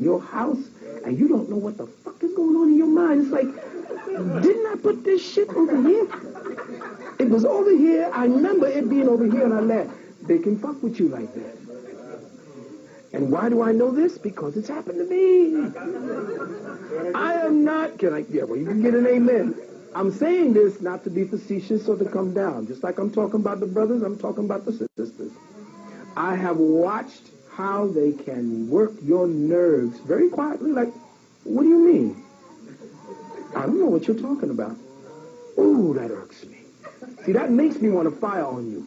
your house and you don't know what the fuck is going on in your mind. It's like, didn't I put this shit over here? It was over here. I remember it being over here and I left. They can fuck with you like that. And why do I know this? Because it's happened to me. I am not, yeah, well, you can get an amen. I'm saying this not to be facetious or to come down. Just like I'm talking about the brothers, I'm talking about the sisters. I have watched how they can work your nerves very quietly. Like, what do you mean? I don't know what you're talking about. Ooh, that irks me. See, that makes me want to fire on you.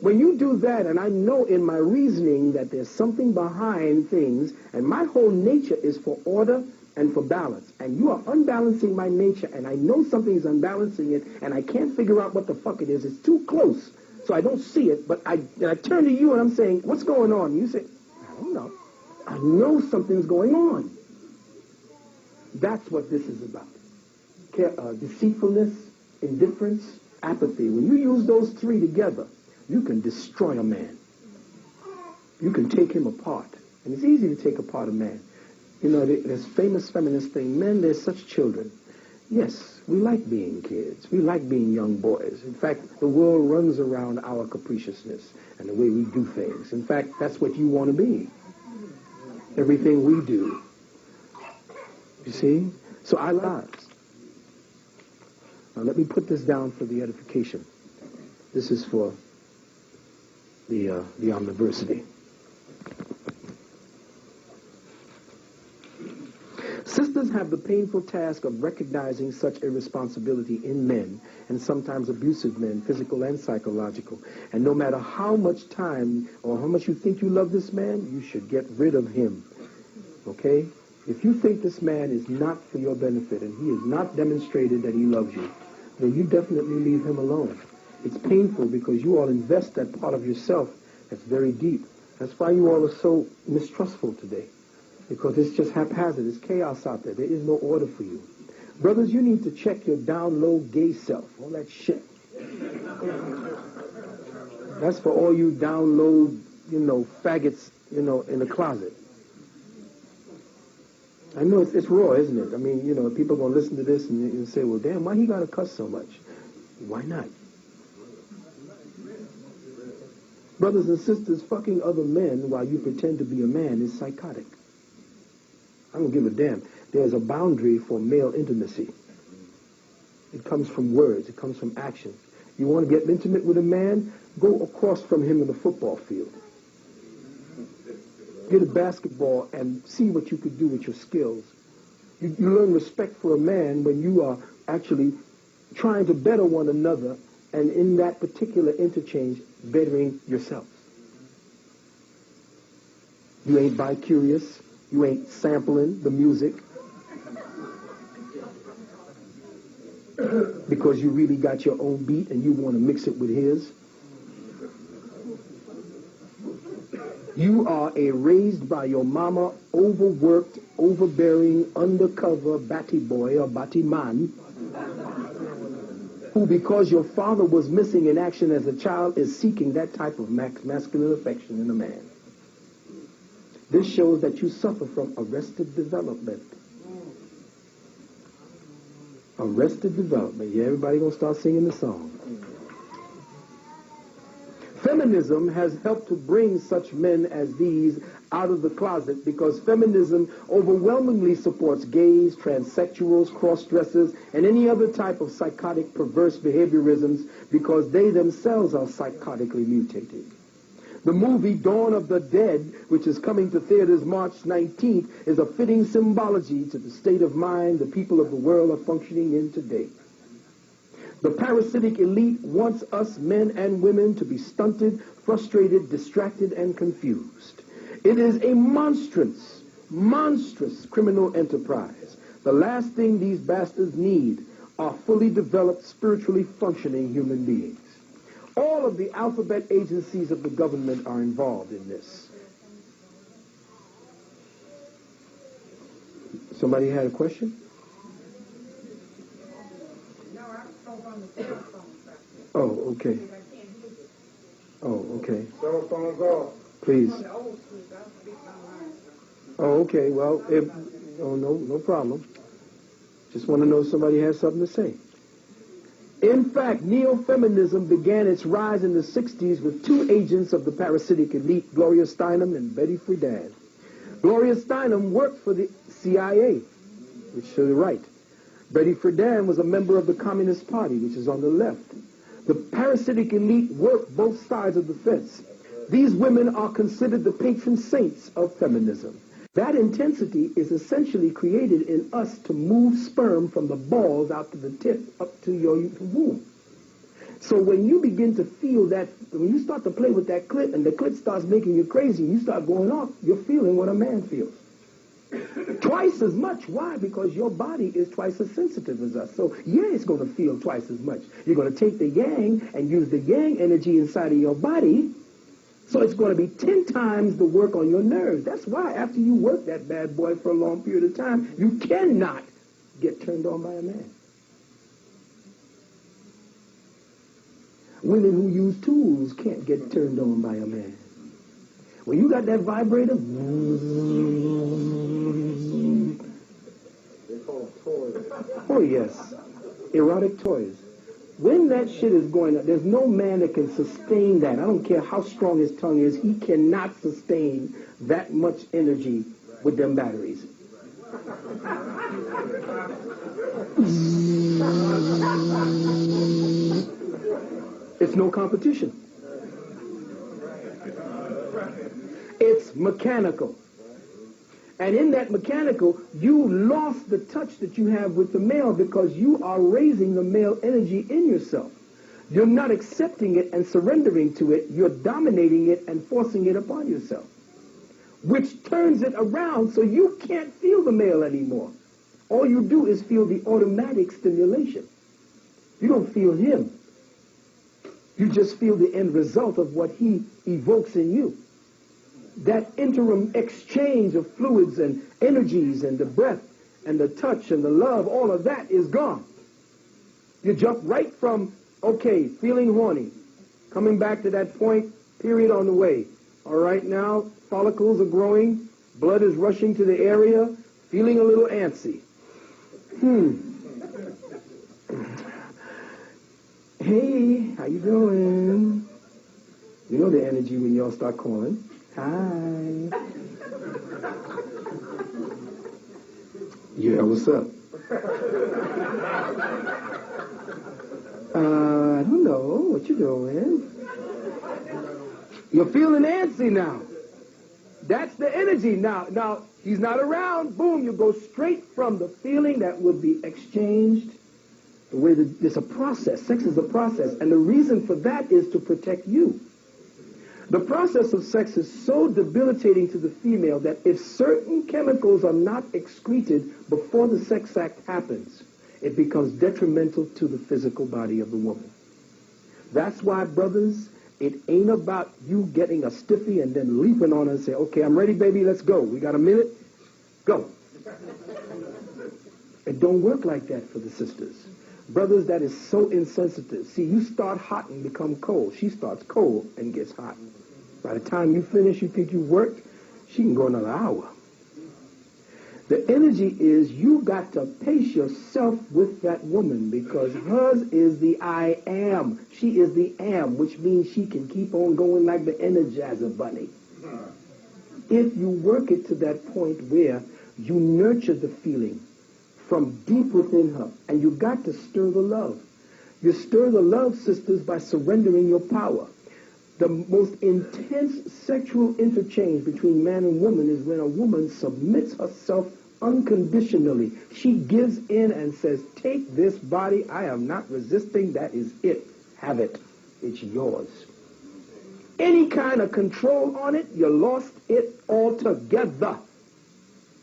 When you do that, and I know in my reasoning that there's something behind things, and my whole nature is for order and for balance, and you are unbalancing my nature, and I know something is unbalancing it, and I can't figure out what the fuck it is. It's too close, so I don't see it, but I turn to you and I'm saying, what's going on? And you say, I don't know. I know something's going on. That's what this is about. Deceitfulness, indifference, apathy. When you use those three together, you can destroy a man. You can take him apart. And it's easy to take apart a man. You know, this famous feminist thing, men, they're such children. Yes, we like being kids. We like being young boys. In fact, the world runs around our capriciousness and the way we do things. In fact, that's what you want to be. Everything we do. You see? So our lives. Now let me put this down for the edification. This is for the omniversity. Sisters have the painful task of recognizing such irresponsibility in men, and sometimes abusive men, physical and psychological. And no matter how much time or how much you think you love this man, you should get rid of him. Okay? If you think this man is not for your benefit and he has not demonstrated that he loves you, then you definitely leave him alone. It's painful because you all invest that part of yourself that's very deep. That's why you all are so mistrustful today. Because it's just haphazard. It's chaos out there. There is no order for you. Brothers, you need to check your down low gay self. All that shit. That's for all you down low, faggots, in the closet. I know it's raw, isn't it? I mean, people are going to listen to this and say, well, damn, why he got to cuss so much? Why not? Brothers and sisters, fucking other men while you pretend to be a man is psychotic. I don't give a damn. There's a boundary for male intimacy. It comes from words. It comes from action. You want to get intimate with a man? Go across from him in the football field. Get a basketball and see what you could do with your skills. You learn respect for a man when you are actually trying to better one another, and in that particular interchange, bettering yourself. You ain't bi-curious. You ain't sampling the music because you really got your own beat and you want to mix it with his. You are a raised by your mama, overworked, overbearing, undercover batty boy or batty man who, because your father was missing in action as a child, is seeking that type of masculine affection in a man. This shows that you suffer from arrested development. Arrested development. Yeah, everybody gonna start singing the song. Feminism has helped to bring such men as these out of the closet because feminism overwhelmingly supports gays, transsexuals, cross-dressers, and any other type of psychotic, perverse behaviorisms because they themselves are psychotically mutated. The movie Dawn of the Dead, which is coming to theaters March 19th, is a fitting symbology to the state of mind the people of the world are functioning in today. The parasitic elite wants us men and women to be stunted, frustrated, distracted, and confused. It is a monstrous criminal enterprise. The last thing these bastards need are fully developed, spiritually functioning human beings. All of the alphabet agencies of the government are involved in this. Somebody had a question? No, I spoke on the cell phone. Oh, okay. Oh, okay. Cell phones off. Please. On the old school, I speak online. Oh, Okay, well, no problem. Just want to know if somebody has something to say. In fact, neo-feminism began its rise in the 60s with two agents of the parasitic elite, Gloria Steinem and Betty Friedan. Gloria Steinem worked for the CIA, which is to the right. Betty Friedan was a member of the Communist Party, which is on the left. The parasitic elite worked both sides of the fence. These women are considered the patron saints of feminism. That intensity is essentially created in us to move sperm from the balls out to the tip up to your womb. So when you begin to feel that, when you start to play with that clit and the clit starts making you crazy and you start going off, you're feeling what a man feels. Twice as much. Why? Because your body is twice as sensitive as us. So yeah, it's going to feel twice as much. You're going to take the yang and use the yang energy inside of your body. So it's going to be 10 times the work on your nerves. That's why after you work that bad boy for a long period of time, you cannot get turned on by a man. Women who use tools can't get turned on by a man. When you got that vibrator, They call them toys. oh yes, erotic toys. When that shit is going up, there's no man that can sustain that. I don't care how strong his tongue is. He cannot sustain that much energy with them batteries. It's no competition. It's mechanical. And in that mechanical, you lost the touch that you have with the male because you are raising the male energy in yourself. You're not accepting it and surrendering to it. You're dominating it and forcing it upon yourself, which turns it around so you can't feel the male anymore. All you do is feel the automatic stimulation. You don't feel him. You just feel the end result of what he evokes in you. That interim exchange of fluids and energies and the breath and the touch and the love, all of that is gone. You jump right from, okay, feeling horny, coming back to that point, period on the way. All right, now follicles are growing, blood is rushing to the area, feeling a little antsy. Hey, how you doing? You know the energy when y'all start calling. Hi. Yeah, what's up? I don't know. What you doing? You're feeling antsy now. That's the energy. Now, he's not around. Boom, you go straight from the feeling that will be exchanged. The way that it's a process. Sex is a process. And the reason for that is to protect you. The process of sex is so debilitating to the female that if certain chemicals are not excreted before the sex act happens, it becomes detrimental to the physical body of the woman. That's why, brothers, it ain't about you getting a stiffy and then leaping on her and say, okay, I'm ready, baby, let's go. We got a minute? Go. It don't work like that for the sisters. Brothers, that is so insensitive. See, you start hot and become cold. She starts cold and gets hot. By the time you finish, you think you worked, she can go another hour. The energy is you got to pace yourself with that woman because hers is the I am. She is the am, which means she can keep on going like the Energizer Bunny. If you work it to that point where you nurture the feeling from deep within her, and you got to stir the love. You stir the love, sisters, by surrendering your power. The most intense sexual interchange between man and woman is when a woman submits herself unconditionally. She gives in and says, take this body. I am not resisting. That is it. Have it. It's yours. Any kind of control on it, you lost it altogether.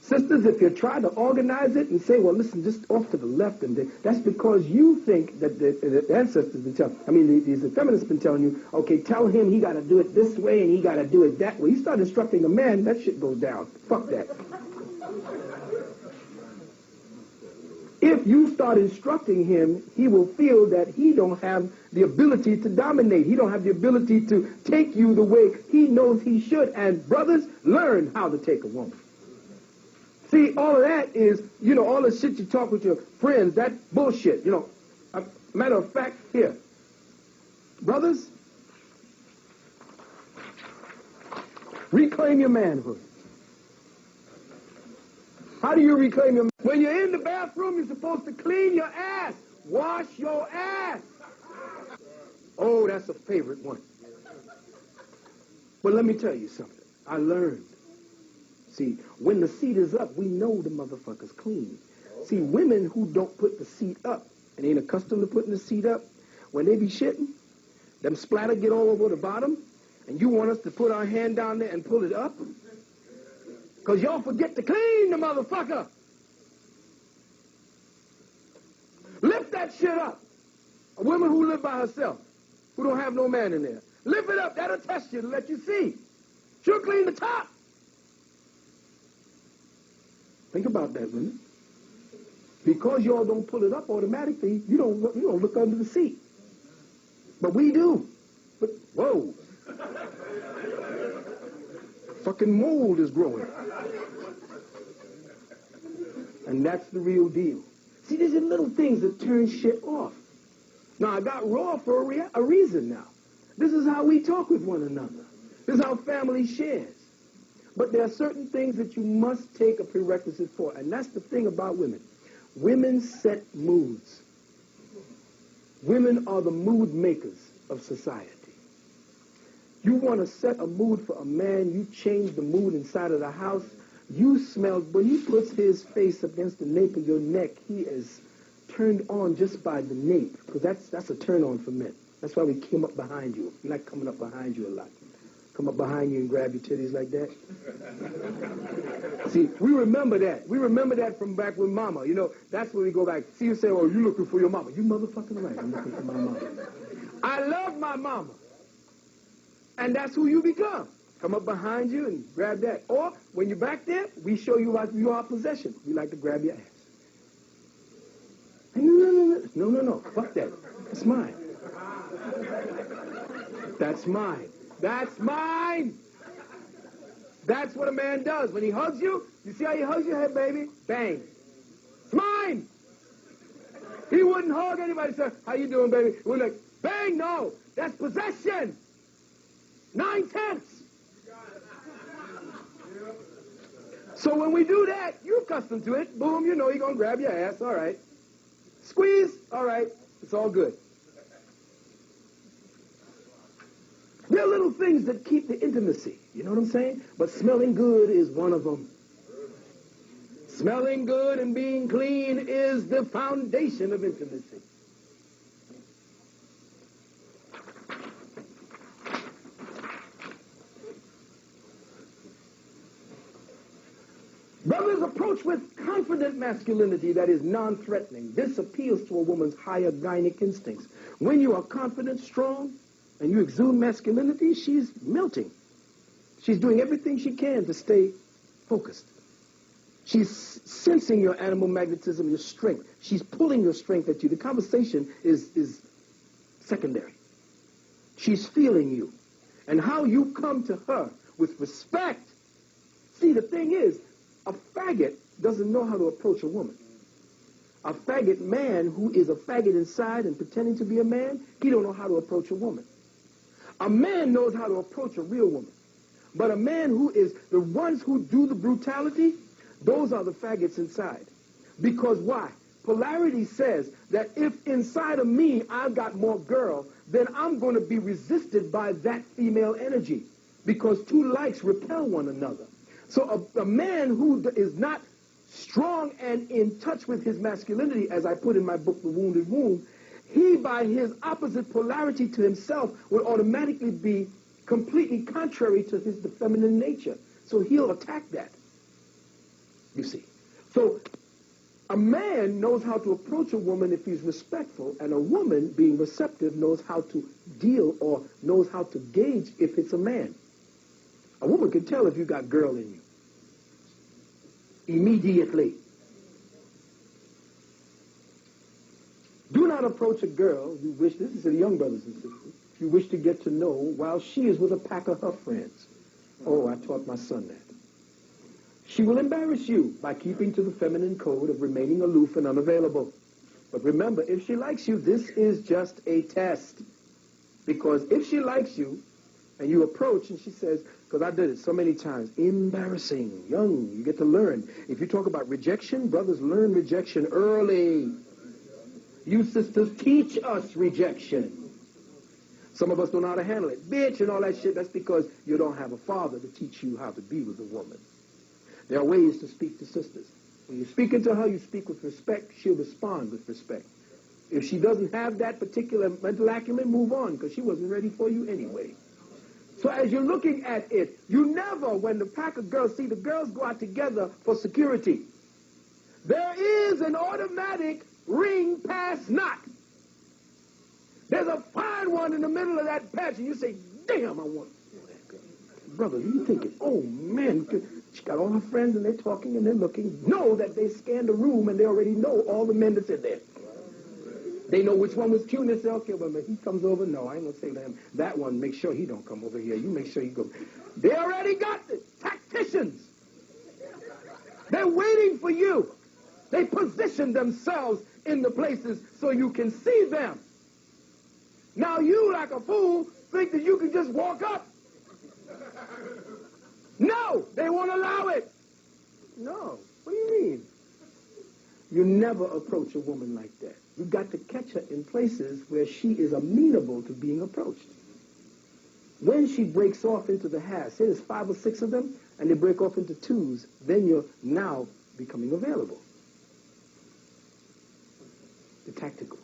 Sisters, if you try to organize it and say, well, listen, just off to the left, and that's because you think that the ancestors been telling, the feminists been telling you, okay, tell him he got to do it this way and he got to do it that way. You start instructing a man, that shit goes down. Fuck that. If you start instructing him, he will feel that he don't have the ability to dominate. He don't have the ability to take you the way he knows he should. And brothers, learn how to take a woman. See, all of that is, all the shit you talk with your friends, that bullshit, Matter of fact, here, brothers, reclaim your manhood. How do you reclaim your manhood? When you're in the bathroom, you're supposed to clean your ass. Wash your ass. Oh, that's a favorite one. But let me tell you something. I learned. See, when the seat is up, we know the motherfucker's clean. See, women who don't put the seat up and ain't accustomed to putting the seat up, when they be shitting, them splatter get all over the bottom, and you want us to put our hand down there and pull it up? Because y'all forget to clean the motherfucker. Lift that shit up. A woman who live by herself, who don't have no man in there. Lift it up. That'll test you to let you see. She'll clean the top. Think about that, women. Because y'all don't pull it up automatically, you don't look under the seat. But we do. But, whoa. Fucking mold is growing. And that's the real deal. See, these are little things that turn shit off. Now, I got raw for a reason now. This is how we talk with one another. This is how family shares. But there are certain things that you must take a prerequisite for. And that's the thing about women. Women set moods. Women are the mood makers of society. You want to set a mood for a man, you change the mood inside of the house. You smell, when he puts his face against the nape of your neck, he is turned on just by the nape. Because that's a turn on for men. That's why we came up behind you. We're not coming up behind you a lot. Come up behind you and grab your titties like that. See, we remember that. We remember that from back with Mama. That's where we go back. See, you say, oh, you looking for your mama. You motherfucking right. I'm looking for my mama. I love my mama. And that's who you become. Come up behind you and grab that. Or, when you're back there, we show you our possession. We like to grab your ass. Hey, no. Fuck that. That's mine. That's mine. That's mine. That's what a man does. When he hugs you, you see how he hugs your head, baby? Bang. It's mine. He wouldn't hug anybody. Say, how you doing, baby? We're like, bang, no. That's possession. 9/10. So when we do that, you're accustomed to it. Boom, you're going to grab your ass. All right. Squeeze. All right. It's all good. There are little things that keep the intimacy. You know what I'm saying? But smelling good is one of them. Smelling good and being clean is the foundation of intimacy. Brothers, approach with confident masculinity that is non-threatening. This appeals to a woman's higher gynic instincts. When you are confident, strong, and you exude masculinity, she's melting. She's doing everything she can to stay focused. She's sensing your animal magnetism, your strength. She's pulling your strength at you. The conversation is secondary. She's feeling you. And how you come to her with respect. See, the thing is, a faggot doesn't know how to approach a woman. A faggot man who is a faggot inside and pretending to be a man, he don't know how to approach a woman. A man knows how to approach a real woman. But a man who is, the ones who do the brutality, those are the faggots inside. Because why? Polarity says that if inside of me I've got more girl, then I'm going to be resisted by that female energy. Because two likes repel one another. So a man who is not strong and in touch with his masculinity, as I put in my book, The Wounded Womb, he, by his opposite polarity to himself, will automatically be completely contrary to the feminine nature. So he'll attack that, you see. So a man knows how to approach a woman if he's respectful, and a woman, being receptive, knows how to deal or knows how to gauge if it's a man. A woman can tell if you got girl in you. Immediately. Do not approach a girl you wish, this is to the young brothers and sisters, you wish to get to know while she is with a pack of her friends. Oh, I taught my son that. She will embarrass you by keeping to the feminine code of remaining aloof and unavailable. But remember, if she likes you, this is just a test. Because if she likes you, and you approach and she says, because I did it so many times, embarrassing, young, you get to learn. If you talk about rejection, brothers learn rejection early. You sisters teach us rejection. Some of us don't know how to handle it. Bitch and all that shit, that's because you don't have a father to teach you how to be with a woman. There are ways to speak to sisters. When you speak to her, you speak with respect, she'll respond with respect. If she doesn't have that particular mental acumen, move on, because she wasn't ready for you anyway. So as you're looking at it, you never, when the pack of girls, see the girls go out together for security. There is an automatic ring pass not. There's a fine one in the middle of that patch, and you say, damn, I want that girl. Brother, you thinking, oh man, she got all her friends and they're talking and they're looking. Know that they scanned the room and they already know all the men that's in there. They know which one was cute, and they say, okay, well, if he comes over, no, I ain't going to say to him, that one, make sure he don't come over here. You make sure he goes. They already got it. Tacticians. They're waiting for you. They position themselves in the places so you can see them. Now you, like a fool, think that you can just walk up. No, they won't allow it. No, what do you mean? You never approach a woman like that. You've got to catch her in places where she is amenable to being approached. When she breaks off into the halves, say there's 5 or 6 of them, and they break off into twos, then you're now becoming available. The tactical.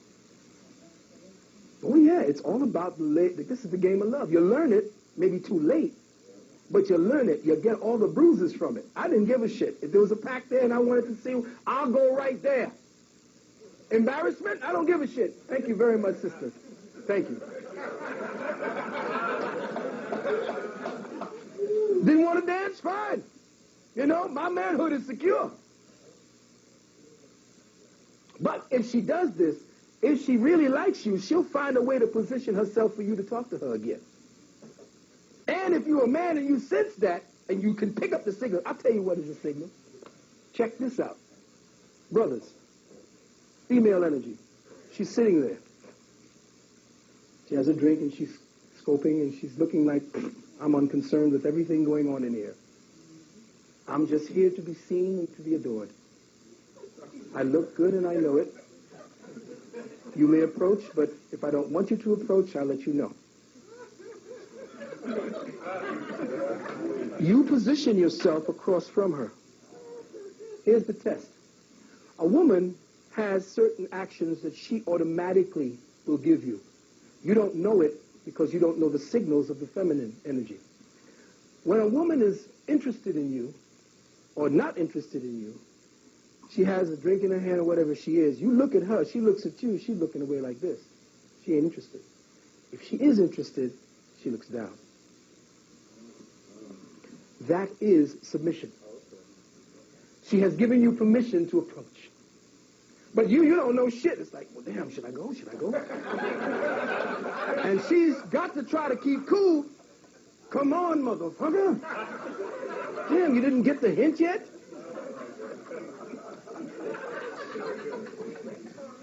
Oh yeah, it's all about this is the game of love. You learn it, maybe too late, but you learn it. You get all the bruises from it. I didn't give a shit. If there was a pack there and I wanted to see, I'll go right there. Embarrassment? I don't give a shit. Thank you very much, sisters. Thank you. Didn't want to dance? Fine. You know, my manhood is secure. But if she does this, if she really likes you, she'll find a way to position herself for you to talk to her again. And if you're a man and you sense that, and you can pick up the signal, I'll tell you what is a signal. Check this out. Brothers, female energy. She's sitting there. She has a drink and she's scoping and she's looking like, I'm unconcerned with everything going on in here. I'm just here to be seen and to be adored. I look good and I know it. You may approach, but if I don't want you to approach, I'll let you know. You position yourself across from her. Here's the test. A woman has certain actions that she automatically will give you. You don't know it because you don't know the signals of the feminine energy. When a woman is interested in you or not interested in you, she has a drink in her hand or whatever she is. You look at her, she looks at you, she's looking away like this. She ain't interested. If she is interested, she looks down. That is submission. She has given you permission to approach. But you don't know shit. It's like, well, damn, should I go? Should I go? And she's got to try to keep cool. Come on, motherfucker. Damn, you didn't get the hint yet?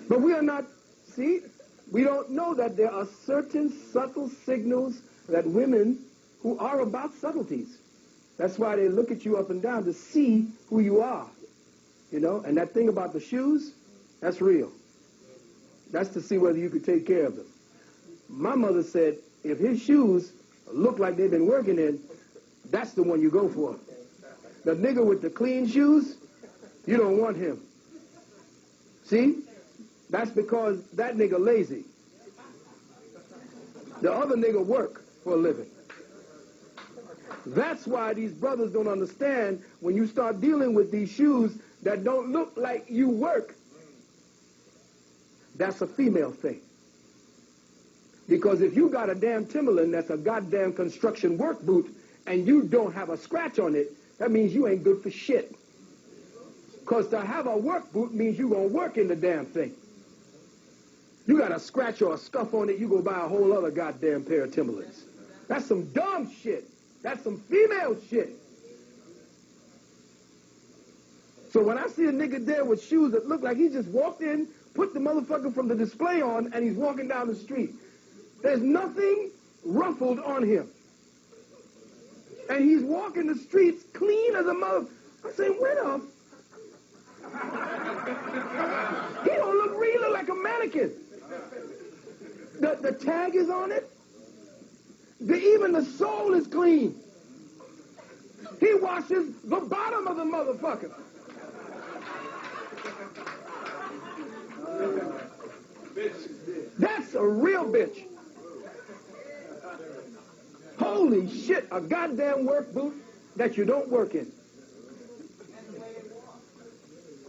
But we are not, see, we don't know that there are certain subtle signals that women who are about subtleties. That's why they look at you up and down to see who you are, you know? And that thing about the shoes, that's real. That's to see whether you could take care of them. My mother said, if his shoes look like they've been working in, that's the one you go for. The nigga with the clean shoes, you don't want him. See? That's because that nigga lazy. The other nigga work for a living. That's why these brothers don't understand when you start dealing with these shoes that don't look like you work. That's a female thing. Because if you got a damn Timberland that's a goddamn construction work boot and you don't have a scratch on it, that means you ain't good for shit. Because to have a work boot means you gonna work in the damn thing. You got a scratch or a scuff on it, you go buy a whole other goddamn pair of Timberlands. That's some dumb shit. That's some female shit. So when I see a nigga there with shoes that look like he just walked in, put the motherfucker from the display on, and he's walking down the street, there's nothing ruffled on him. And he's walking the streets clean as a mother. I say, wait up. He don't look really like a mannequin. The tag is on it. Even the sole is clean. He washes the bottom of the motherfucker. That's a real bitch. Holy shit, a goddamn work boot that you don't work in.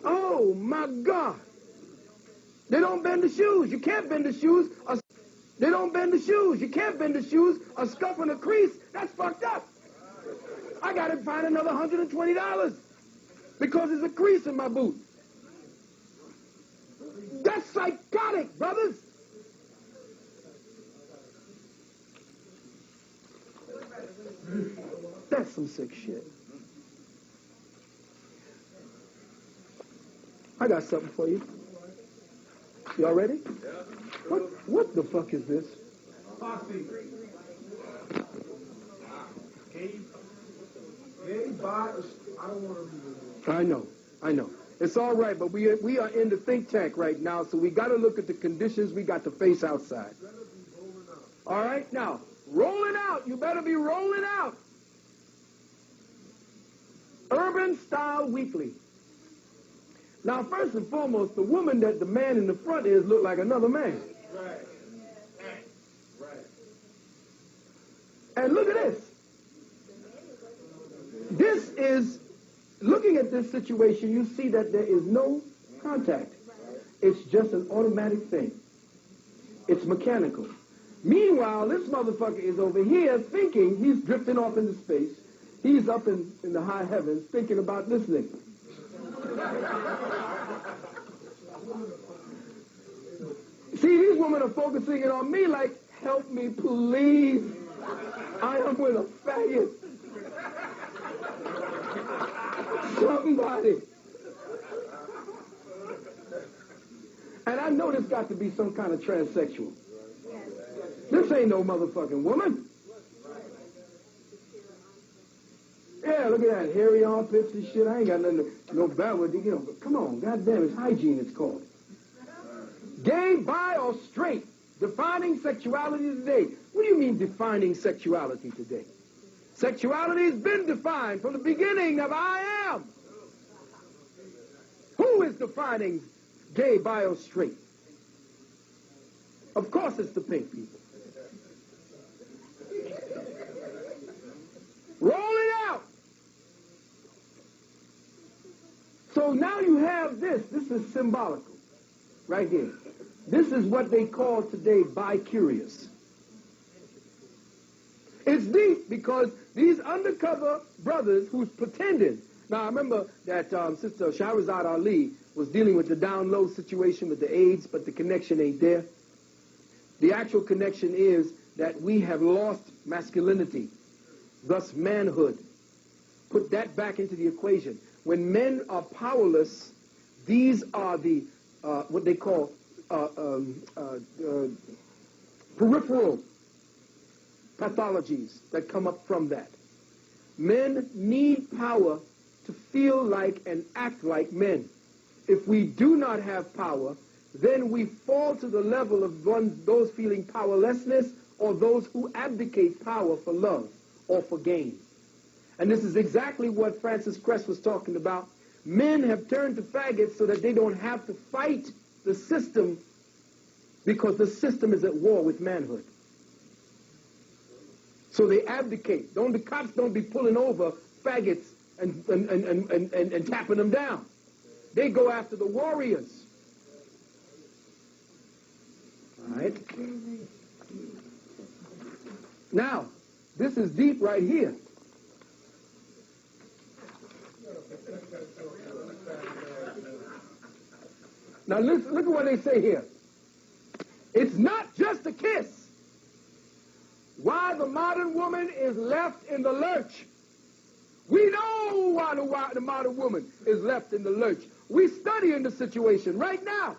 Oh my God. They don't bend the shoes. You can't bend the shoes. They don't bend the shoes. You can't bend the shoes. A scuff and a crease, that's fucked up. I got to find another $120 because there's a crease in my boot. That's psychotic, brothers. That's some sick shit. I got something for you. Y'all ready? Yeah. What the fuck is this? I know. It's all right, but we are in the think tank right now, so we got to look at the conditions we got to face outside. All right? Now, rolling out. You better be rolling out. Urban Style Weekly. Now, first and foremost, the woman that the man in the front is look like another man. Right. And look at this. This is, looking at this situation, you see that there is no contact. It's just an automatic thing. It's mechanical. Meanwhile, this motherfucker is over here thinking he's drifting off into space. He's up in the high heavens thinking about this nigga. See, these women are focusing it on me like, help me, please. I am with a faggot. Somebody. And I know this got to be some kind of transsexual. This ain't no motherfucking woman. Yeah, look at that. Hairy armpits and shit. I ain't got nothing to, no bad with it. You know, but come on, goddamn, it's hygiene it's called. Gay, bi, or straight. Defining sexuality today. What do you mean defining sexuality today? Sexuality has been defined from the beginning of I am. Who is defining gay, bi, or straight? Of course it's the pink people. Roll it out. So now you have this. This is symbolical. Right here. This is what they call today bi-curious. It's deep because these undercover brothers who's pretending. Now, I remember that Sister Shahrazad Ali was dealing with the down low situation with the AIDS, but the connection ain't there. The actual connection is that we have lost masculinity, thus manhood. Put that back into the equation. When men are powerless, these are the what they call peripheral pathologies that come up from that. Men need power to feel like and act like men. If we do not have power, then we fall to the level of those feeling powerlessness or those who abdicate power for love or for gain. And this is exactly what Francis Cress was talking about. Men have turned to faggots so that they don't have to fight the system because the system is at war with manhood. So they abdicate. The cops don't be pulling over faggots and tapping them down. They go after the warriors. All right? Now, this is deep right here. Now listen, look at what they say here. It's not just a kiss. Why the modern woman is left in the lurch. We know why the modern woman is left in the lurch. We studying the situation right now.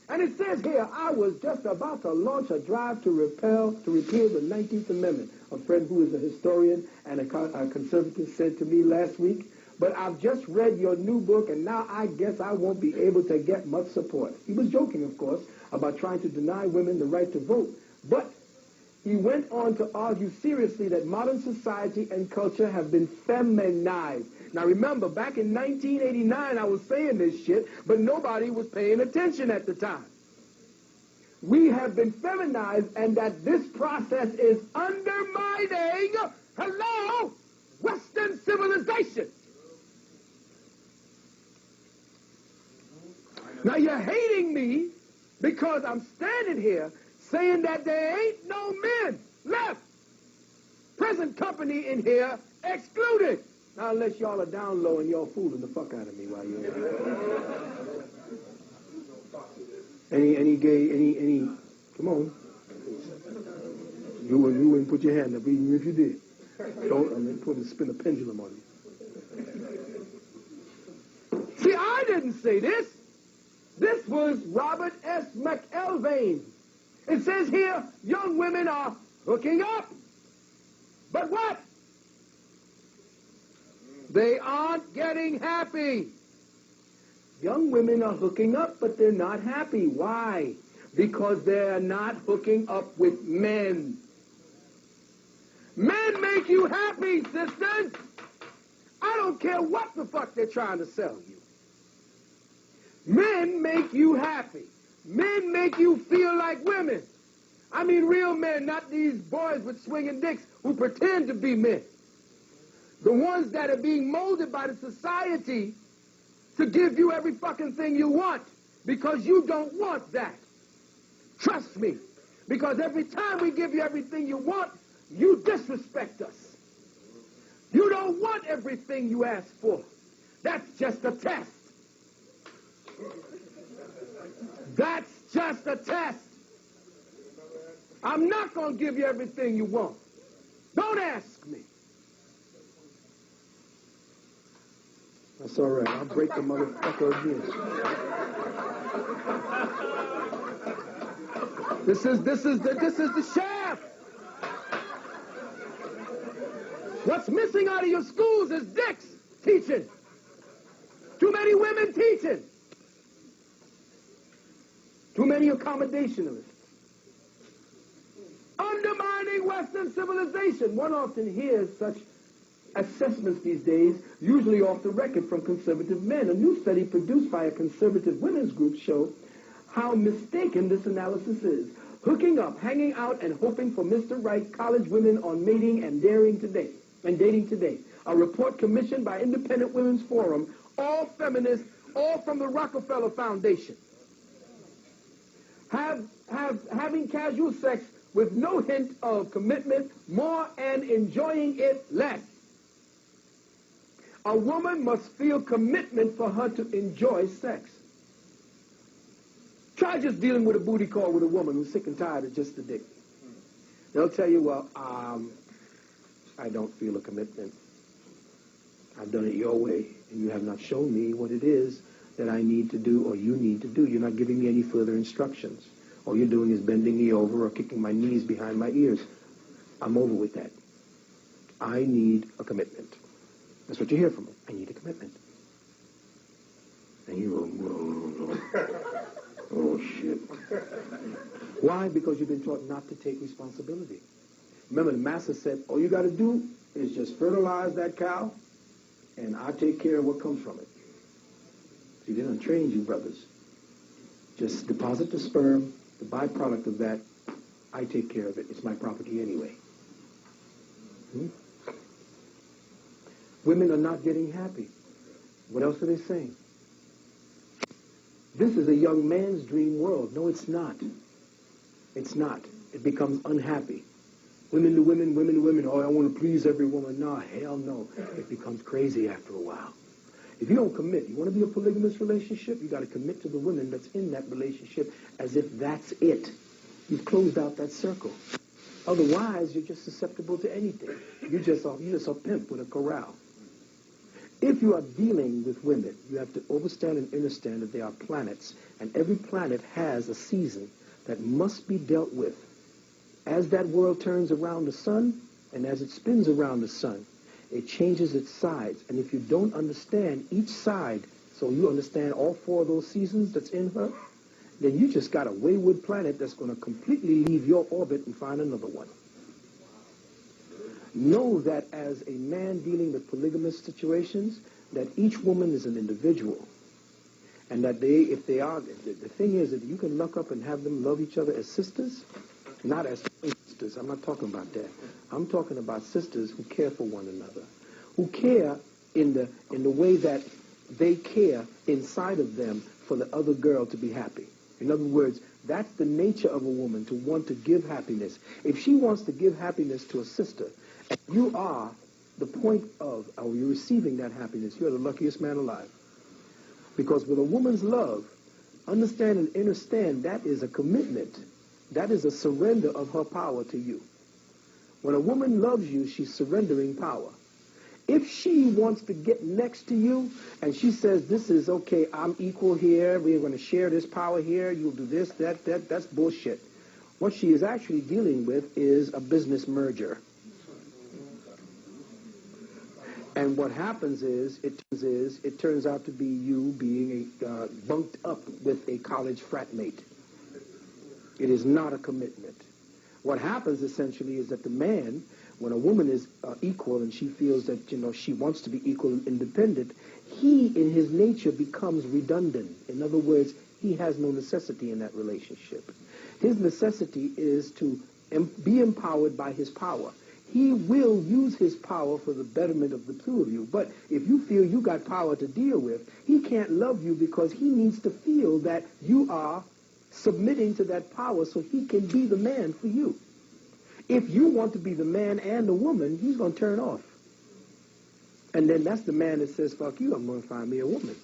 And it says here, I was just about to launch a drive to repeal the 19th Amendment. A friend who is a historian and a conservative said to me last week, but I've just read your new book and now I guess I won't be able to get much support. He was joking, of course, about trying to deny women the right to vote. But he went on to argue seriously that modern society and culture have been feminized. Now remember, back in 1989, I was saying this shit, but nobody was paying attention at the time. We have been feminized, and that this process is undermining, hello, Western civilization. Now you're hating me because I'm standing here saying that there ain't no men left. Present company in here excluded. Now, unless y'all are down low and y'all fooling the fuck out of me while you're here. Any gay, come on. You wouldn't put your hand up even if you did. Don't, spin a pendulum on you. See, I didn't say this. This was Robert S. McElvain. It says here, young women are hooking up. But what? They aren't getting happy. Young women are hooking up, but they're not happy. Why? Because they're not hooking up with men. Men make you happy, sisters. I don't care what the fuck they're trying to sell you. Men make you happy. Men make you feel like women. I mean real men, not these boys with swinging dicks who pretend to be men. The ones that are being molded by the society to give you every fucking thing you want because you don't want that. Trust me, because every time we give you everything you want, you disrespect us. You don't want everything you ask for. That's just a test. That's just a test. I'm not going to give you everything you want. Don't ask me. That's all right. I'll break the motherfucker again. This is the shaft. What's missing out of your schools is dicks teaching. Too many women teaching. Too many accommodationalists. Undermining Western civilization. One often hears such assessments these days, usually off the record from conservative men. A new study produced by a conservative women's group show how mistaken this analysis is. Hooking up, hanging out, and hoping for Mr. Right, college women on mating and dating today. A report commissioned by Independent Women's Forum, all feminists, all from the Rockefeller Foundation. Having casual sex with no hint of commitment, more and enjoying it less. A woman must feel commitment for her to enjoy sex. Try just dealing with a booty call with a woman who's sick and tired of just the dick. They'll tell you, well, I don't feel a commitment. I've done it your way, and you have not shown me what it is that I need to do or you need to do. You're not giving me any further instructions. All you're doing is bending me over or kicking my knees behind my ears. I'm over with that. I need a commitment. That's what you hear from me. I need a commitment. And you go, oh, shit. Why? Because you've been taught not to take responsibility. Remember, the master said, all you got to do is just fertilize that cow, and I take care of what comes from it. See, they done trained you, brothers. Just deposit the sperm, the byproduct of that, I take care of it. It's my property anyway. Women are not getting happy. What else are they saying? This is a young man's dream world. No, it's not. It's not. It becomes unhappy. Women to women, women to women. Oh, I want to please every woman. No, hell no. It becomes crazy after a while. If you don't commit, you want to be a polygamous relationship, you got to commit to the woman that's in that relationship as if that's it. You've closed out that circle. Otherwise, you're just susceptible to anything. You're just a pimp with a corral. If you are dealing with women, you have to understand and understand that they are planets, and every planet has a season that must be dealt with. As that world turns around the sun, and as it spins around the sun, it changes its sides. And if you don't understand each side, so you understand all four of those seasons that's in her, then you just got a wayward planet that's going to completely leave your orbit and find another one. Know that as a man dealing with polygamous situations, that each woman is an individual. And that the thing is that you can look up and have them love each other as sisters, not as sisters. I'm not talking about that. I'm talking about sisters who care for one another, who care in the way that they care inside of them for the other girl to be happy. In other words, that's the nature of a woman, to want to give happiness. If she wants to give happiness to a sister, and you are the point of, or you're receiving that happiness, you're the luckiest man alive. Because with a woman's love, understand and understand that is a commitment. That is a surrender of her power to you. When a woman loves you, she's surrendering power. If she wants to get next to you and she says, this is okay, I'm equal here, we're going to share this power here, you'll do this, that's bullshit. What she is actually dealing with is a business merger. And what happens is, it turns out to be you being bunked up with a college frat mate. It is not a commitment. What happens essentially is that the man, when a woman is equal and she feels that, she wants to be equal and independent, he in his nature becomes redundant. In other words, he has no necessity in that relationship. His necessity is to be empowered by his power. He will use his power for the betterment of the two of you. But if you feel you got power to deal with, he can't love you because he needs to feel that you are submitting to that power so he can be the man for you. If you want to be the man and the woman, he's going to turn off. And then that's the man that says, fuck you, I'm going to find me a woman.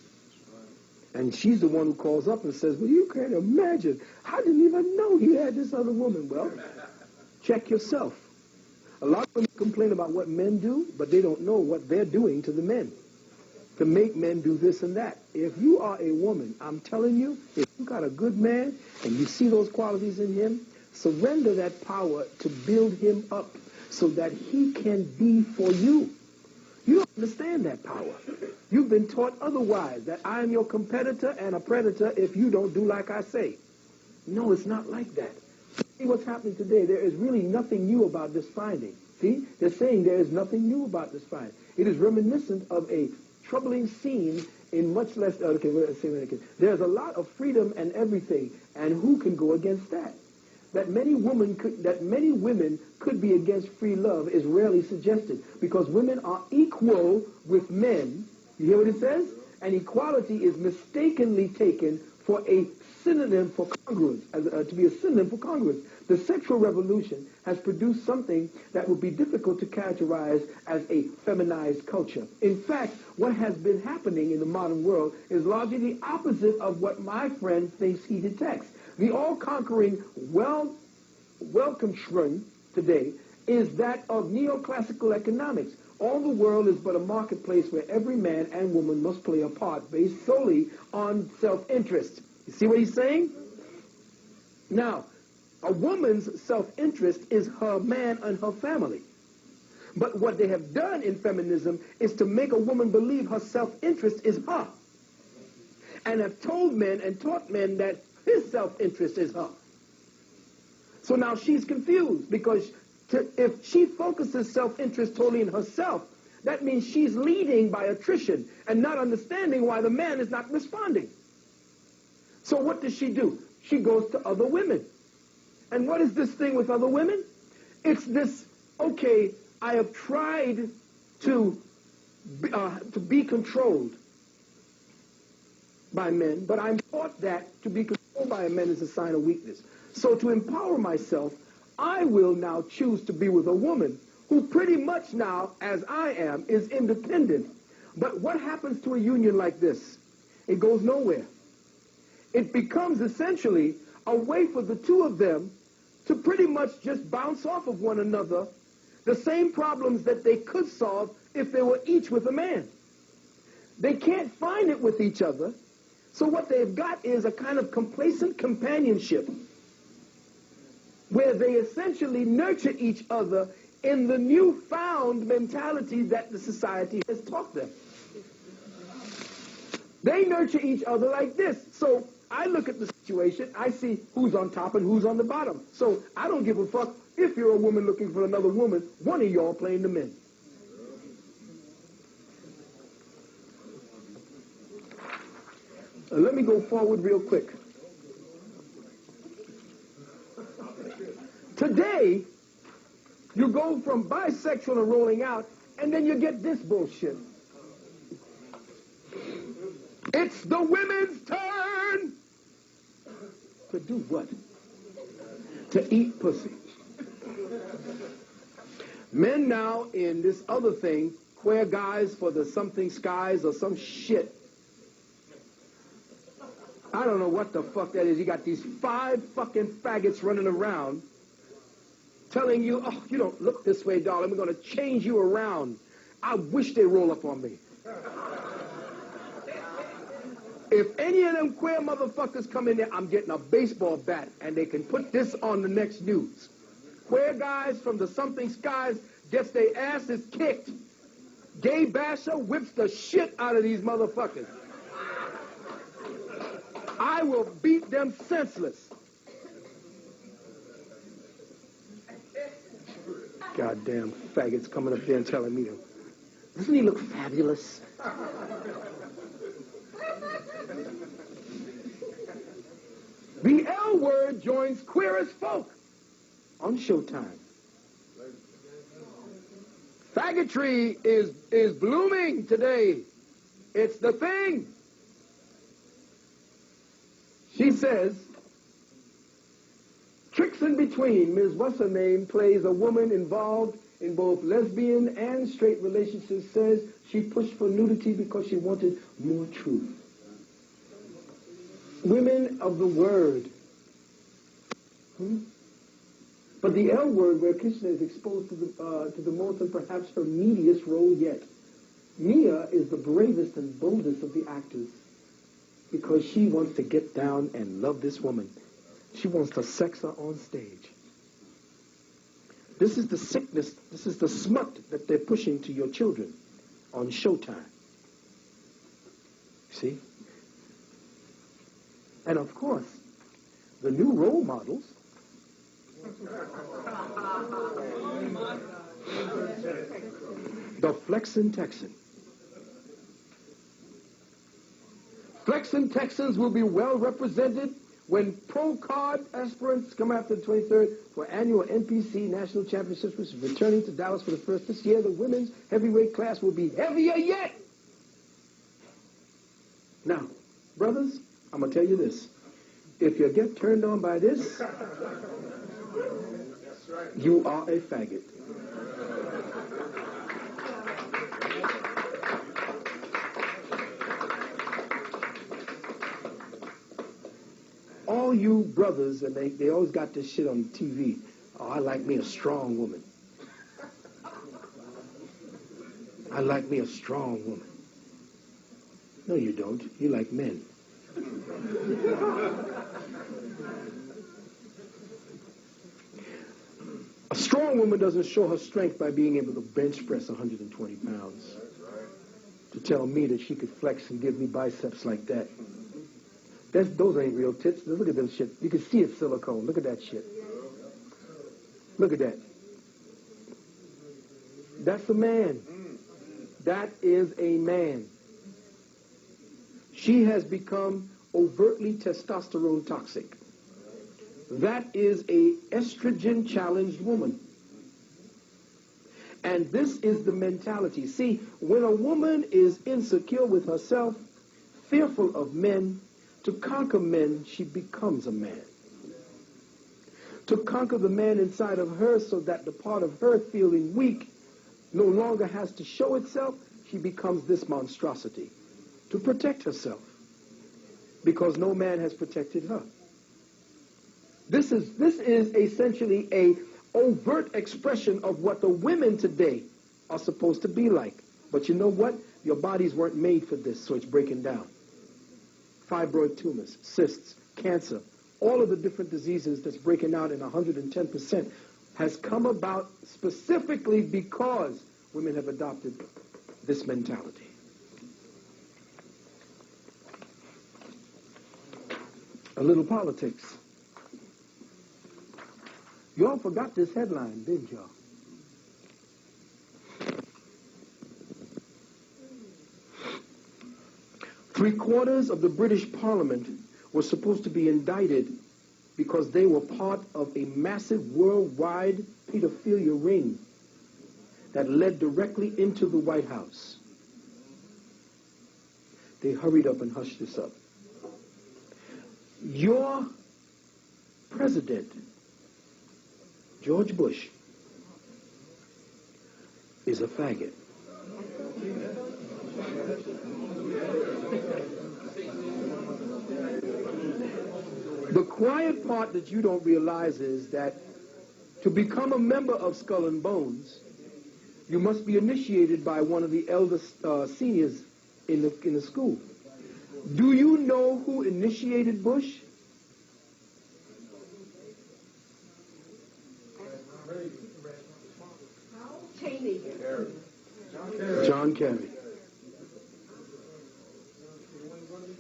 And she's the one who calls up and says, well, you can't imagine. I didn't even know he had this other woman. Well, check yourself. A lot of women complain about what men do, but they don't know what they're doing to the men to make men do this and that. If you are a woman, I'm telling you, if you got a good man and you see those qualities in him, surrender that power to build him up so that he can be for you. You don't understand that power. You've been taught otherwise, that I am your competitor and a predator if you don't do like I say. No, it's not like that. See what's happening today. There is really nothing new about this finding. See, they're saying there is nothing new about this finding. It is reminiscent of a troubling scene in much less, there's a lot of freedom and everything, and who can go against that? That many women could be against free love is rarely suggested, because women are equal with men. You hear what it says? And equality is mistakenly taken for a synonym for congruence, to be a synonym for congruence. The sexual revolution has produced something that would be difficult to characterize as a feminized culture. In fact, what has been happening in the modern world is largely the opposite of what my friend thinks he detects. The all-conquering welcome trend today is that of neoclassical economics. All the world is but a marketplace where every man and woman must play a part based solely on self-interest. You see what he's saying? Now, a woman's self-interest is her man and her family. But what they have done in feminism is to make a woman believe her self-interest is her. And have told men and taught men that his self-interest is her. So now she's confused, because if she focuses self-interest totally in herself, that means she's leading by attrition and not understanding why the man is not responding. So what does she do? She goes to other women. And what is this thing with other women? It's this, okay, I have tried to be controlled by men, but I'm taught that to be controlled by a man is a sign of weakness. So to empower myself, I will now choose to be with a woman who pretty much now, as I am, is independent. But what happens to a union like this? It goes nowhere. It becomes essentially a way for the two of them to pretty much just bounce off of one another the same problems that they could solve if they were each with a man. They can't find it with each other. So what they've got is a kind of complacent companionship where they essentially nurture each other in the newfound mentality that the society has taught them. They nurture each other like this. So I look at the situation, I see who's on top and who's on the bottom. So I don't give a fuck if you're a woman looking for another woman, one of y'all playing the men. Let me go forward real quick. Today, you go from bisexual and rolling out, and then you get this bullshit. It's the women's turn! To do what? To eat pussy. Men now in this other thing, queer guys for the something skies or some shit. I don't know what the fuck that is. You got these 5 fucking faggots running around telling you, oh, you don't look this way, darling. We're going to change you around. I wish they roll up on me. If any of them queer motherfuckers come in there, I'm getting a baseball bat, and they can put this on the next news. Queer guys from the something skies gets their asses kicked. Gay basher whips the shit out of these motherfuckers. I will beat them senseless. Goddamn faggots coming up there and telling me, doesn't he look fabulous? The L word joins queer as folk on Showtime. Faggotry is blooming today. It's the thing. She says, Tricks in Between, Ms. What's-Her-Name plays a woman involved in both lesbian and straight relationships, says she pushed for nudity because she wanted more truth. Women of the word. But the L word, where Krishna is exposed to the most and perhaps her meatiest role yet. Mia is the bravest and boldest of the actors because she wants to get down and love this woman. She wants to sex her on stage. This is the sickness, this is the smut that they're pushing to your children on Showtime. See? And of course, the new role models the Flexin' Texan. Flexin' Texans will be well represented when pro card aspirants come after the 23rd for annual NPC National Championships, which is returning to Dallas for the first this year. The women's heavyweight class will be heavier yet. Now, brothers, I'm going to tell you this. If you get turned on by this, you are a faggot. All you brothers, and they always got this shit on TV. Oh, I like me a strong woman. I like me a strong woman. No, you don't. You like men. A strong woman doesn't show her strength by being able to bench press 120 pounds. To tell me that she could flex and give me biceps like that. Those ain't real tits. Look at them shit. You can see it's silicone. Look at that shit. Look at that. That's a man. That is a man. She has become overtly testosterone toxic. That is a estrogen-challenged woman. And this is the mentality. See, when a woman is insecure with herself, fearful of men, to conquer men, she becomes a man. To conquer the man inside of her so that the part of her feeling weak no longer has to show itself, she becomes this monstrosity. To protect herself. Because no man has protected her. This is essentially a overt expression of what the women today are supposed to be like. But you know what? Your bodies weren't made for this, so it's breaking down. Fibroid tumors, cysts, cancer, all of the different diseases that's breaking out in 110% has come about specifically because women have adopted this mentality. A little politics. Y'all forgot this headline, didn't y'all? Three-quarters of the British Parliament were supposed to be indicted because they were part of a massive worldwide pedophilia ring that led directly into the White House. They hurried up and hushed this up. Your president, George Bush, is a faggot. The quiet part that you don't realize is that to become a member of Skull and Bones, you must be initiated by one of the eldest seniors in the school. Do you know who initiated Bush? Cheney. John Kerry.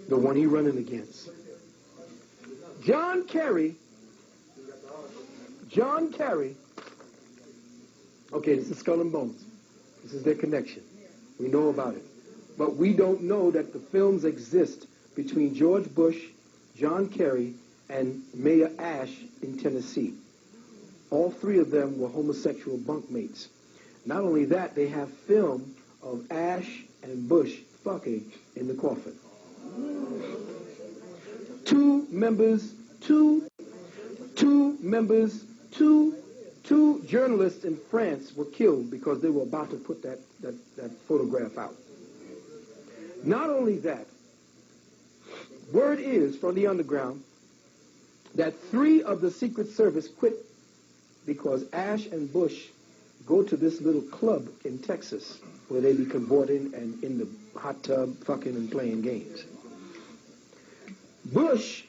The one he running against. John Kerry, okay, this is Skull and Bones. This is their connection. We know about it. But we don't know that the films exist between George Bush, John Kerry, and Mayor Ash in Tennessee. All three of them were homosexual bunkmates. Not only that, they have film of Ash and Bush fucking in the coffin. Two journalists in France were killed because they were about to put that photograph out. Not only that, word is from the underground that 3 of the Secret Service quit because Ash and Bush go to this little club in Texas where they be cavorting and in the hot tub fucking and playing games. Bush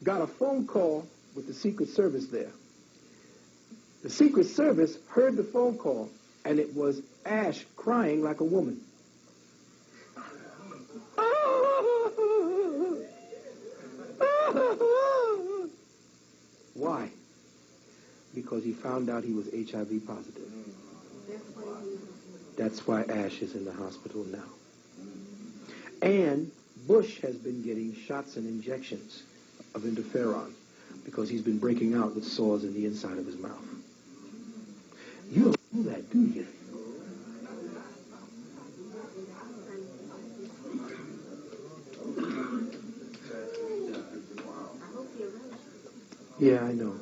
got a phone call with the Secret Service there. The Secret Service heard the phone call, and it was Ash crying like a woman. Why? Because he found out he was HIV positive. That's why Ash is in the hospital now. And Bush has been getting shots and injections of interferon because he's been breaking out with sores in the inside of his mouth. You don't know that, do you? Yeah, I know.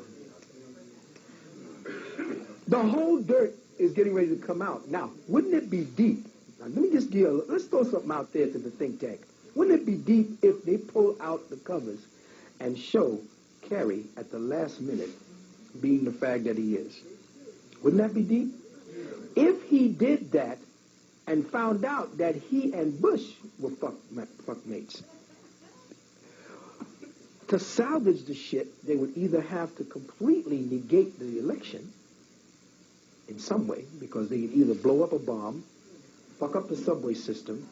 The whole dirt is getting ready to come out. Now, wouldn't it be deep? Now, let's throw something out there to the think tank. Wouldn't it be deep if they pull out the covers and show Kerry at the last minute being the fag that he is? Wouldn't that be deep? If he did that and found out that he and Bush were fuckmates, to salvage the shit, they would either have to completely negate the election in some way, because they could either blow up a bomb, fuck up the subway system,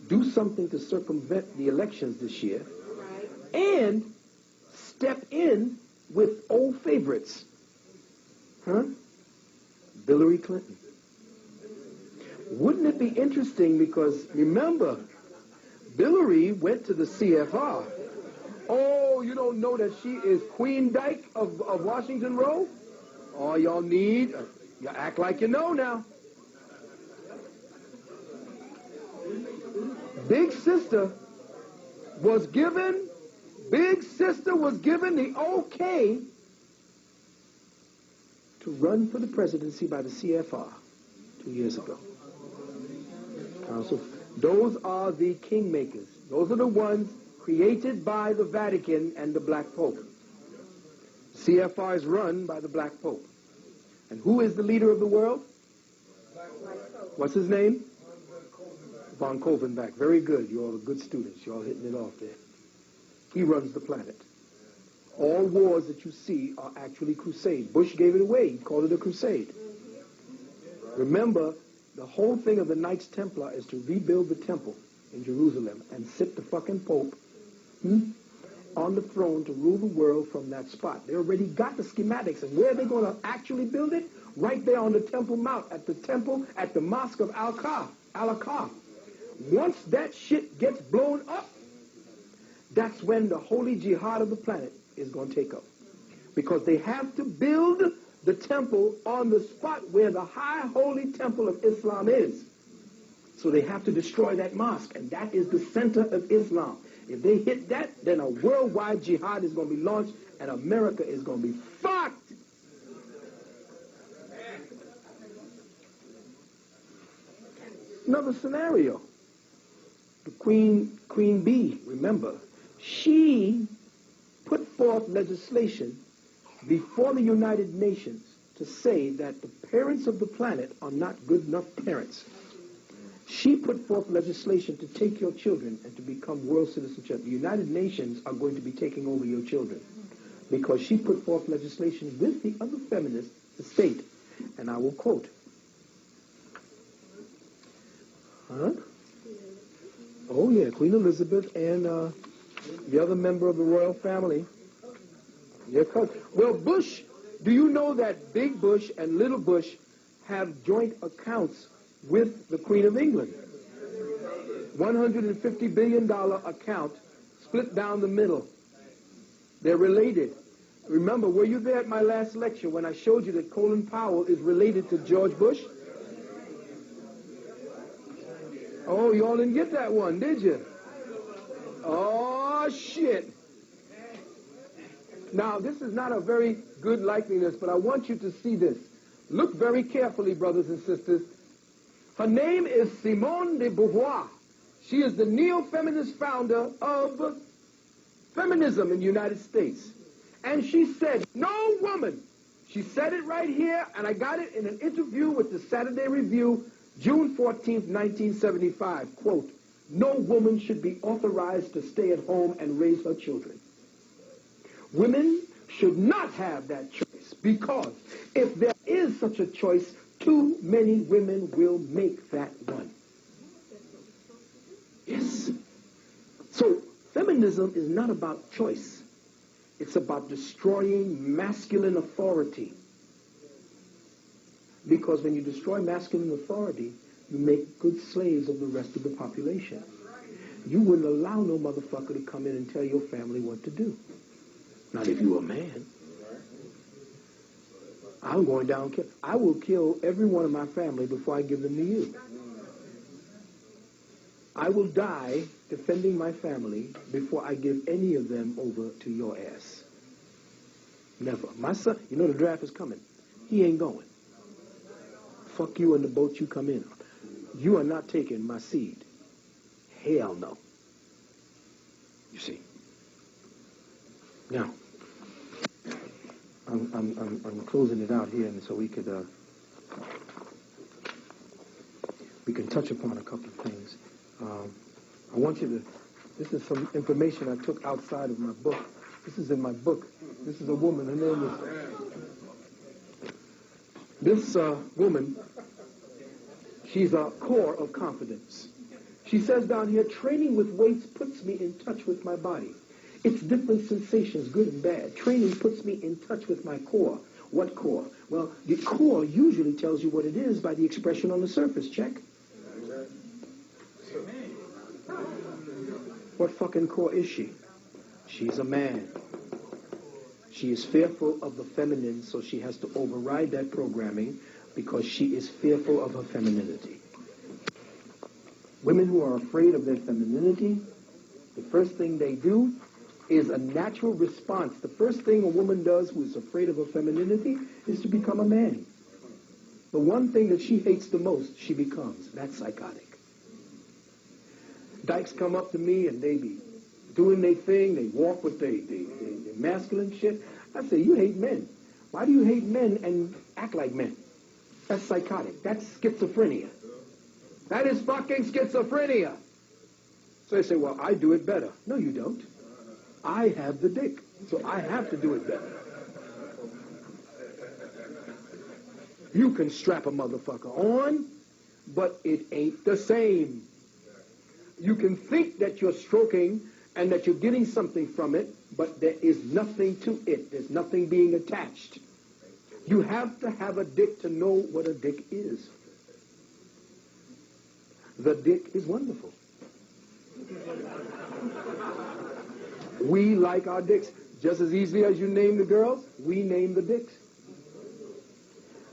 do something to circumvent the elections this year, and step in with old favorites. Hillary Clinton. Wouldn't it be interesting, because remember, Hillary went to the CFR. Oh, you don't know that she is Queen Dyke of Washington Row? All y'all need, you act like you know now. Big Sister was given the okay to run for the presidency by the CFR 2 years ago. Those are the kingmakers. Those are the ones created by the Vatican and the Black Pope. CFR is run by the Black Pope. And who is the leader of the world? What's his name? Von Kovenbach, very good. You're all good students. You're all hitting it off there. He runs the planet. All wars that you see are actually crusade. Bush gave it away. He called it a crusade. Remember, the whole thing of the Knights Templar is to rebuild the temple in Jerusalem and sit the fucking Pope on the throne to rule the world from that spot. They already got the schematics. And where are they going to actually build it? Right there on the Temple Mount, at the temple, at the Mosque of Al-Aqsa. Once that shit gets blown up, that's when the holy jihad of the planet is going to take up. Because they have to build the temple on the spot where the high holy temple of Islam is. So they have to destroy that mosque, and that is the center of Islam. If they hit that, then a worldwide jihad is going to be launched, and America is going to be fucked. Another scenario. The Queen Bee, remember, she put forth legislation before the United Nations to say that the parents of the planet are not good enough parents. She put forth legislation to take your children and to become world citizens. The United Nations are going to be taking over your children because she put forth legislation with the other feminists to state, and I will quote, Oh, yeah, Queen Elizabeth and the other member of the royal family. Well, Bush, do you know that Big Bush and Little Bush have joint accounts with the Queen of England? $150 billion account split down the middle. They're related. Remember, were you there at my last lecture when I showed you that Colin Powell is related to George Bush? Oh, you all didn't get that one, did you? Oh, shit. Now, this is not a very good likeliness, but I want you to see this. Look very carefully, brothers and sisters. Her name is Simone de Beauvoir. She is the neo-feminist founder of feminism in the United States. And she said, no woman, she said it right here, and I got it in an interview with the Saturday Review, June 14th, 1975, quote, no woman should be authorized to stay at home and raise her children. Women should not have that choice because if there is such a choice, too many women will make that one. Yes. So feminism is not about choice. It's about destroying masculine authority. Because when you destroy masculine authority, you make good slaves of the rest of the population. You wouldn't allow no motherfucker to come in and tell your family what to do. Not if you're a man. I'm going down. I will kill every one of my family before I give them to you. I will die defending my family before I give any of them over to your ass. Never. My son, you know the draft is coming. He ain't going. Fuck you and the boat you come in. You are not taking my seed. Hell no. You see. Now, I'm closing it out here, and so we can touch upon a couple of things. I want you to. This is some information I took outside of my book. This is in my book. This is a woman. Her name is. This woman. She's a core of confidence. She says down here, training with weights puts me in touch with my body. It's different sensations, good and bad. Training puts me in touch with my core. What core? Well, the core usually tells you what it is by the expression on the surface. Check. What fucking core is she? She's a man. She is fearful of the feminine, so she has to override that programming because she is fearful of her femininity. Women who are afraid of their femininity, the first thing they do is a natural response. The first thing a woman does who is afraid of her femininity is to become a man. The one thing that she hates the most, she becomes. That's psychotic. Dykes come up to me and they be doing their thing. They walk with their masculine shit. I say, you hate men. Why do you hate men and act like men? That's psychotic. That's schizophrenia. That is fucking schizophrenia. So they say, well, I do it better. No, you don't. I have the dick, so I have to do it better. You can strap a motherfucker on, but it ain't the same. You can think that you're stroking and that you're getting something from it, but there is nothing to it. There's nothing being attached. You have to have a dick to know what a dick is. The dick is wonderful. We like our dicks. Just as easily as you name the girls, we name the dicks.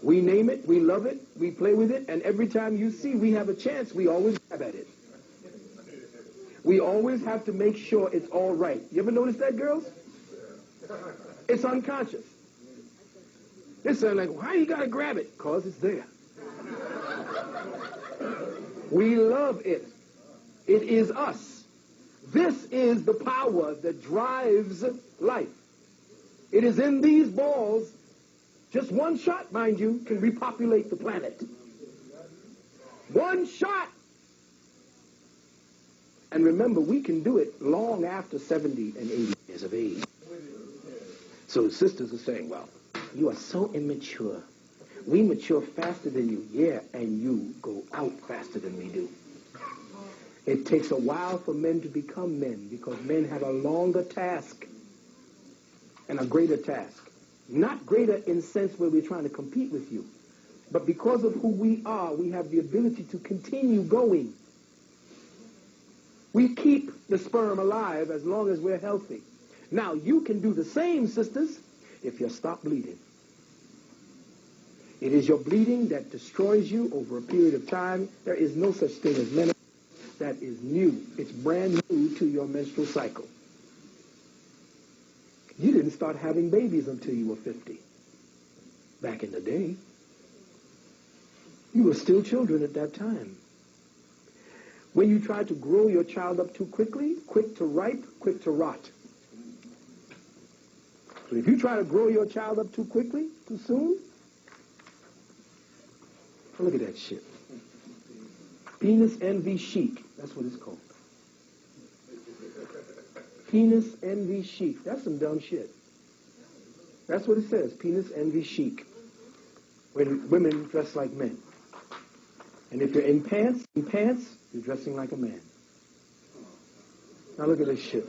We name it, we love it, we play with it, and every time you see we have a chance, we always grab at it. We always have to make sure it's all right. You ever notice that, girls? It's unconscious. They're saying, like, why you gotta grab it? Because it's there. We love it. It is us. This is the power that drives life. It is in these balls. Just one shot, mind you, can repopulate the planet. One shot. And remember, we can do it long after 70 and 80 years of age. So the sisters are saying, well, you are so immature. We mature faster than you. Yeah, and you go out faster than we do. It takes a while for men to become men because men have a longer task and a greater task. Not greater in the sense where we're trying to compete with you, but because of who we are, we have the ability to continue going. We keep the sperm alive as long as we're healthy. Now, you can do the same, sisters, if you stop bleeding. It is your bleeding that destroys you over a period of time. There is no such thing as menopause. That is new. It's brand new to your menstrual cycle. You didn't start having babies until you were 50. Back in the day. You were still children at that time. When you try to grow your child up too quickly, quick to ripe, quick to rot. So if you try to grow your child up too quickly, too soon, look at that shit. Penis envy chic. That's what it's called. Penis envy chic. That's some dumb shit. That's what it says. Penis envy chic. When women dress like men. And if you're in pants, you're dressing like a man. Now look at this shit.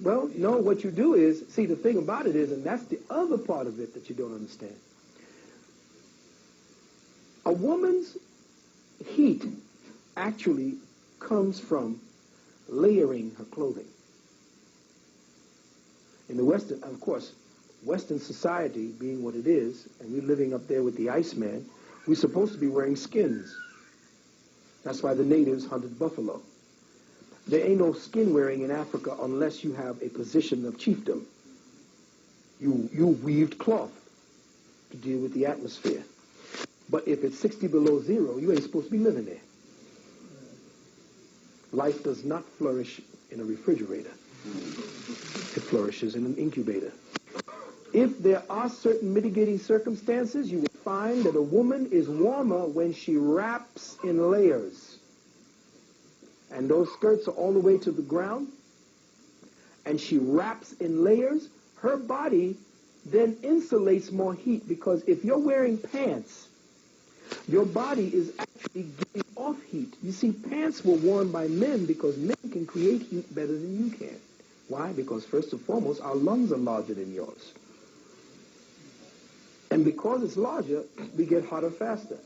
Well, no, what you do is, see, the thing about it is, and that's the other part of it that you don't understand. A woman's heat actually comes from layering her clothing. In the Western, of course, Western society being what it is, and we're living up there with the Iceman, we're supposed to be wearing skins. That's why the natives hunted buffalo. There ain't no skin wearing in Africa unless you have a position of chiefdom. You weaved cloth to deal with the atmosphere. But if it's 60 below zero, you ain't supposed to be living there. Life does not flourish in a refrigerator. It flourishes in an incubator. If there are certain mitigating circumstances, you will find that a woman is warmer when she wraps in layers. And those skirts are all the way to the ground. And she wraps in layers. Her body then insulates more heat because if you're wearing pants, your body is actually giving off heat. You see, pants were worn by men because men can create heat better than you can. Why? Because first and foremost, our lungs are larger than yours. And because it's larger, we get hotter faster.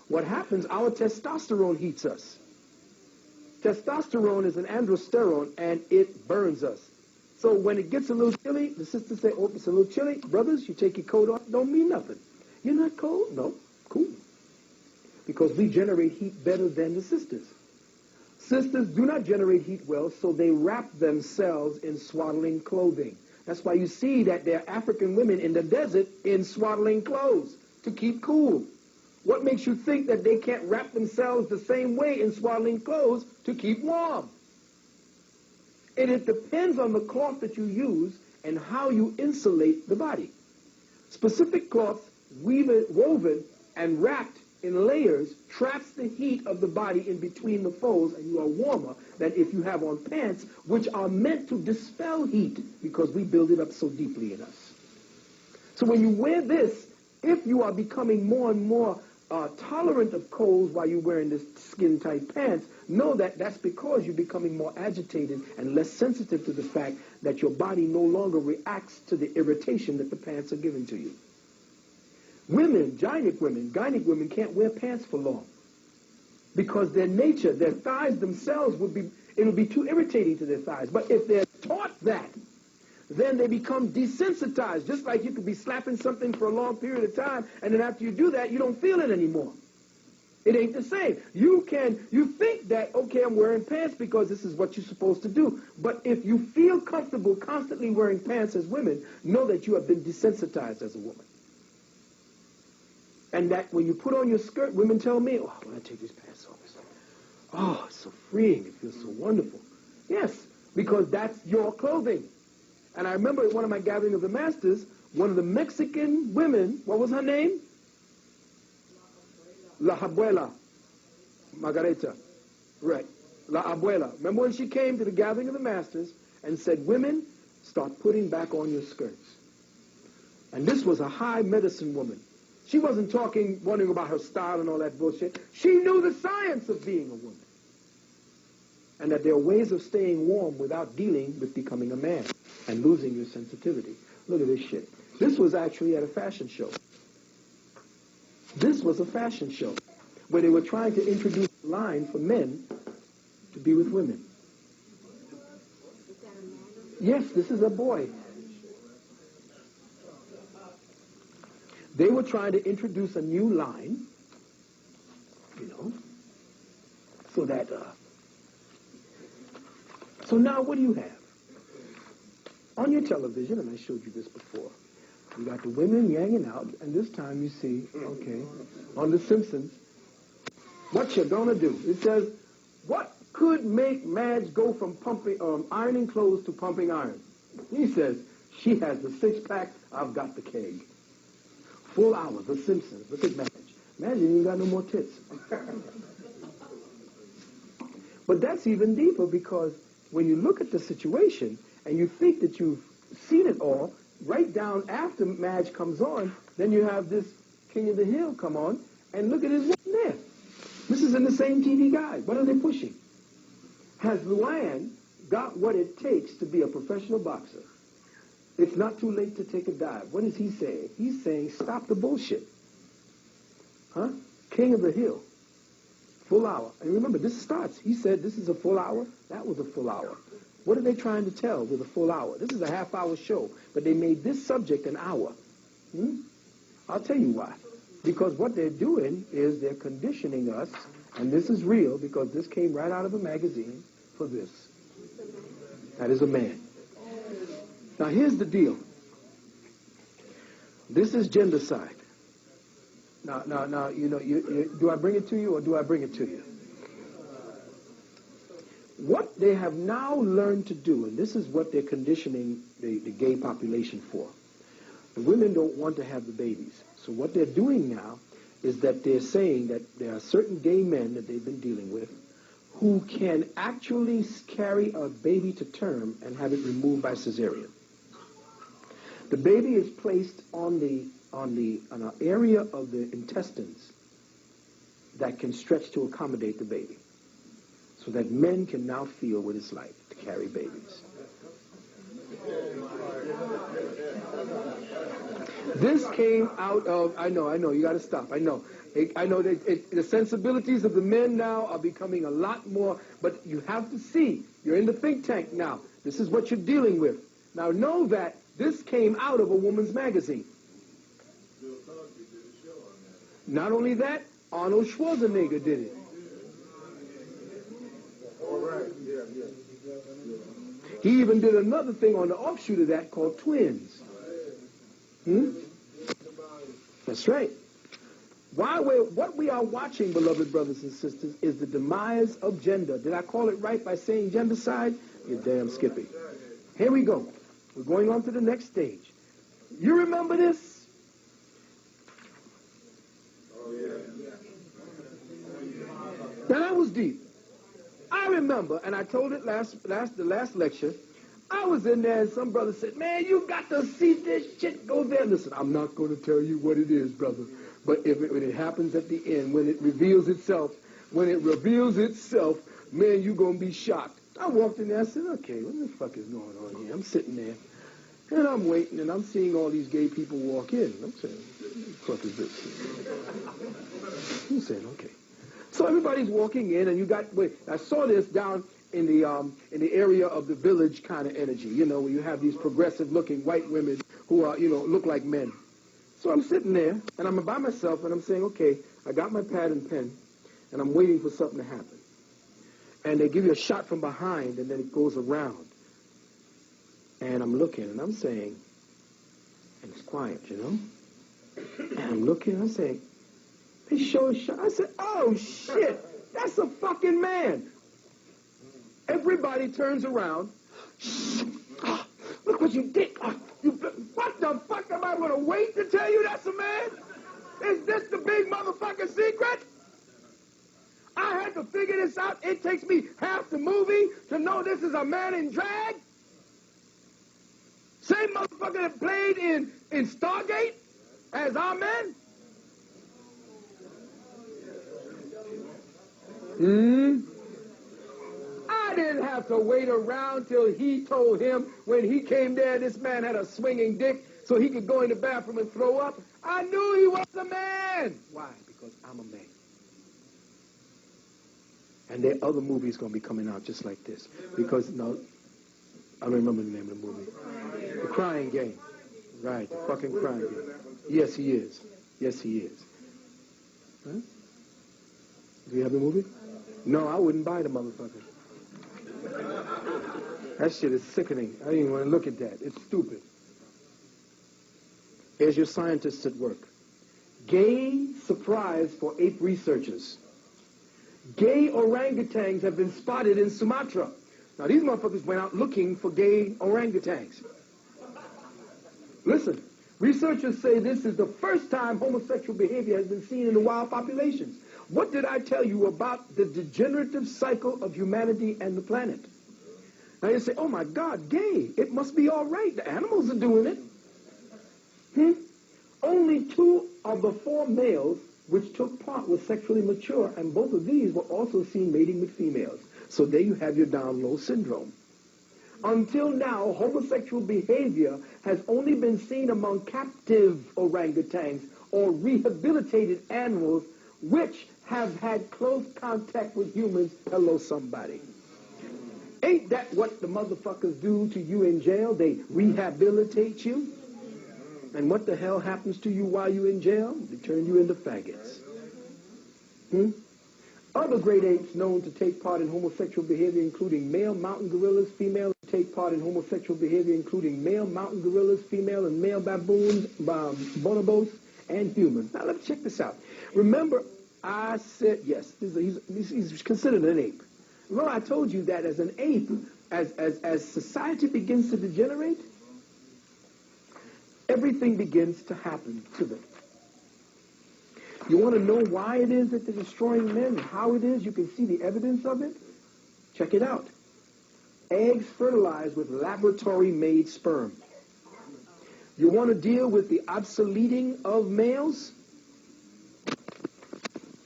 What happens, our testosterone heats us. Testosterone is an androsterone, and it burns us. So when it gets a little chilly, the sisters say, oh, it's a little chilly. Brothers, you take your coat off, don't mean nothing. You're not cold? No. Cool. Because we generate heat better than the sisters. Sisters do not generate heat well, so they wrap themselves in swaddling clothing. That's why you see that there are African women in the desert in swaddling clothes to keep cool. What makes you think that they can't wrap themselves the same way in swaddling clothes to keep warm? And it depends on the cloth that you use and how you insulate the body. Specific cloths woven and wrapped in layers traps the heat of the body in between the folds, and you are warmer than if you have on pants, which are meant to dispel heat because we build it up so deeply in us. So when you wear this, if you are becoming more and more tolerant of cold while you're wearing this skin-tight pants, know that that's because you're becoming more agitated and less sensitive to the fact that your body no longer reacts to the irritation that the pants are giving to you. Women, gynic women can't wear pants for long because their nature, their thighs themselves it'll be too irritating to their thighs. But if they're taught that, then they become desensitized, just like you could be slapping something for a long period of time, and then after you do that, you don't feel it anymore. It ain't the same. You think that, okay, I'm wearing pants because this is what you're supposed to do. But if you feel comfortable constantly wearing pants as women, know that you have been desensitized as a woman. And that when you put on your skirt, women tell me, oh, when I take these pants off, it's like, oh, it's so freeing. It feels so wonderful. Yes, because that's your clothing. And I remember at one of my gatherings of the masters, one of the Mexican women, what was her name? La Abuela. Margarita. Right. La Abuela. Remember when she came to the gathering of the masters and said, women, start putting back on your skirts. And this was a high medicine woman. She wasn't wondering about her style and all that bullshit. She knew the science of being a woman. And that there are ways of staying warm without dealing with becoming a man and losing your sensitivity. Look at this shit. This was actually at a fashion show. This was a fashion show where they were trying to introduce a line for men to be with women. Yes, this is a boy. They were trying to introduce a new line, so that, so now what do you have? On your television, and I showed you this before, you got the women hanging out, and this time you see, okay, on The Simpsons, what you gonna do? It says, what could make Madge go from ironing clothes to pumping iron? He says, she has the six-pack, I've got the keg. Full hour, The Simpsons. Look at Madge. Madge ain't got no more tits. But that's even deeper because when you look at the situation and you think that you've seen it all, right down after Madge comes on, then you have this King of the Hill come on, and look at his woman there. This is in the same TV guide. What are they pushing? Has Luann got what it takes to be a professional boxer? It's not too late to take a dive. What is he saying? He's saying, stop the bullshit. Huh? King of the Hill. Full hour. And remember, this starts. He said this is a full hour. That was a full hour. What are they trying to tell with a full hour? This is a half-hour show, but they made this subject an hour. I'll tell you why. Because what they're doing is they're conditioning us, and this is real because this came right out of a magazine for this. That is a man. Now, here's the deal. This is gendercide. Now, do I bring it to you or do I bring it to you? What they have now learned to do, and this is what they're conditioning the gay population for. The women don't want to have the babies. So what they're doing now is that they're saying that there are certain gay men that they've been dealing with who can actually carry a baby to term and have it removed by cesarean. The baby is placed on an area of the intestines that can stretch to accommodate the baby, so that men can now feel what it's like to carry babies. This came out of, I know, you got to stop, I know that the sensibilities of the men now are becoming a lot more, but you have to see, you're in the think tank now. This is what you're dealing with. Now know that this came out of a woman's magazine. Not only that, Arnold Schwarzenegger did it. He even did another thing on the offshoot of that called Twins. That's right. What we are watching, beloved brothers and sisters, is the demise of gender. Did I call it right by saying gendercide? You're damn skippy. Here we go. We're going on to the next stage. You remember this? Now that was deep. I remember, and I told it the last lecture, I was in there and some brother said, man, you got to see this shit go there. Listen, I'm not going to tell you what it is, brother. But when it happens at the end, when it reveals itself, man, you're going to be shocked. I walked in there, I said, okay, what the fuck is going on here? I'm sitting there, and I'm waiting, and I'm seeing all these gay people walk in. I'm saying, what the fuck is this? I'm saying, okay. So everybody's walking in, and I saw this down in the area of the village kind of energy, you know, where you have these progressive-looking white women who are, you know, look like men. So I'm sitting there, and I'm by myself, and I'm saying, okay, I got my pad and pen, and I'm waiting for something to happen. And they give you a shot from behind, and then it goes around. And I'm looking, and I'm saying, and it's quiet, you know? And I'm looking, I'm saying, they show a shot. I said, oh, shit, that's a fucking man. Everybody turns around. Look what you did. What the fuck am I going to wait to tell you that's a man? Is this the big motherfucking secret? I had to figure this out. It takes me half the movie to know this is a man in drag. Same motherfucker that played in Stargate as our man. I didn't have to wait around till he told him when he came there this man had a swinging dick so he could go in the bathroom and throw up. I knew he was a man. Why? Because I'm a man. And there are other movies going to be coming out just like this. Because, no, I don't remember the name of the movie. The Crying Game. Right, the fucking Crying Game. Yes, he is. Yes, he is. Huh? Do you have the movie? No, I wouldn't buy the motherfucker. That shit is sickening. I didn't even want to look at that. It's stupid. Here's your scientists at work. Gay surprise for ape researchers. Gay orangutans have been spotted in Sumatra. Now, these motherfuckers went out looking for gay orangutans. Listen, researchers say this is the first time homosexual behavior has been seen in the wild populations. What did I tell you about the degenerative cycle of humanity and the planet? Now you say, oh my God, gay. It must be all right. The animals are doing it. Only 2 of the 4 males which took part were sexually mature, and both of these were also seen mating with females. So there you have your down low syndrome. Until now, homosexual behavior has only been seen among captive orangutans or rehabilitated animals which have had close contact with humans. Hello, somebody. Ain't that what the motherfuckers do to you in jail? They rehabilitate you. And what the hell happens to you while you're in jail? They turn you into faggots. Other great apes known to take part in homosexual behavior, including male mountain gorillas, female take part in homosexual behavior, including male mountain gorillas, female and male baboons, bonobos, and humans. Now let's check this out. Remember, I said, yes, he's considered an ape. Remember I told you that as an ape, as society begins to degenerate, everything begins to happen to them. You want to know why it is that they're destroying men, how it is, you can see the evidence of it? Check it out. Eggs fertilized with laboratory-made sperm. You want to deal with the obsoleting of males?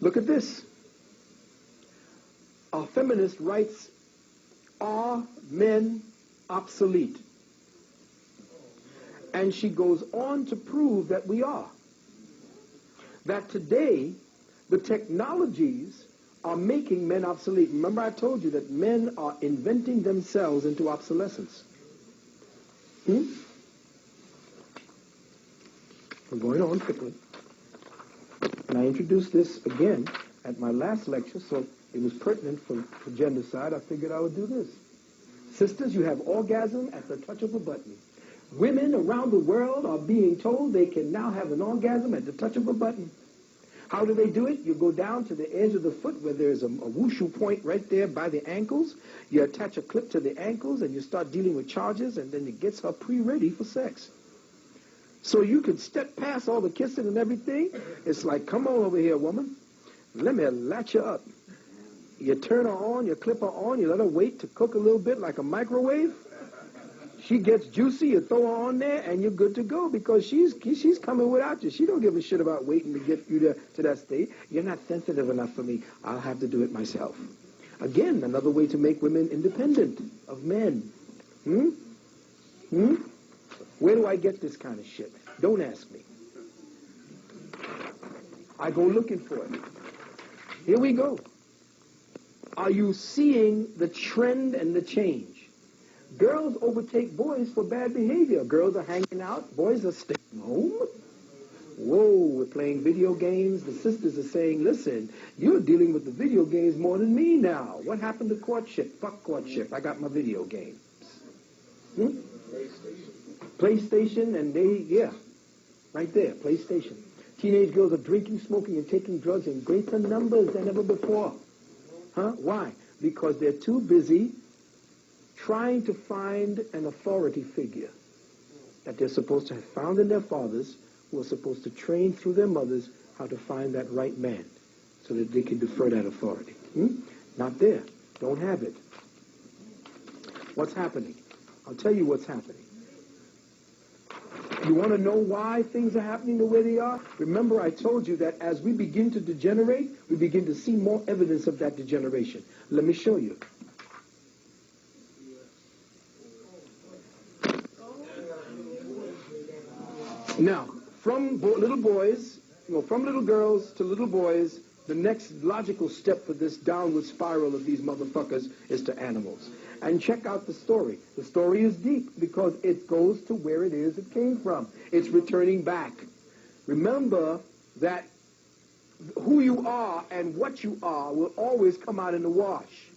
Look at this. A feminist writes, are men obsolete? And she goes on to prove that we are. That today, the technologies are making men obsolete. Remember I told you that men are inventing themselves into obsolescence. I'm going on quickly. And I introduced this again at my last lecture, so it was pertinent for gendercide. I figured I would do this. Sisters, you have orgasm at the touch of a button. Women around the world are being told they can now have an orgasm at the touch of a button. How do they do it? You go down to the edge of the foot where there's a wushu point right there by the ankles. You attach a clip to the ankles and you start dealing with charges, and then it gets her pre-ready for sex. So you could step past all the kissing and everything. It's like, come on over here, woman. Let me latch you up. You turn her on, you clip her on, you let her wait to cook a little bit like a microwave. She gets juicy, you throw her on there, and you're good to go because she's coming without you. She don't give a shit about waiting to get you to that state. You're not sensitive enough for me. I'll have to do it myself. Again, another way to make women independent of men. Where do I get this kind of shit? Don't ask me. I go looking for it. Here we go. Are you seeing the trend and the change? Girls overtake boys for bad behavior. Girls are hanging out. Boys are staying home. Whoa, we're playing video games. The sisters are saying, listen, you're dealing with the video games more than me now. What happened to courtship? Fuck courtship. I got my video games. PlayStation, and right there, PlayStation. Teenage girls are drinking, smoking, and taking drugs in greater numbers than ever before. Why? Because they're too busy trying to find an authority figure that they're supposed to have found in their fathers, who are supposed to train through their mothers how to find that right man so that they can defer that authority. Not there. Don't have it. What's happening? I'll tell you what's happening. You want to know why things are happening the way they are? Remember, I told you that as we begin to degenerate, we begin to see more evidence of that degeneration. Let me show you. Now, from little boys, from little girls to little boys, the next logical step for this downward spiral of these motherfuckers is to animals. And check out the story. The story is deep because it goes to where it is it came from. It's returning back. Remember that who you are and what you are will always come out in the wash.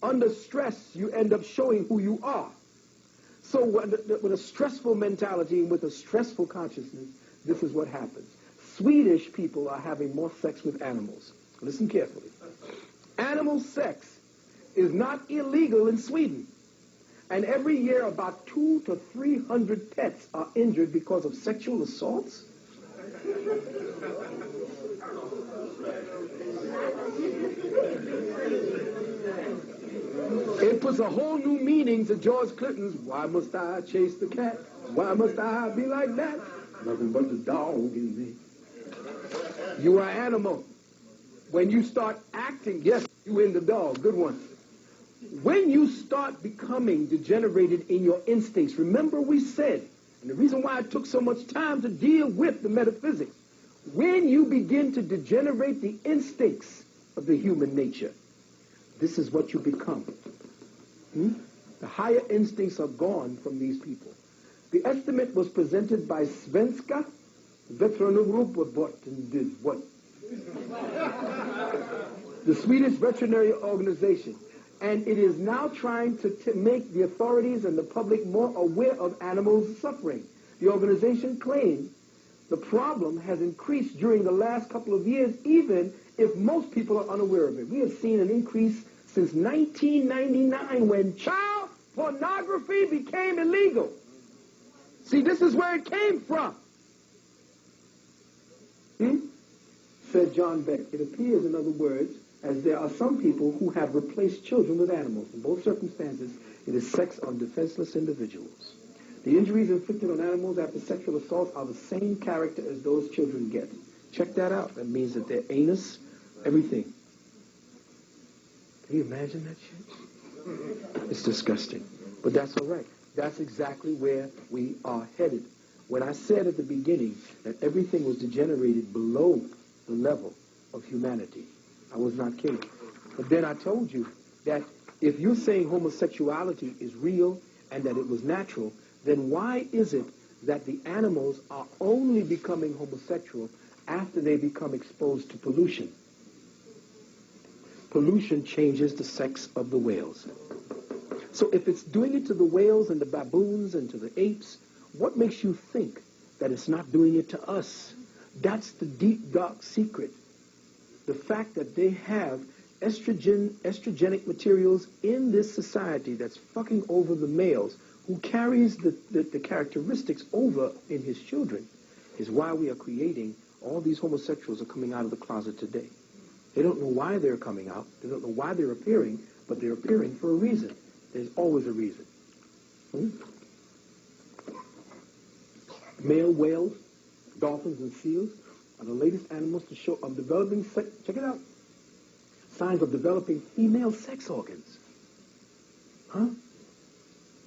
Under stress, you end up showing who you are. So with a stressful mentality and with a stressful consciousness, this is what happens. Swedish people are having more sex with animals. Listen carefully. Animal sex is not illegal in Sweden. And every year about 200 to 300 pets are injured because of sexual assaults. It puts a whole new meaning to George Clinton's, why must I chase the cat? Why must I be like that? Nothing but the dog in me. You are animal. When you start acting, yes, you in the dog, good one. When you start becoming degenerated in your instincts, remember we said, and the reason why it took so much time to deal with the metaphysics, when you begin to degenerate the instincts of the human nature, this is what you become. The higher instincts are gone from these people. The estimate was presented by Svenska Veterinärförbundet, the Swedish veterinary organization. And it is now trying to make the authorities and the public more aware of animals' suffering. The organization claims the problem has increased during the last couple of years, even if most people are unaware of it. We have seen an increase since 1999 when child pornography became illegal. See, this is where it came from. Said John Beck. It appears, in other words, as there are some people who have replaced children with animals. In both circumstances, it is sex on defenseless individuals. The injuries inflicted on animals after sexual assault are the same character as those children get. Check that out. That means that their anus, everything. Can you imagine that shit? It's disgusting. But that's all right. That's exactly where we are headed. When I said at the beginning that everything was degenerated below the level of humanity, I was not kidding. But then I told you that if you're saying homosexuality is real and that it was natural, then why is it that the animals are only becoming homosexual after they become exposed to pollution? Pollution changes the sex of the whales. So if it's doing it to the whales and the baboons and to the apes, what makes you think that it's not doing it to us? That's the deep, dark secret. The fact that they have estrogenic materials in this society that's fucking over the males, who carries the characteristics over in his children, is why we are creating all these homosexuals are coming out of the closet today. They don't know why they're coming out. They don't know why they're appearing, but they're appearing for a reason. There's always a reason. Male whales, dolphins, and seals are the latest animals to show of developing, check it out, signs of developing female sex organs.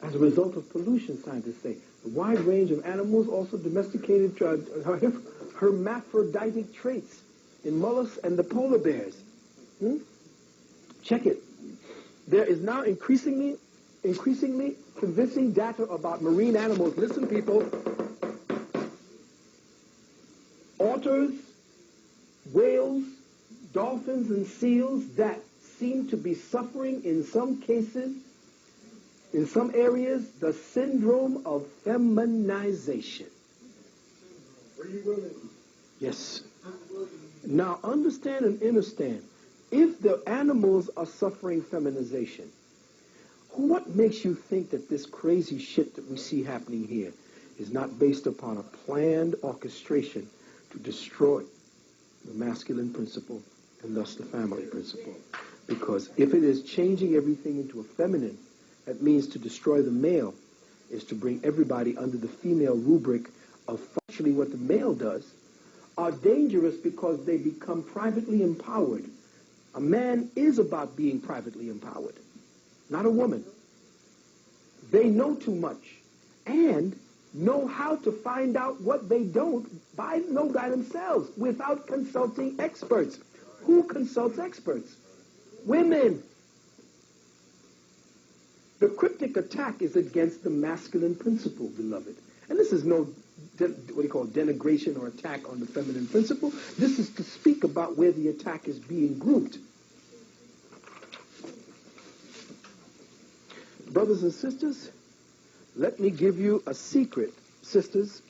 As a result of pollution, scientists say. A wide range of animals also domesticated hermaphroditic traits in mollusks and the polar bears. Check it. There is now increasingly convincing data about marine animals. Listen, people. Otters, whales, dolphins, and seals that seem to be suffering in some cases, in some areas, the syndrome of feminization. Yes. Now, understand and understand, if the animals are suffering feminization, what makes you think that this crazy shit that we see happening here is not based upon a planned orchestration to destroy the masculine principle and thus the family principle? Because if it is changing everything into a feminine, that means to destroy the male is to bring everybody under the female rubric of functionally what the male does, are dangerous because they become privately empowered. A man is about being privately empowered, not a woman. They know too much and know how to find out what they don't by themselves without consulting experts. Who consults experts? Women. The cryptic attack is against the masculine principle, beloved. And this is no, denigration or attack on the feminine principle. This is to speak about where the attack is being grouped. Brothers and sisters, let me give you a secret, sisters.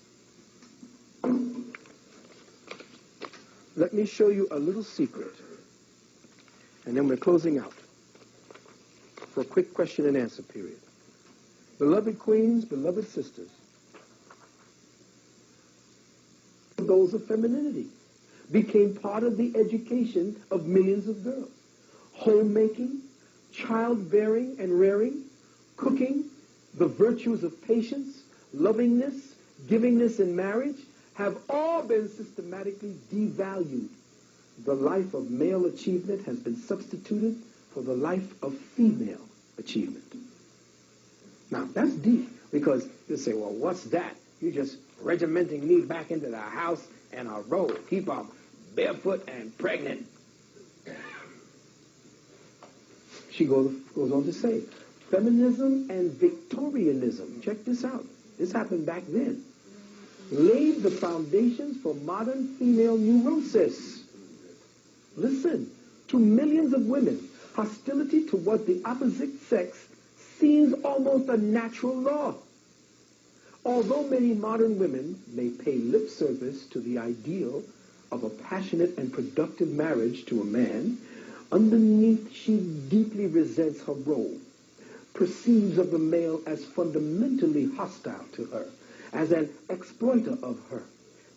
Let me show you a little secret. And then we're closing out for a quick question and answer period. Beloved queens, beloved sisters, goals of femininity became part of the education of millions of girls. Homemaking, childbearing and rearing, cooking, the virtues of patience, lovingness, givingness in marriage have all been systematically devalued. The life of male achievement has been substituted for the life of female achievement. Now, that's deep, because you say, well, what's that? You're just regimenting me back into the house and a robe. Keep on barefoot and pregnant. She goes on to say, feminism and Victorianism, check this out, this happened back then, laid the foundations for modern female neurosis. Listen, to millions of women, hostility toward the opposite sex seems almost a natural law. Although many modern women may pay lip service to the ideal of a passionate and productive marriage to a man, underneath she deeply resents her role, perceives of the male as fundamentally hostile to her, as an exploiter of her.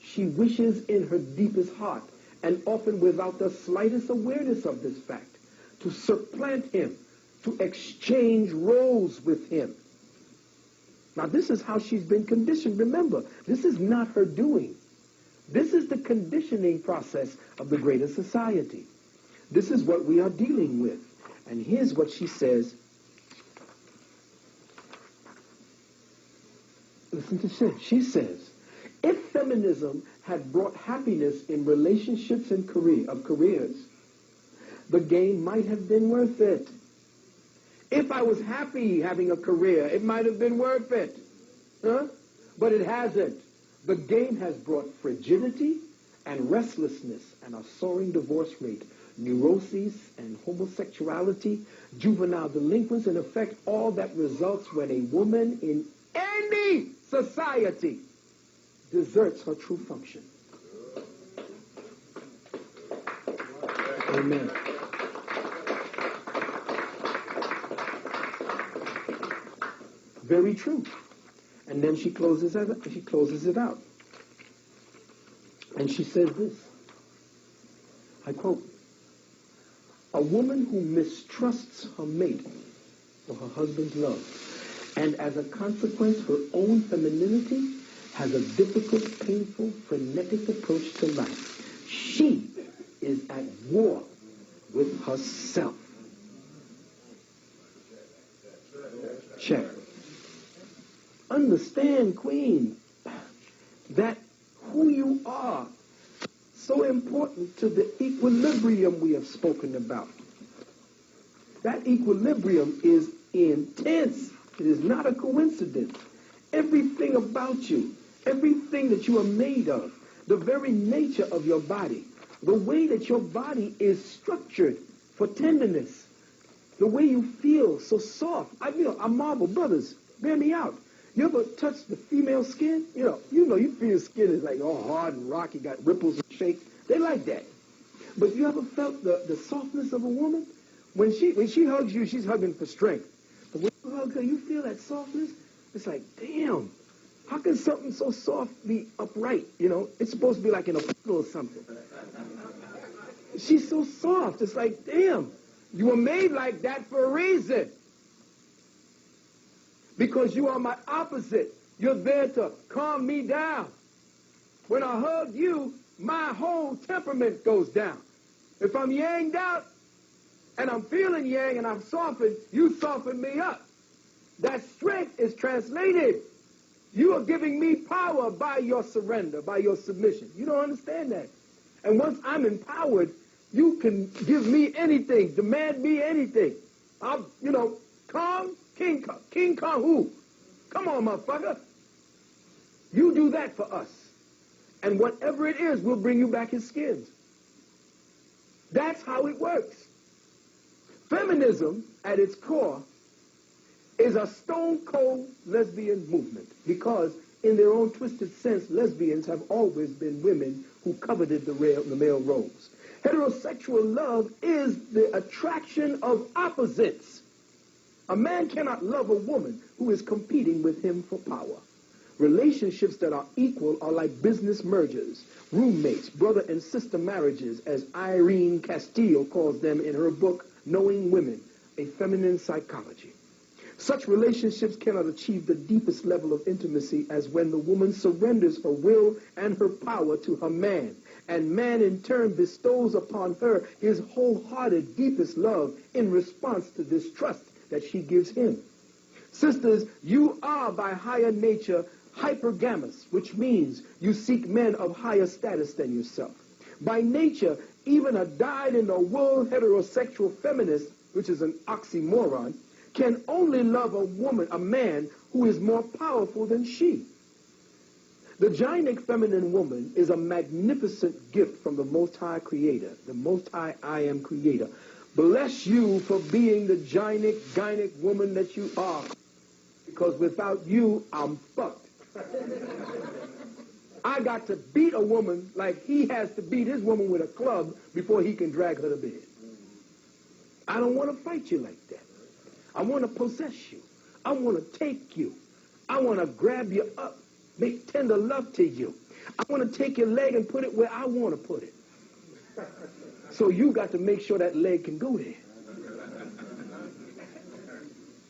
She wishes in her deepest heart, and often without the slightest awareness of this fact, to supplant him, to exchange roles with him. Now, this is how she's been conditioned. Remember, this is not her doing. This is the conditioning process of the greater society. This is what we are dealing with. And here's what she says. Listen to this. She says, if feminism had brought happiness in relationships and careers, the game might have been worth it. If I was happy having a career, it might have been worth it. But it hasn't. The game has brought frigidity and restlessness and a soaring divorce rate, neuroses and homosexuality, juvenile delinquents, in effect, all that results when a woman in any society deserts her true function. Amen. Very true. And then she closes it out. And she says this, I quote, A woman who mistrusts her mate or her husband's love, and as a consequence, her own femininity, has a difficult, painful, frenetic approach to life. She is at war with herself. Check. Understand, Queen, that who you are so important to the equilibrium we have spoken about. That equilibrium is intense. It is not a coincidence. Everything about you, everything that you are made of, the very nature of your body, the way that your body is structured for tenderness, the way you feel so soft. I marvel, brothers, bear me out. You ever touch the female skin? You feel skin is like all hard and rocky, got ripples and shakes. They like that. But you ever felt the softness of a woman? When she hugs you, she's hugging for strength. But when you hug her, you feel that softness. It's like, damn, how can something so soft be upright? It's supposed to be like in a puddle or something. She's so soft. It's like, damn, you were made like that for a reason. Because you are my opposite. You're there to calm me down. When I hug you, my whole temperament goes down. If I'm yanged out and I'm feeling yang and I'm softened, you soften me up. That strength is translated. You are giving me power by your surrender, by your submission. You don't understand that. And once I'm empowered, you can give me anything, demand me anything. King Kong who? Come on, motherfucker. You do that for us. And whatever it is, we'll bring you back his skins. That's how it works. Feminism, at its core, is a stone-cold lesbian movement because, in their own twisted sense, lesbians have always been women who coveted the male roles. Heterosexual love is the attraction of opposites. A man cannot love a woman who is competing with him for power. Relationships that are equal are like business mergers, roommates, brother and sister marriages, as Irene Castillo calls them in her book, Knowing Women, A Feminine Psychology. Such relationships cannot achieve the deepest level of intimacy as when the woman surrenders her will and her power to her man, and man in turn bestows upon her his wholehearted, deepest love in response to this trust that she gives him. Sisters, you are by higher nature hypergamous, which means you seek men of higher status than yourself. By nature, even a dyed-in-the-wool heterosexual feminist, which is an oxymoron, can only love a man who is more powerful than she. The gynic feminine woman is a magnificent gift from the Most High Creator, the Most High I Am Creator. Bless you for being the gynic woman that you are, because without you, I'm fucked. I got to beat a woman like he has to beat his woman with a club before he can drag her to bed. I don't want to fight you like that. I want to possess you. I want to take you. I want to grab you up, make tender love to you. I want to take your leg and put it where I want to put it. So you got to make sure that leg can go there.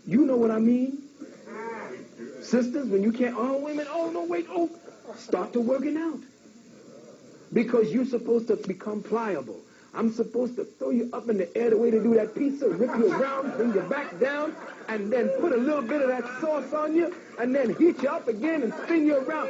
You know what I mean? Sisters, when you can't, start to working out. Because you're supposed to become pliable. I'm supposed to throw you up in the air the way to do that pizza, rip you around, bring you back down, and then put a little bit of that sauce on you, and then heat you up again and spin you around.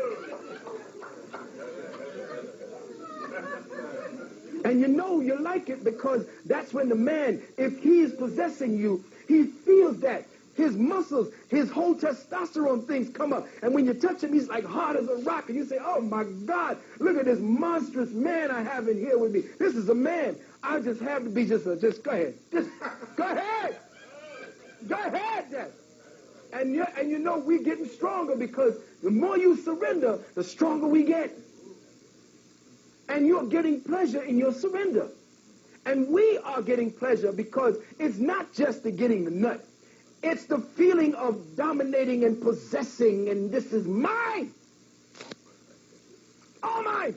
And you like it because that's when the man, if he is possessing you, he feels that. His muscles, his whole testosterone things come up. And when you touch him, he's like hard as a rock. And you say, oh, my God, look at this monstrous man I have in here with me. This is a man. I just have to be just go ahead. Just go ahead. Go ahead, then. And we're getting stronger because the more you surrender, the stronger we get. And you're getting pleasure in your surrender. And we are getting pleasure because it's not just the getting the nut. It's the feeling of dominating and possessing, and this is mine. All mine.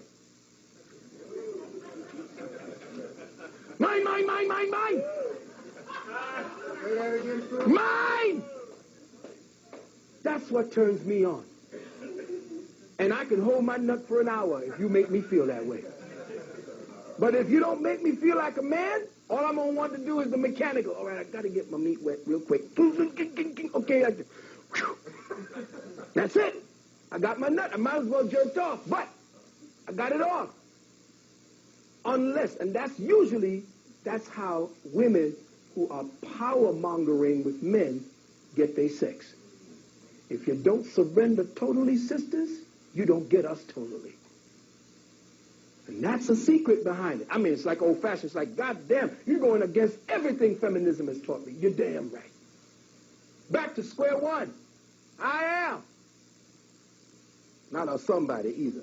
Mine. mine, mine, mine, mine. Mine! That's what turns me on. And I can hold my nut for an hour if you make me feel that way. But if you don't make me feel like a man, all I'm going to want to do is the mechanical. All right, I got to get my meat wet real quick. Okay, that's it. I got my nut. I might as well jerk off, but I got it off. Unless, and that's how women who are power-mongering with men get their sex. If you don't surrender totally, sisters, you don't get us totally. And that's a secret behind it. I mean, it's like old-fashioned. It's like, goddamn, you're going against everything feminism has taught me. You're damn right. Back to square one. I am. Not a somebody either.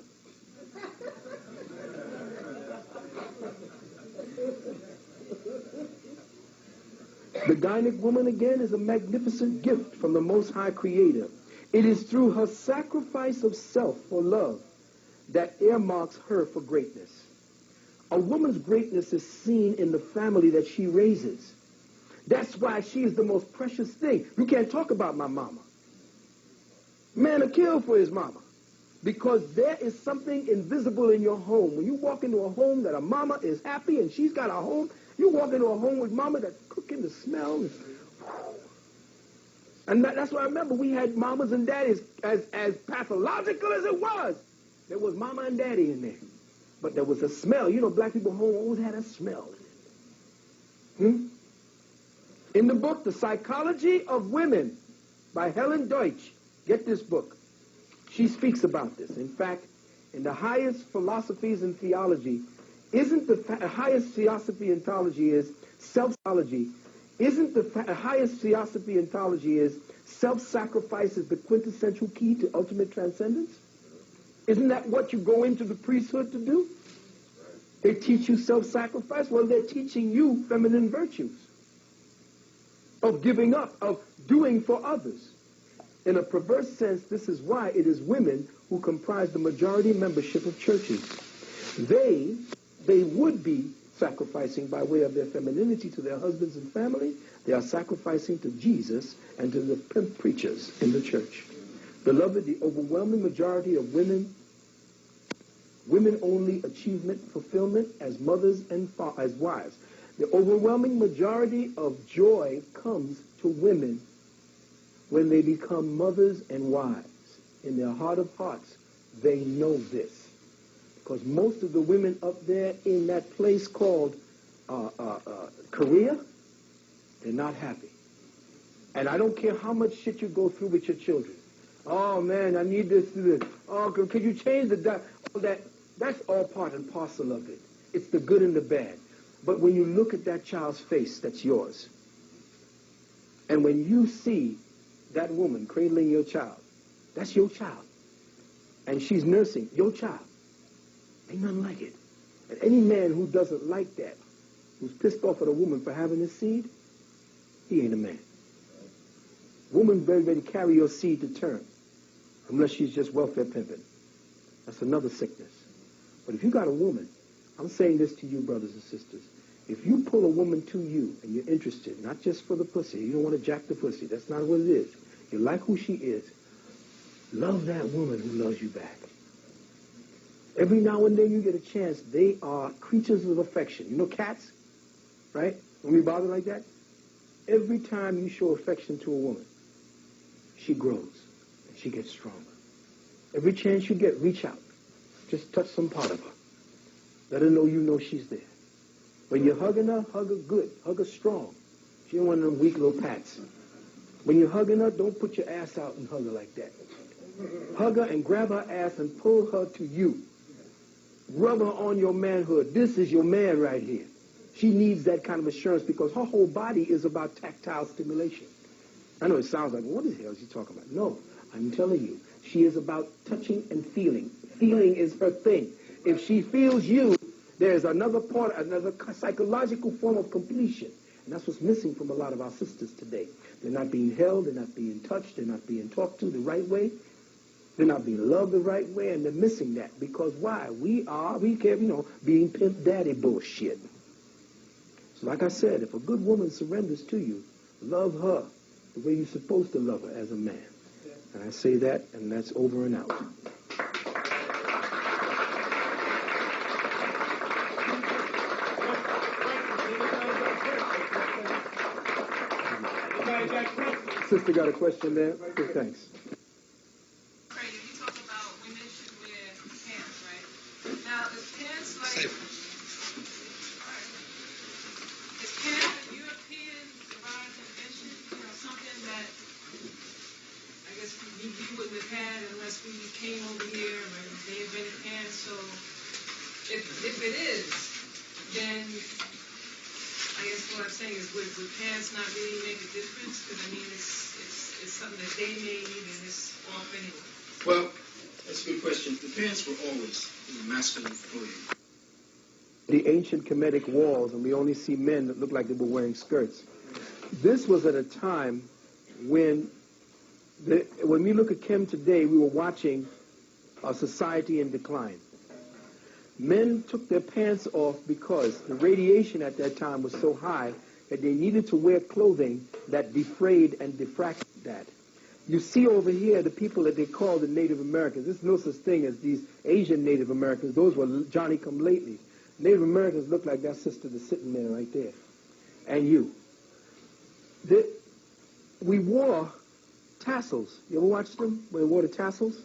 The Gynic woman, again, is a magnificent gift from the Most High Creator. It is through her sacrifice of self for love that earmarks her for greatness. A woman's greatness is seen in the family that she raises. That's why she is the most precious thing. You can't talk about my mama. Man will kill for his mama. Because there is something invisible in your home. When you walk into a home that a mama is happy and she's got a home, you walk into a home with mama that's cooking, the smell. And that's why I remember we had mamas and daddies, as pathological as it was. There was mama and daddy in there. But there was a smell. You know, black people home always had a smell in it. In the book, The Psychology of Women by Helen Deutsch, get this book. She speaks about this. In fact, in the highest philosophies in theology, highest theosophy in theology is self-theology. Highest theosophy in theology is self-sacrifice is the quintessential key to ultimate transcendence? Isn't that what you go into the priesthood to do? They teach you self-sacrifice. Well, they're teaching you feminine virtues of giving up, of doing for others. In a perverse sense, this is why it is women who comprise the majority membership of churches. They would be sacrificing by way of their femininity to their husbands and family. They are sacrificing to Jesus and to the pimp preachers in the church. Beloved, the overwhelming majority of women-only achievement, fulfillment as mothers and as wives. The overwhelming majority of joy comes to women when they become mothers and wives. In their heart of hearts, they know this. Because most of the women up there in that place called Korea, they're not happy. And I don't care how much shit you go through with your children. Oh, man, I need this. Oh, could you change the... That's all part and parcel of it. It's the good and the bad. But when you look at that child's face, that's yours. And when you see that woman cradling your child, that's your child. And she's nursing your child. Ain't nothing like it. And any man who doesn't like that, who's pissed off at a woman for having his seed, he ain't a man. Woman very ready to carry your seed to term, unless she's just welfare pimping. That's another sickness. But if you got a woman, I'm saying this to you, brothers and sisters, if you pull a woman to you and you're interested, not just for the pussy, you don't want to jack the pussy, that's not what it is. You like who she is, love that woman who loves you back. Every now and then you get a chance, they are creatures of affection. You know cats, right? When we bother like that, every time you show affection to a woman, she grows and she gets stronger. Every chance you get, reach out. Just touch some part of her. Let her know you know she's there. When you're hugging her, hug her good. Hug her strong. She don't want them weak little pats. When you're hugging her, don't put your ass out and hug her like that. Hug her and grab her ass and pull her to you. Rub her on your manhood. This is your man right here. She needs that kind of assurance because her whole body is about tactile stimulation. I know it sounds like, what the hell is he talking about? No, I'm telling you. She is about touching and feeling. Feeling is her thing. If she feels you, there's another part, another psychological form of completion. And that's what's missing from a lot of our sisters today. They're not being held, they're not being touched, they're not being talked to the right way. They're not being loved the right way, and they're missing that. Because why? We keep, being pimp daddy bullshit. So like I said, if a good woman surrenders to you, love her the way you're supposed to love her as a man. And I say that, and that's over and out. Sister got a question there? Okay, thanks. You talk about women should wear pants, right? Now, is pants like... Is pants a European derived invention? You know, something that I guess we wouldn't have had unless we came over here and they invented pants. So if it is, then I guess what I'm saying is would pants not really make a difference? Because I mean it's something that they made and it's off anyway. Well, that's a good question. The pants were always masculine clothing. The ancient Kemetic walls, and we only see men that look like they were wearing skirts. This was at a time when we look at Kem today, we were watching a society in decline. Men took their pants off because the radiation at that time was so high that they needed to wear clothing that defrayed and diffracted that. You see over here the people that they call the Native Americans. There's no such thing as these Asian Native Americans. Those were Johnny-come-lately. Native Americans look like that sister that's sitting there right there. And you. We wore tassels. You ever watched them where they wore the tassels?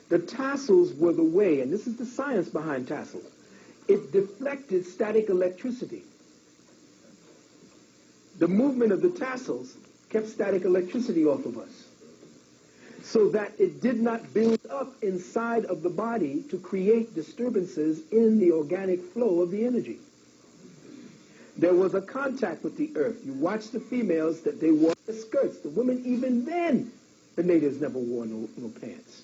The tassels were the way, and this is the science behind tassels. It deflected static electricity. The movement of the tassels kept static electricity off of us, so that it did not build up inside of the body to create disturbances in the organic flow of the energy. There was a contact with the earth. You watch the females that they wore the skirts. The women, even then, the natives never wore no pants.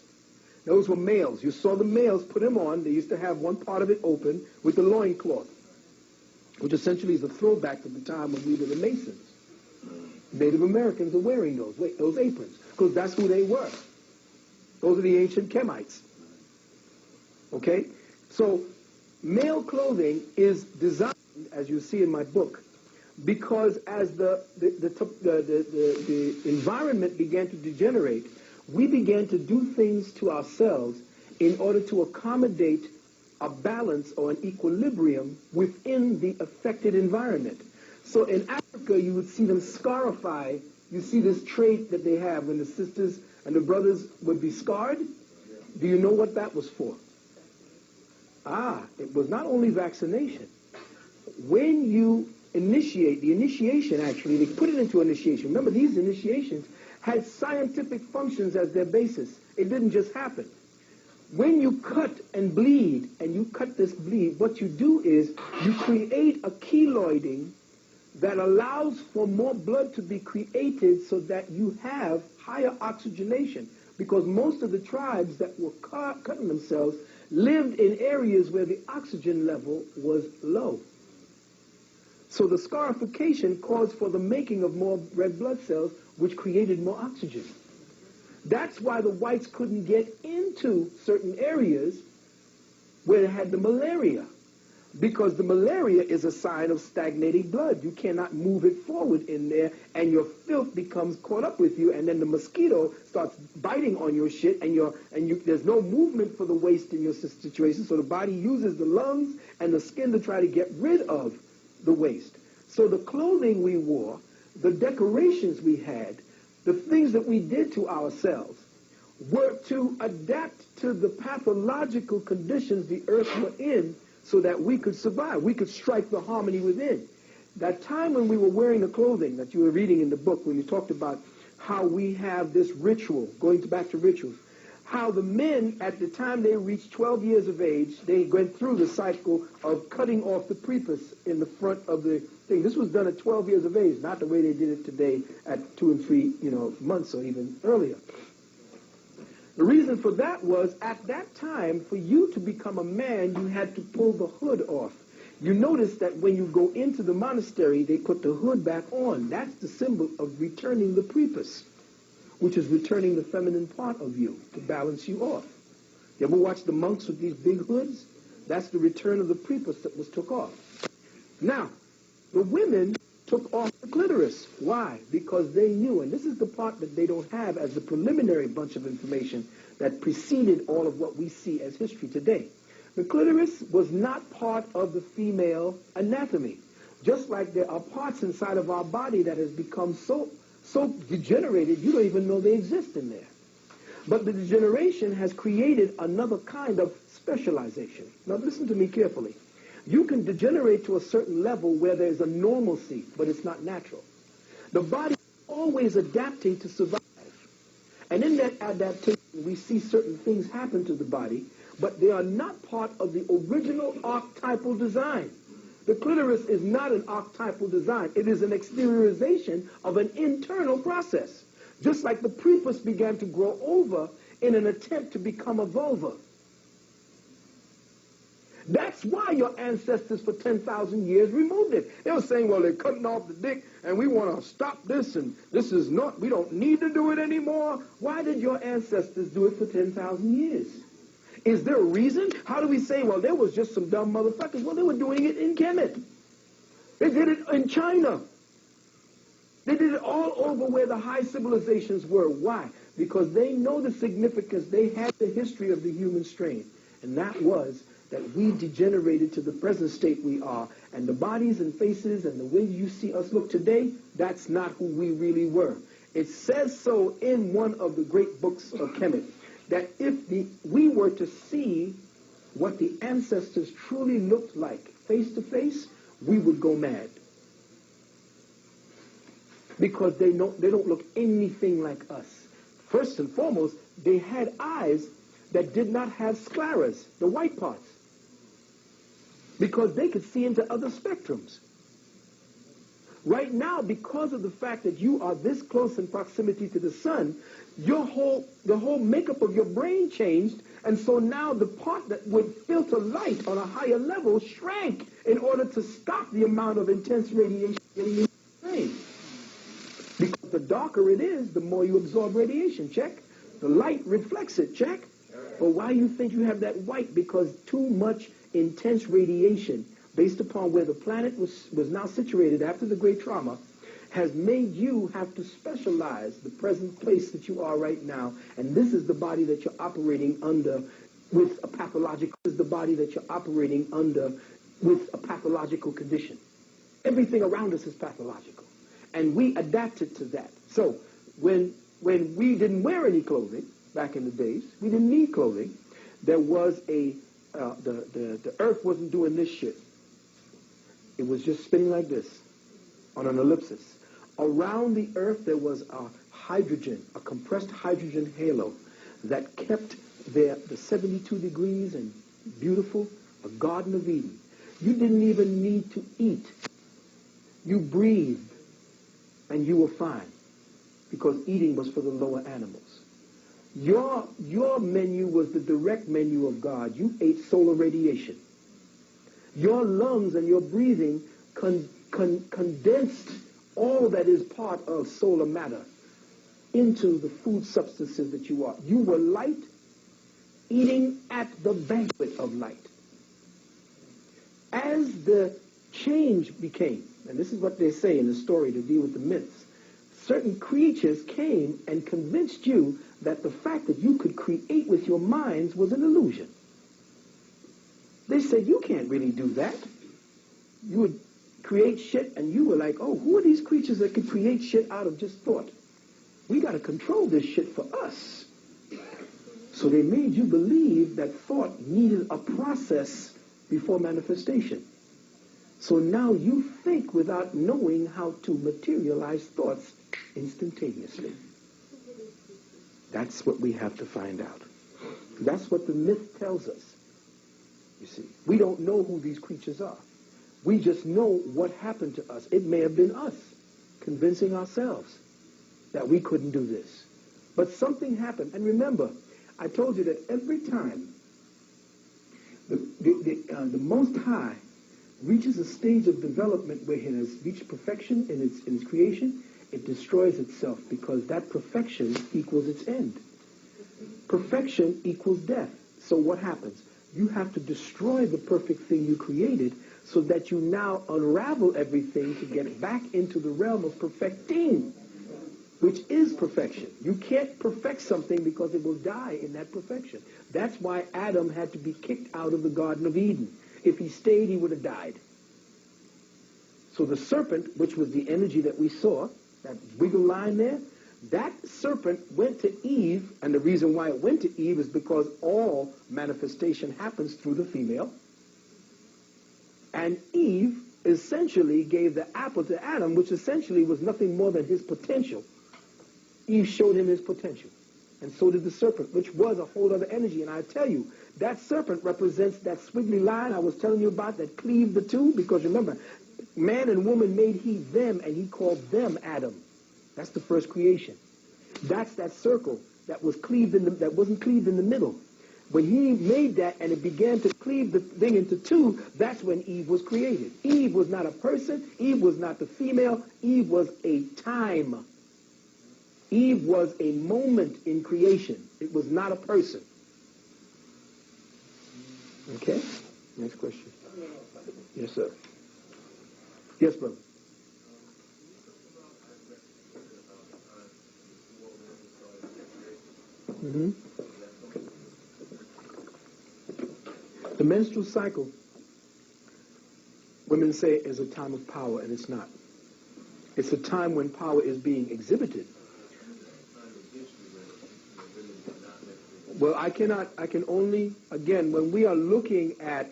Those were males. You saw the males put them on. They used to have one part of it open with the loincloth, which essentially is a throwback to the time when we were the Masons. Native Americans are wearing those aprons, because that's who they were. Those are the ancient Kemites. Okay? So male clothing is designed, as you see in my book, because as the environment began to degenerate, we began to do things to ourselves in order to accommodate a balance or an equilibrium within the affected environment. So in Africa, you would see them scarify. You see this trait that they have when the sisters and the brothers would be scarred. Do you know what that was for? It was not only vaccination. When you initiate, the initiation actually, they put it into initiation. Remember, these initiations had scientific functions as their basis. It didn't just happen. When you cut and bleed, and you cut this bleed, what you do is you create a keloiding that allows for more blood to be created so that you have higher oxygenation. Because most of the tribes that were cutting themselves lived in areas where the oxygen level was low. So the scarification caused for the making of more red blood cells, which created more oxygen. That's why the whites couldn't get into certain areas where they had the malaria, because the malaria is a sign of stagnating blood. You cannot move it forward in there, and your filth becomes caught up with you, and then the mosquito starts biting on your shit, and there's no movement for the waste in your situation, so the body uses the lungs and the skin to try to get rid of the waste. So the clothing we wore, the decorations we had, the things that we did to ourselves were to adapt to the pathological conditions the earth were in so that we could survive. We could strike the harmony within. That time when we were wearing the clothing that you were reading in the book, when you talked about how we have this ritual, going back to rituals, how the men, at the time they reached 12 years of age, they went through the cycle of cutting off the prepuce in the front of the thing. This was done at 12 years of age, not the way they did it today at 2 and 3 months or even earlier. The reason for that was, at that time, for you to become a man, you had to pull the hood off. You notice that when you go into the monastery, they put the hood back on. That's the symbol of returning the prepuce, which is returning the feminine part of you to balance you off. You ever watch the monks with these big hoods? That's the return of the prepuce that was took off. Now, The women took off the clitoris. Why? Because they knew, and this is the part that they don't have as the preliminary bunch of information that preceded all of what we see as history today. The clitoris was not part of the female anatomy. Just like there are parts inside of our body that has become so degenerated, you don't even know they exist in there. But the degeneration has created another kind of specialization. Now listen to me carefully. You can degenerate to a certain level where there's a normalcy, but it's not natural. The body is always adapting to survive. And in that adaptation, we see certain things happen to the body, but they are not part of the original archetypal design. The clitoris is not an archetypal design. It is an exteriorization of an internal process. Just like the prepuce began to grow over in an attempt to become a vulva. That's why your ancestors for 10,000 years removed it. They were saying, well, they're cutting off the dick and we want to stop this and this is not, we don't need to do it anymore. Why did your ancestors do it for 10,000 years? Is there a reason? How do we say, well, there was just some dumb motherfuckers? Well, they were doing it in Kemet. They did it in China. They did it all over where the high civilizations were. Why? Because they know the significance. They had the history of the human strain. And that was that we degenerated to the present state we are. And the bodies and faces and the way you see us look today, that's not who we really were. It says so in one of the great books of Kemet, that if we were to see what the ancestors truly looked like face to face, we would go mad. Because they don't look anything like us. First and foremost, they had eyes that did not have scleras, the white parts, because they could see into other spectrums. Right now, because of the fact that you are this close in proximity to the sun, the whole makeup of your brain changed, and so now the part that would filter light on a higher level shrank in order to stop the amount of intense radiation getting in your brain. Because the darker it is, the more you absorb radiation, check. The light reflects it, check. But why you think you have that white? Because too much intense radiation, based upon where the planet was now situated after the great trauma, has made you have to specialize the present place that you are right now. And this is the body that you're operating under with a pathological, this is the body that you're operating under with a pathological condition. Everything around us is pathological. And we adapted to that. So when we didn't wear any clothing back in the days, we didn't need clothing. There was the earth wasn't doing this shit. It was just spinning like this on an ellipsis. Around the earth there was a compressed hydrogen halo that kept the 72 degrees and beautiful, a Garden of Eden. You didn't even need to eat. You breathed. And you were fine, because eating was for the lower animals. Your menu was the direct menu of God. You ate solar radiation. Your lungs and your breathing condensed all that is part of solar matter into the food substances that you are. You were light, eating at the banquet of light. As the change became, and this is what they say in the story to deal with the myths, certain creatures came and convinced you that the fact that you could create with your minds was an illusion. They said, you can't really do that. You would create shit, and you were like, oh, who are these creatures that could create shit out of just thought? We got to control this shit for us. So they made you believe that thought needed a process before manifestation. So now you think without knowing how to materialize thoughts instantaneously. That's what we have to find out. That's what the myth tells us. You see, we don't know who these creatures are. We just know what happened to us. It may have been us convincing ourselves that we couldn't do this. But something happened. And remember, I told you that every time the Most High reaches a stage of development where it has reached perfection in its creation, it destroys itself, because that perfection equals its end. Perfection equals death. So what happens? You have to destroy the perfect thing you created so that you now unravel everything to get back into the realm of perfecting, which is perfection. You can't perfect something because it will die in that perfection. That's why Adam had to be kicked out of the Garden of Eden. If he stayed, he would have died. So the serpent, which was the energy that we saw, that wiggle line there, that serpent went to Eve, and the reason why it went to Eve is because all manifestation happens through the female. And Eve essentially gave the apple to Adam, which essentially was nothing more than his potential. Eve showed him his potential. And so did the serpent, which was a whole other energy. And I tell you, that serpent represents that squiggly line I was telling you about that cleaved the two, because remember, man and woman made he them, and he called them Adam. That's the first creation. That's that circle that was cleaved in that wasn't cleaved in the middle. When he made that and it began to cleave the thing into two, that's when Eve was created. Eve was not a person. Eve was not the female. Eve was a time. Eve was a moment in creation. It was not a person. Okay? Next question. Yes, sir. Yes, brother. Mm-hmm. The menstrual cycle, women say, is a time of power, and it's not. It's a time when power is being exhibited. Well, I can only, again, when we are looking at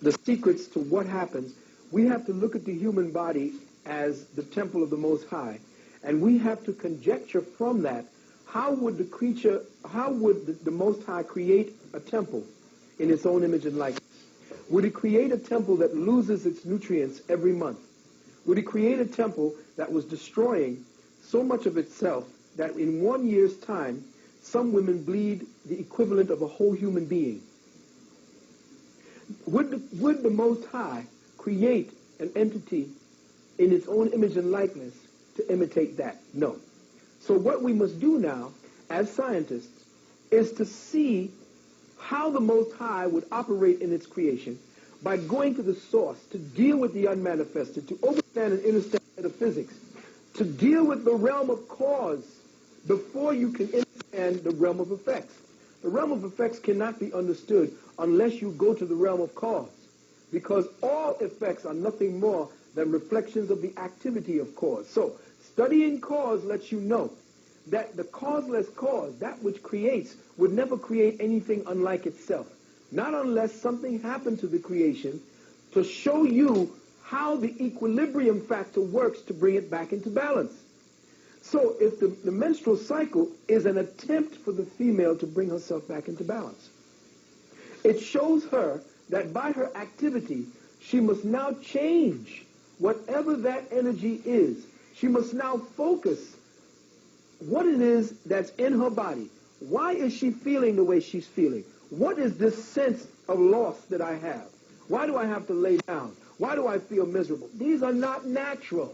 the secrets to what happens, we have to look at the human body as the temple of the Most High, and we have to conjecture from that, how would the Most High create a temple in its own image and likeness? Would it create a temple that loses its nutrients every month? Would it create a temple that was destroying so much of itself that in 1 year's time, some women bleed the equivalent of a whole human being? Would the Most High create an entity in its own image and likeness to imitate that? No. So what we must do now, as scientists, is to see how the Most High would operate in its creation by going to the source, to deal with the unmanifested, to understand and understand metaphysics, to deal with the realm of cause before you can understand the realm of effects. The realm of effects cannot be understood unless you go to the realm of cause, because all effects are nothing more than reflections of the activity of cause. So studying cause lets you know that the causeless cause, that which creates, would never create anything unlike itself. Not unless something happened to the creation to show you how the equilibrium factor works to bring it back into balance. So if the menstrual cycle is an attempt for the female to bring herself back into balance, it shows her that by her activity, she must now change whatever that energy is. She must now focus what it is that's in her body. Why is she feeling the way she's feeling? What is this sense of loss that I have? Why do I have to lay down? Why do I feel miserable? These are not natural.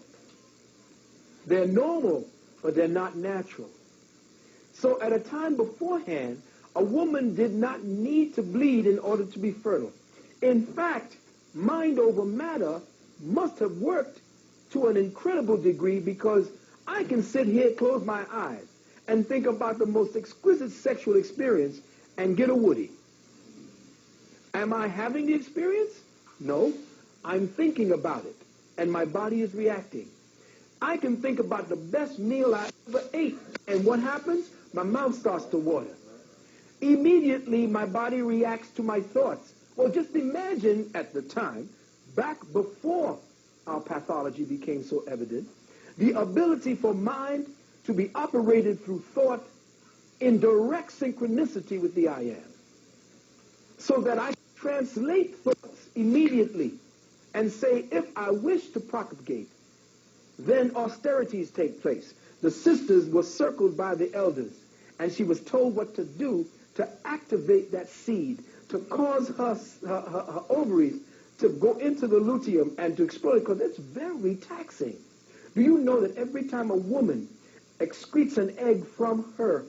They're normal, but they're not natural. So at a time beforehand, a woman did not need to bleed in order to be fertile. In fact, mind over matter must have worked to an incredible degree, because I can sit here, close my eyes, and think about the most exquisite sexual experience and get a woody. Am I having the experience? No. I'm thinking about it, and my body is reacting. I can think about the best meal I ever ate, and what happens? My mouth starts to water. Immediately, my body reacts to my thoughts. Well, just imagine at the time, back before our pathology became so evident, the ability for mind to be operated through thought in direct synchronicity with the I am, so that I translate thoughts immediately and say, if I wish to propagate, then austerities take place. The sisters were circled by the elders, and she was told what to do to activate that seed, to cause her ovaries to go into the luteum and to explode, because it's very taxing. Do you know that every time a woman excretes an egg from her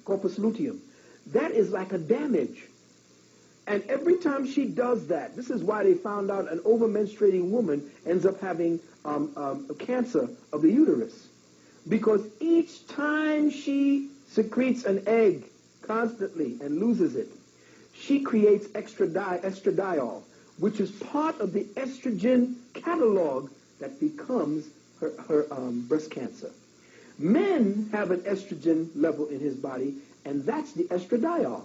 corpus luteum, that is like a damage. And every time she does that, this is why they found out an overmenstruating woman ends up having cancer of the uterus. Because each time she secretes an egg constantly and loses it, she creates estradiol, which is part of the estrogen catalog that becomes her breast cancer. Men have an estrogen level in his body, and that's the estradiol.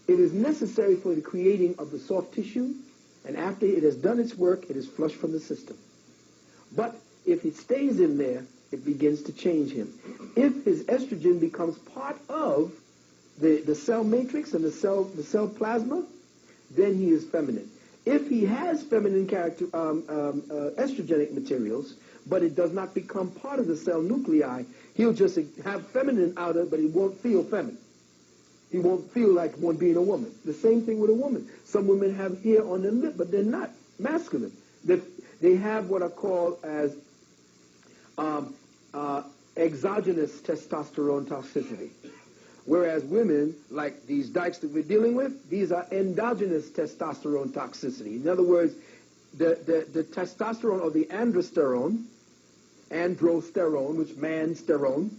It is necessary for the creating of the soft tissue, and after it has done its work, it is flushed from the system. But if it stays in there, it begins to change him. If his estrogen becomes part of the cell matrix and the cell plasma, then he is feminine. If he has feminine character, estrogenic materials, but it does not become part of the cell nuclei, he'll just have feminine outer, but he won't feel feminine. He won't feel like one being a woman. The same thing with a woman. Some women have hair on their lip, but they're not masculine. They have what are called as exogenous testosterone toxicity. Whereas women, like these dykes that we're dealing with, these are endogenous testosterone toxicity. In other words, the testosterone or the androsterone, which mansterone,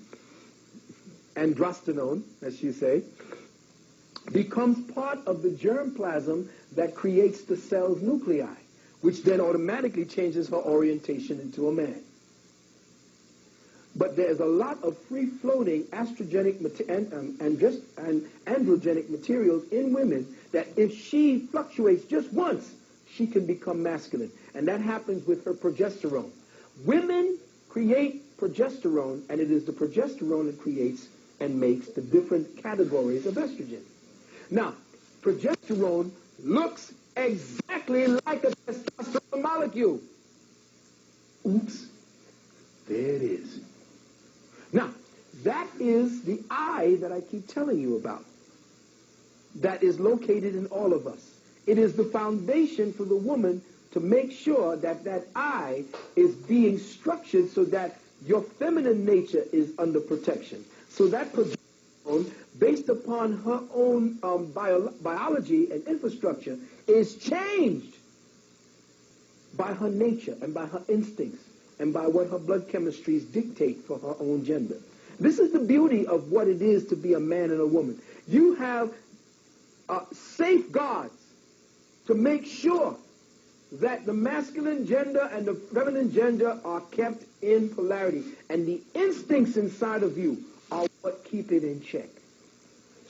androstenone, as you say, becomes part of the germplasm that creates the cell's nuclei, which then automatically changes her orientation into a man. But there's a lot of free-floating estrogenic and androgenic materials in women that if she fluctuates just once, she can become masculine. And that happens with her progesterone. Women create progesterone, and it is the progesterone that creates and makes the different categories of estrogen. Now, progesterone looks exactly like a testosterone molecule. Oops, there it is. Now, that is the eye that I keep telling you about. That is located in all of us. It is the foundation for the woman to make sure that that eye is being structured so that your feminine nature is under protection. So that progesterone, based upon her own biology and infrastructure, is changed by her nature and by her instincts and by what her blood chemistries dictate for her own gender. This is the beauty of what it is to be a man and a woman. You have safeguards to make sure that the masculine gender and the feminine gender are kept in polarity. And the instincts inside of you are what keep it in check.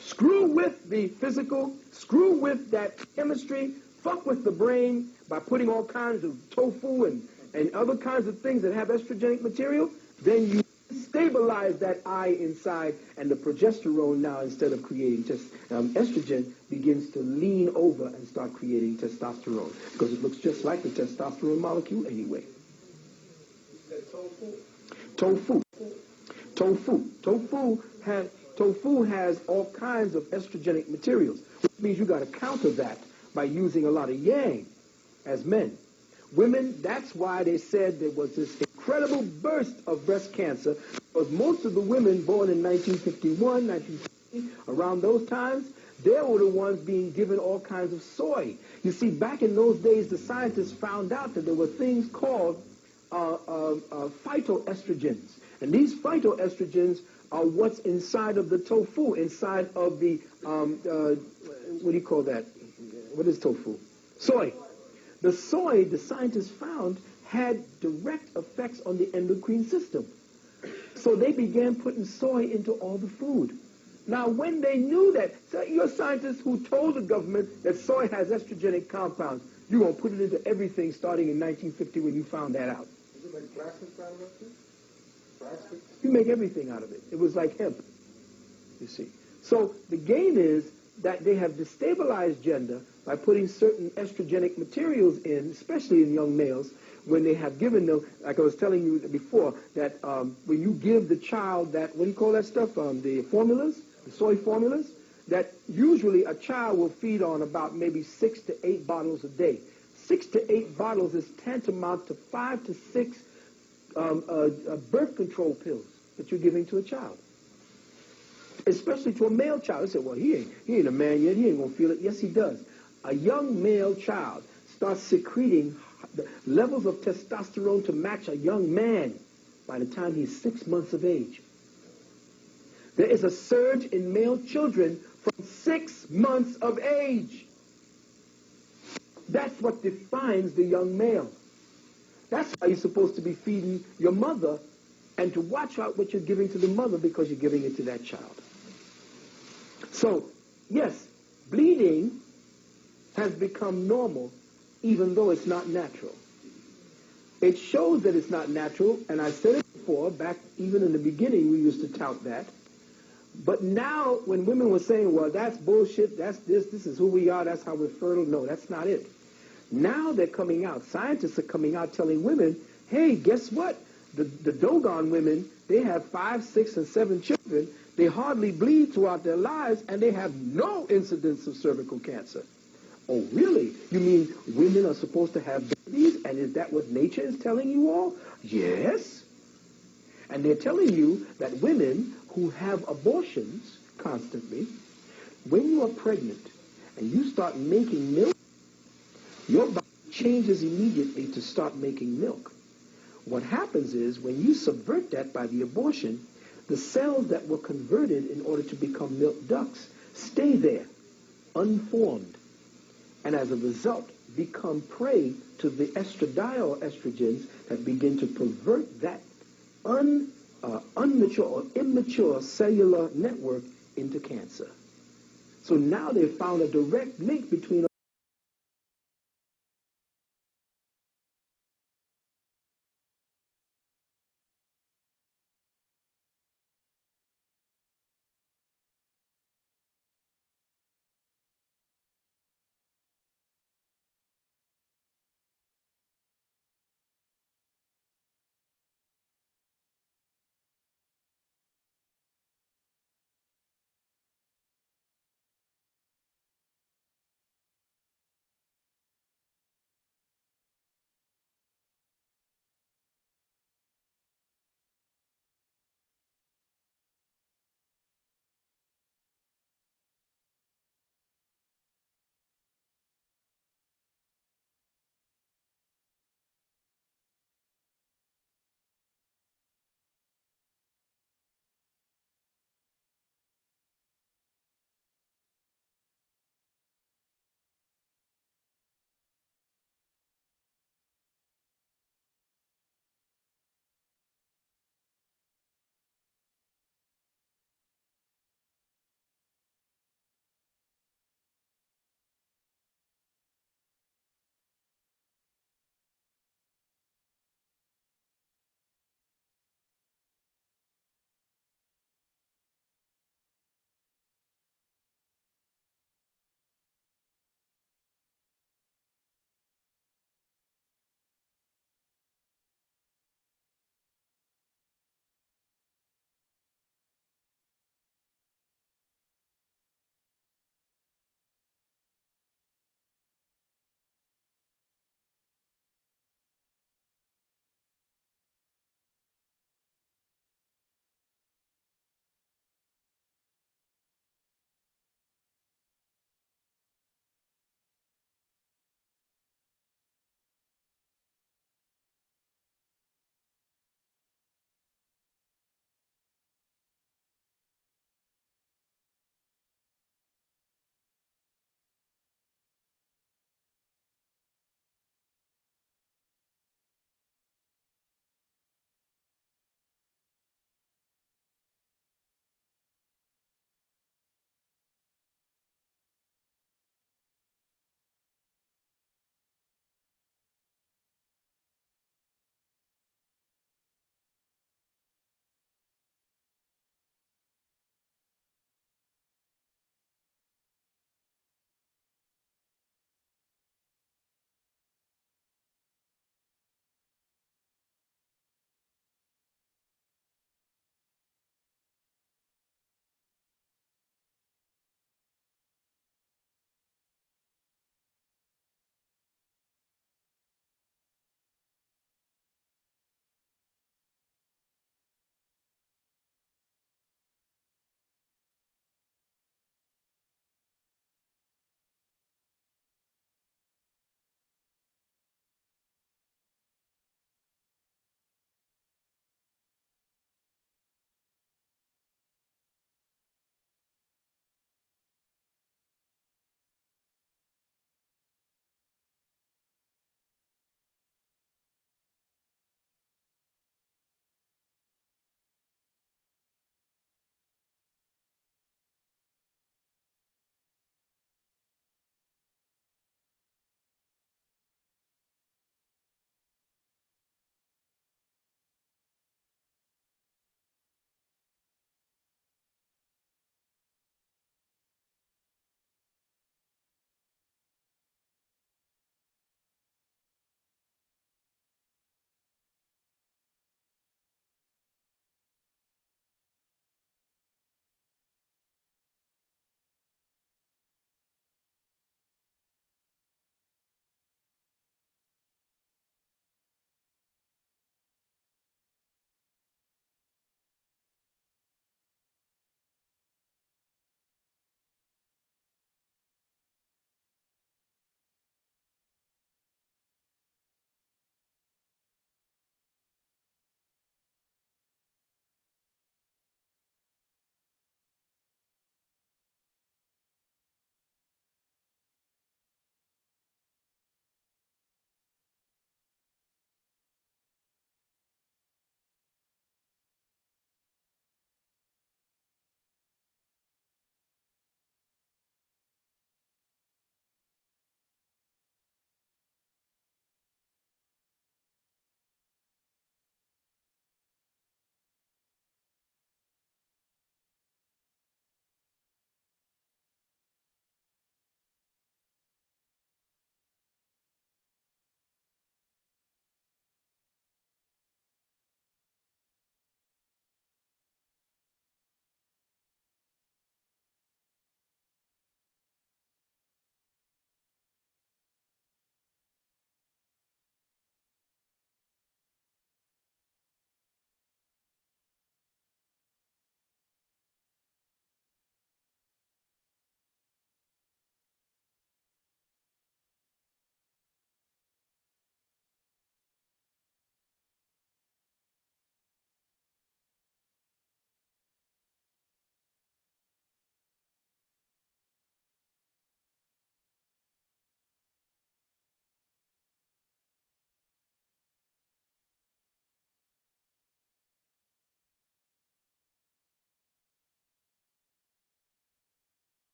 Screw with the physical, screw with that chemistry, fuck with the brain by putting all kinds of tofu and other kinds of things that have estrogenic material, then you stabilize that eye inside, and the progesterone now, instead of creating estrogen, begins to lean over and start creating testosterone, because it looks just like the testosterone molecule anyway. Tofu. Tofu has all kinds of estrogenic materials, which means you got to counter that by using a lot of yang as men. Women, that's why they said there was this incredible burst of breast cancer, because most of the women born in 1951, 1950, around those times, they were the ones being given all kinds of soy. You see, back in those days, the scientists found out that there were things called phytoestrogens. And these phytoestrogens are what's inside of the tofu, inside of the, what do you call that? What is tofu? Soy. The soy, the scientists found, had direct effects on the endocrine system. So they began putting soy into all the food. Now, when they knew that, so you're scientists who told the government that soy has estrogenic compounds, you're going to put it into everything starting in 1950 when you found that out. Is it like plastics out of it? Plastic? You make everything out of it. It was like hemp, you see. So the game is that they have destabilized gender by putting certain estrogenic materials in, especially in young males, when they have given them, like I was telling you before, that when you give the child that, what do you call that stuff, the formulas, the soy formulas, that usually a child will feed on about maybe 6 to 8 bottles a day. 6 to 8 bottles is tantamount to 5 to 6 birth control pills that you're giving to a child. Especially to a male child. They say, well, he ain't a man yet. He ain't going to feel it. Yes, he does. A young male child starts secreting the levels of testosterone to match a young man by the time he's 6 months of age. There is a surge in male children from 6 months of age. That's what defines the young male. That's why you're supposed to be feeding your mother and to watch out what you're giving to the mother, because you're giving it to that child. So, yes, bleeding has become normal even though it's not natural. It shows that it's not natural, and I said it before, back even in the beginning we used to tout that. But now when women were saying, well, that's bullshit, that's this is who we are, that's how we're fertile, no, that's not it. Now they're coming out, scientists are coming out telling women, hey, guess what? The Dogon women, they have 5, 6, and 7 children, they hardly bleed throughout their lives, and they have no incidence of cervical cancer. Oh, really? You mean women are supposed to have babies, and is that what nature is telling you all? Yes. And they're telling you that women who have abortions constantly, when you are pregnant and you start making milk, your body changes immediately to start making milk. What happens is when you subvert that by the abortion, the cells that were converted in order to become milk ducts stay there, unformed, and as a result become prey to the estradiol estrogens that begin to pervert that unmature or immature cellular network into cancer. So now they've found a direct link between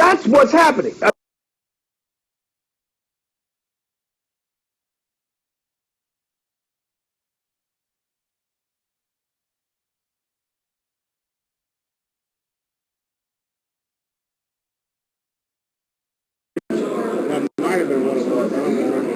That's what's happening. That might have been what it was. I don't remember.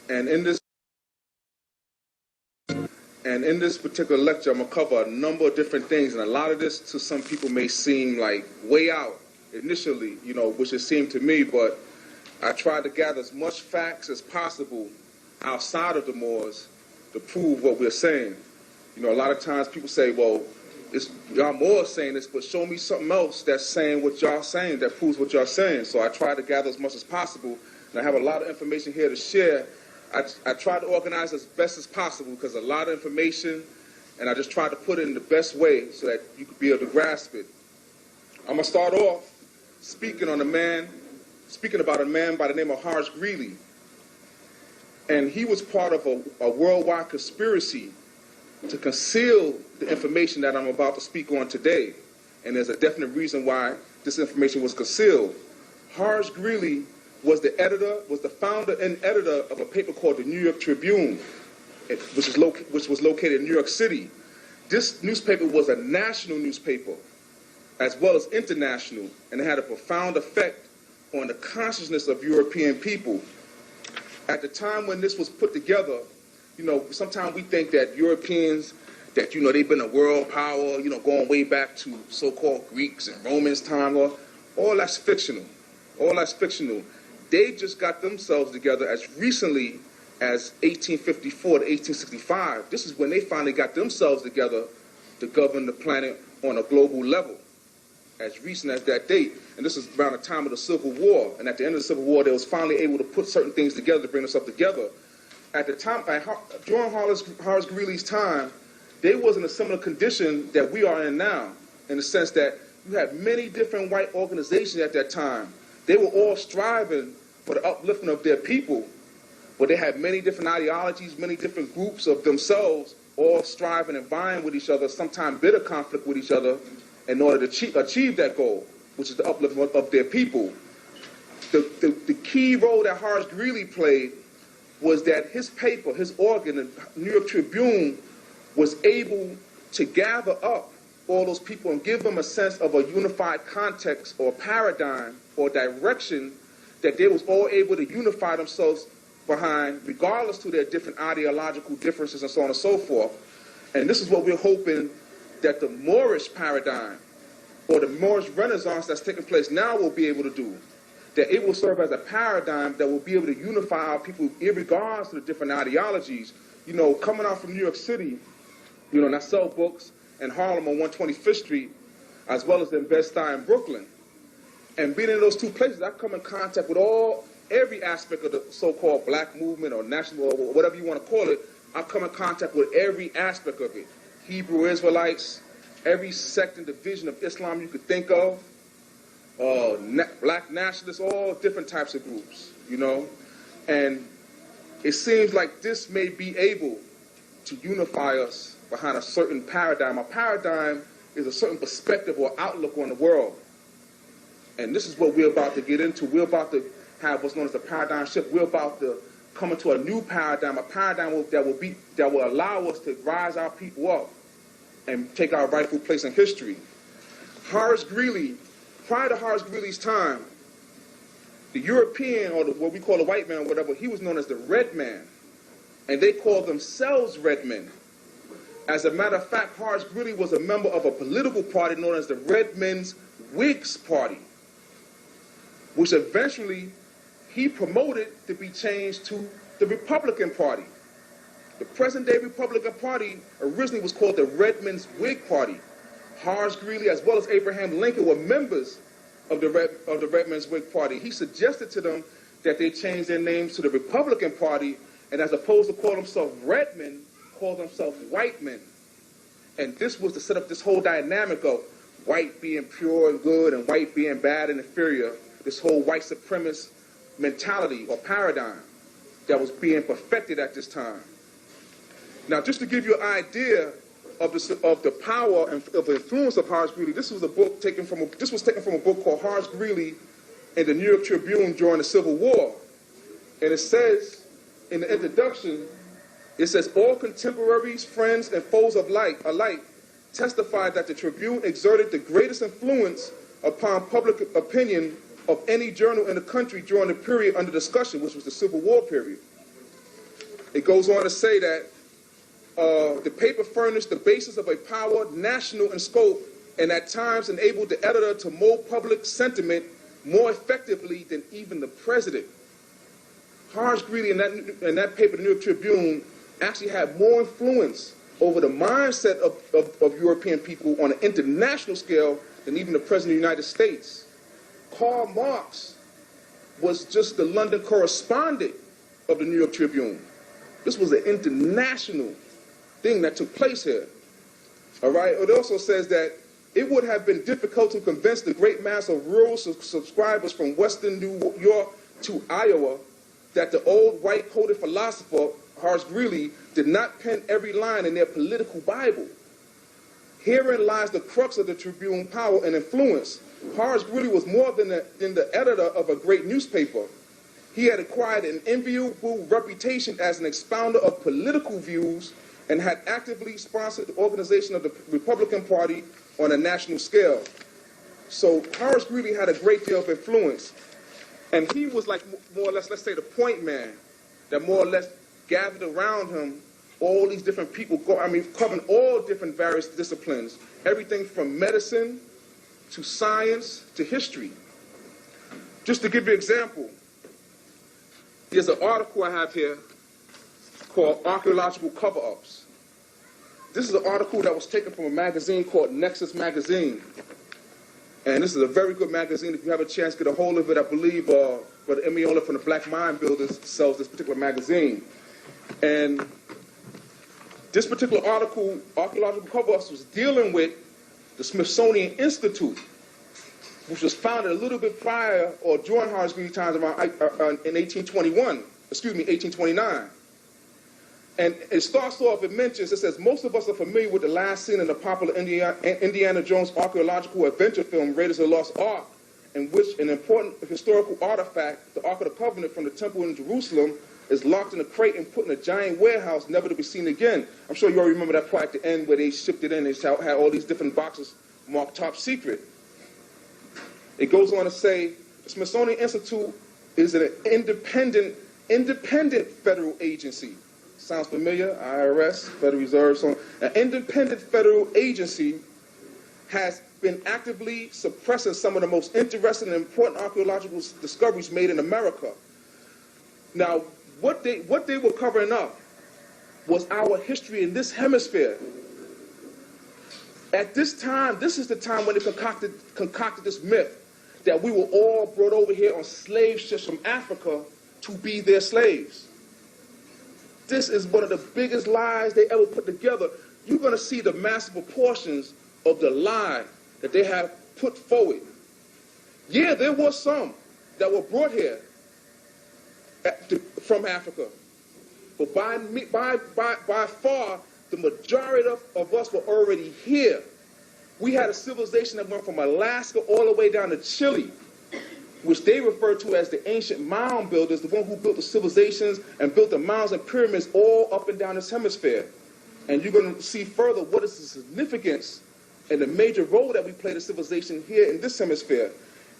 And in this particular lecture, I'm gonna cover a number of different things, and a lot of this to some people may seem like way out initially, which it seemed to me. But I tried to gather as much facts as possible outside of the Moors to prove what we're saying. A lot of times people say, "Well, it's y'all Moors saying this, but show me something else that's saying what y'all saying, that proves what y'all saying." So I tried to gather as much as possible, and I have a lot of information here to share. I tried to organize as best as possible because a lot of information, and I just tried to put it in the best way so that you could be able to grasp it. I'm going to start off speaking about a man by the name of Horace Greeley. And he was part of a worldwide conspiracy to conceal the information that I'm about to speak on today. And there's a definite reason why this information was concealed. Horace Greeley was the founder and editor of a paper called the New York Tribune, which was located in New York City. This newspaper was a national newspaper, as well as international, and it had a profound effect on the consciousness of European people. At the time when this was put together, sometimes we think that Europeans, that, they've been a world power, going way back to so-called Greeks and Romans time, all that's fictional. All that's fictional. They just got themselves together as recently as 1854 to 1865. This is when they finally got themselves together to govern the planet on a global level, as recent as that date. And this is around the time of the Civil War. And at the end of the Civil War, they was finally able to put certain things together to bring themselves together. At the time, during Horace Greeley's time, they was in a similar condition that we are in now, in the sense that you had many different white organizations at that time. They were all striving for the uplifting of their people, but they had many different ideologies, many different groups of themselves all striving and vying with each other, sometimes bitter conflict with each other, in order to achieve that goal, which is the upliftment of their people. The key role that Horace Greeley played was that his paper, his organ, the New York Tribune, was able to gather up all those people and give them a sense of a unified context or paradigm or direction that they was all able to unify themselves behind, regardless to their different ideological differences and so on and so forth. And this is what we're hoping that the Moorish paradigm or the Moorish Renaissance that's taking place now will be able to do. That it will serve as a paradigm that will be able to unify our people in regards to the different ideologies. You know, coming out from New York City, you know, and I sell books in Harlem on 125th Street, as well as in Bed-Stuy in Brooklyn. And being in those two places, I come in contact with every aspect of the so-called black movement or national or whatever you want to call it. I come in contact with every aspect of it. Hebrew Israelites, every sect and division of Islam you could think of, black nationalists, all different types of groups, you know. And it seems like this may be able to unify us behind a certain paradigm. A paradigm is a certain perspective or outlook on the world. And this is what we're about to get into. We're about to have what's known as the paradigm shift. We're about to come into a new paradigm, a paradigm that will allow us to rise our people up and take our rightful place in history. Horace Greeley, prior to Horace Greeley's time, the European, or what we call the white man or whatever, he was known as the red man. And they called themselves red men. As a matter of fact, Horace Greeley was a member of a political party known as the Red Men's Whigs Party, which eventually he promoted to be changed to the Republican Party. The present-day Republican Party originally was called the Red Men's Whig Party. Horace Greeley, as well as Abraham Lincoln, were members of the Red Men's Whig Party. He suggested to them that they change their names to the Republican Party, and as opposed to call themselves red men, call themselves white men. And this was to set up this whole dynamic of white being pure and good and white being bad and inferior, this whole white supremacist mentality or paradigm that was being perfected at this time. Now, just to give you an idea of the power and of the influence of Horace Greeley, this was taken from a book called Horace Greeley in the New York Tribune during the Civil War. And it says in the introduction, it says, all contemporaries, friends, and foes alike testified that the Tribune exerted the greatest influence upon public opinion of any journal in the country during the period under discussion, which was the Civil War period. It goes on to say that the paper furnished the basis of a power national in scope and at times enabled the editor to mold public sentiment more effectively than even the president. Horace Greeley in that paper, the New York Tribune, actually had more influence over the mindset of European people on an international scale than even the President of the United States. Karl Marx was just the London correspondent of the New York Tribune. This was an international thing that took place here. All right? It also says that it would have been difficult to convince the great mass of rural subscribers from western New York to Iowa that the old white-coated philosopher, Horace Greeley, did not pen every line in their political Bible. Herein lies the crux of the Tribune power and influence. Horace Greeley was more than the editor of a great newspaper. He had acquired an enviable reputation as an expounder of political views and had actively sponsored the organization of the Republican Party on a national scale. So Horace Greeley had a great deal of influence. And he was like more or less, let's say, the point man that more or less gathered around him all these different people, covering all different various disciplines, everything from medicine to science to history. Just to give you an example, there's an article I have here called Archaeological Cover-Ups. This is an article that was taken from a magazine called Nexus Magazine. And this is a very good magazine. If you have a chance, get a hold of it. I believe Brother Emiola from the Black Mind Builders sells this particular magazine. And this particular article, Archaeological Cover-Ups, was dealing with the Smithsonian Institute, which was founded a little bit prior or during Horace Greeley times around in 1829. And it starts off, it says, most of us are familiar with the last scene in the popular Indiana Jones archaeological adventure film, Raiders of the Lost Ark, in which an important historical artifact, the Ark of the Covenant from the temple in Jerusalem, is locked in a crate and put in a giant warehouse, never to be seen again. I'm sure you all remember that part at the end where they shipped it in. They had all these different boxes marked top secret. It goes on to say, the Smithsonian Institute is an independent federal agency. Sounds familiar? IRS, Federal Reserve, so on. An independent federal agency has been actively suppressing some of the most interesting and important archaeological discoveries made in America. Now, what they were covering up was our history in this hemisphere. At this time, this is the time when they concocted this myth that we were all brought over here on slave ships from Africa to be their slaves. This is one of the biggest lies they ever put together. You're going to see the massive proportions of the lie that they have put forward. Yeah, there were some that were brought here from Africa. But by far, the majority of us were already here. We had a civilization that went from Alaska all the way down to Chile, which they refer to as the ancient mound builders, the one who built the civilizations and built the mounds and pyramids all up and down this hemisphere. And you're going to see further what is the significance and the major role that we played as civilization here in this hemisphere.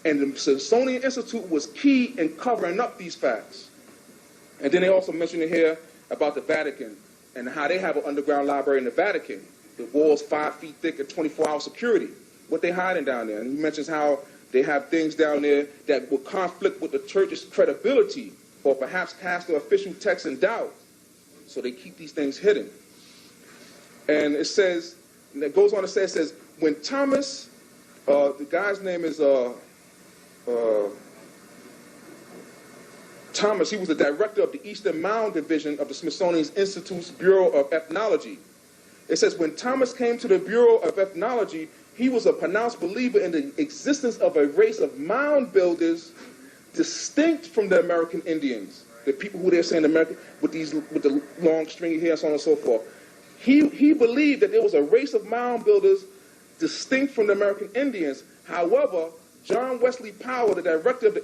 And the Smithsonian Institute was key in covering up these facts. And then they also mention it here about the Vatican and how they have an underground library in the Vatican. The walls 5 feet thick and 24-hour security. What they hiding down there. And he mentions how they have things down there that will conflict with the church's credibility or perhaps cast the official text in doubt. So they keep these things hidden. And it says, and it goes on to say, it says, when Thomas, the guy's name is Thomas, he was the director of the Eastern Mound Division of the Smithsonian Institute's Bureau of Ethnology. It says, when Thomas came to the Bureau of Ethnology, he was a pronounced believer in the existence of a race of mound builders distinct from the American Indians, the people who they're saying American with the long stringy hair, so on and so forth. He believed that there was a race of mound builders distinct from the American Indians. However, John Wesley Powell, the director of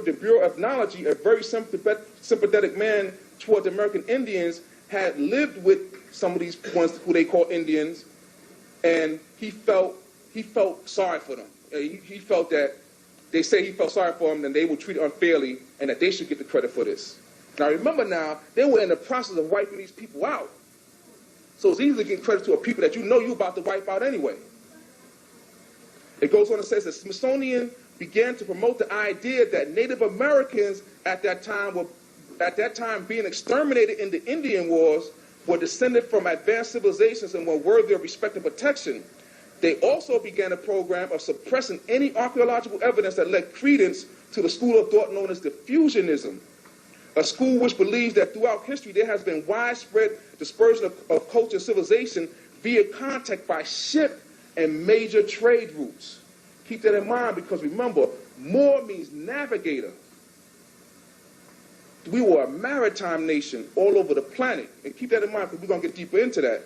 the Bureau of Ethnology, a very sympathetic man toward the American Indians, had lived with some of these ones who they call Indians, and he felt sorry for them. He felt that they say he felt sorry for them and they were treated unfairly and that they should get the credit for this. Now remember now, they were in the process of wiping these people out. So it's easy to give credit to a people that you know you're about to wipe out anyway. It goes on and says the Smithsonian began to promote the idea that Native Americans at that time being exterminated in the Indian Wars were descended from advanced civilizations and were worthy of respect and protection. They also began a program of suppressing any archaeological evidence that led credence to the school of thought known as diffusionism, a school which believes that throughout history there has been widespread dispersion of culture and civilization via contact by ship and major trade routes. Keep that in mind because remember, Moor means navigator. We were a maritime nation all over the planet. And keep that in mind because we're going to get deeper into that.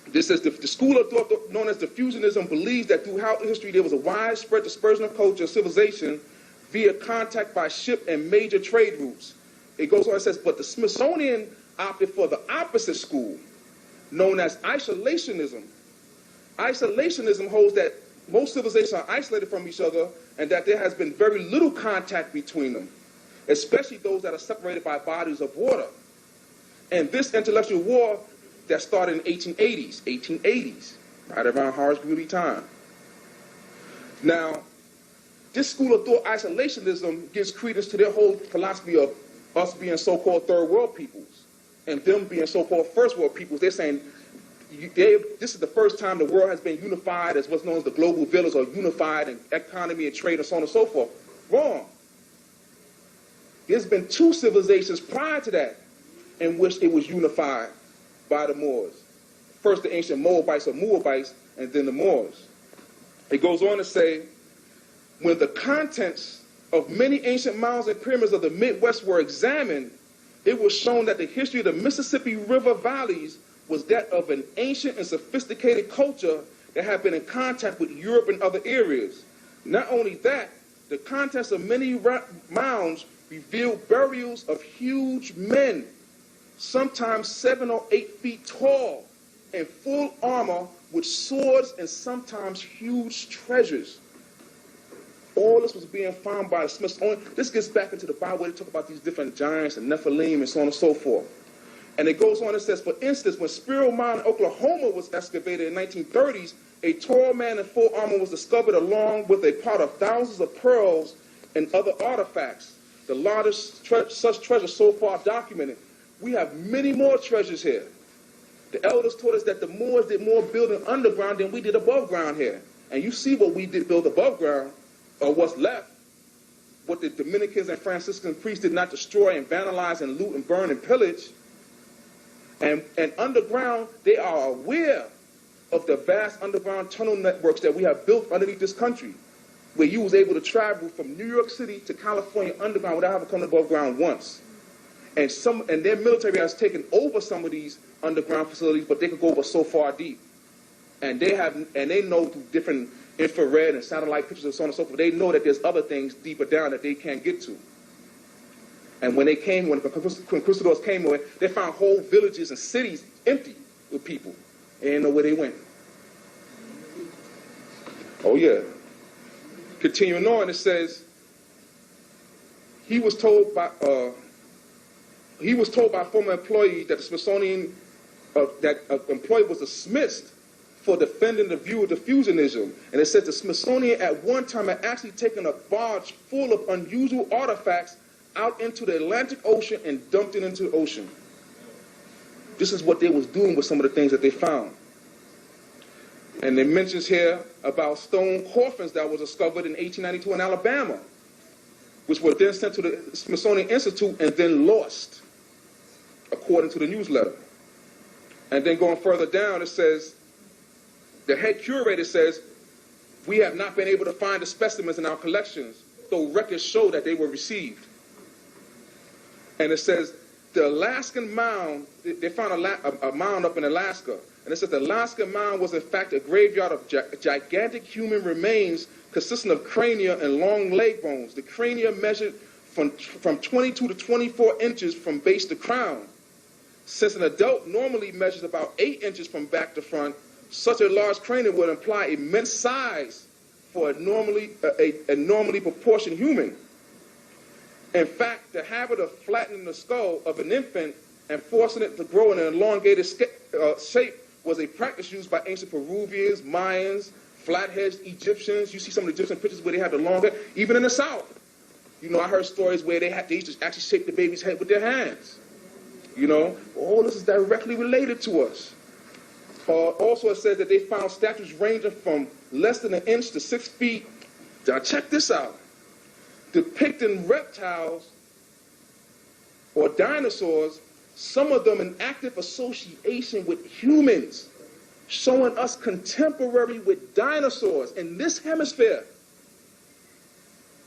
This says the school of thought known as diffusionism believes that throughout history there was a widespread dispersion of culture and civilization via contact by ship and major trade routes. It goes on and says, but the Smithsonian opted for the opposite school, known as isolationism. Isolationism holds that most civilizations are isolated from each other and that there has been very little contact between them, especially those that are separated by bodies of water. And this intellectual war that started in the 1880s, right around Horace Greeley time. Now, this school of thought, isolationism, gives credence to their whole philosophy of us being so-called third world peoples and them being so-called first world peoples. They're saying this is the first time the world has been unified as what's known as the global village, or unified in economy and trade and so on and so forth. Wrong. There's been 2 civilizations prior to that in which it was unified by the Moors. First the ancient Moabites or Moabites, and then the Moors. It goes on to say, when the contents of many ancient mounds and pyramids of the Midwest were examined, it was shown that the history of the Mississippi River valleys was that of an ancient and sophisticated culture that had been in contact with Europe and other areas. Not only that, the contents of many mounds revealed burials of huge men, sometimes 7 or 8 feet tall, in full armor with swords and sometimes huge treasures. All this was being found by the Smithsonian. This gets back into the Bible where they talk about these different giants and Nephilim and so on and so forth. And it goes on and says, for instance, when Spiro Mine in Oklahoma was excavated in the 1930s, a tall man in full armor was discovered along with a pot of thousands of pearls and other artifacts, the largest such treasure so far documented. We have many more treasures here. The elders taught us that the Moors did more building underground than we did above ground here. And you see what we did build above ground, or what's left, what the Dominicans and Franciscan priests did not destroy and vandalize and loot and burn and pillage. And underground, they are aware of the vast underground tunnel networks that we have built underneath this country, where you was able to travel from New York City to California underground without having to come above ground once. And their military has taken over some of these underground facilities, but they could go over so far deep. And they know through different infrared and satellite pictures and so on and so forth, they know that there's other things deeper down that they can't get to. And when the conquistadors came over, they found whole villages and cities empty with people. They didn't know where they went. Oh yeah. Continuing on, it says, he was told by former employees that the Smithsonian, that an employee was dismissed for defending the view of diffusionism. And it says the Smithsonian at one time had actually taken a barge full of unusual artifacts out into the Atlantic Ocean and dumped it into the ocean. This is what they was doing with some of the things that they found. And it mentions here about stone coffins that was discovered in 1892 in Alabama, which were then sent to the Smithsonian Institute and then lost, according to the newsletter. And then going further down, it says, the head curator says, we have not been able to find the specimens in our collections, though records show that they were received. And it says, the Alaskan mound, they found a mound up in Alaska, and it says the Alaskan mound was in fact a graveyard of gigantic human remains consisting of crania and long leg bones. The crania measured from 22 to 24 inches from base to crown. Since an adult normally measures about 8 inches from back to front, such a large cranium would imply immense size for a normally proportioned human. In fact, the habit of flattening the skull of an infant and forcing it to grow in an elongated shape was a practice used by ancient Peruvians, Mayans, flatheads, Egyptians. You see some of the Egyptian pictures where they had the longer, even in the South. You know, I heard stories where they used to actually shape the baby's head with their hands. You know, all this is directly related to us. Also, it says that they found statues ranging from less than 1 inch to 6 feet. Now, check this out. Depicting reptiles or dinosaurs, some of them in active association with humans, showing us contemporary with dinosaurs in this hemisphere.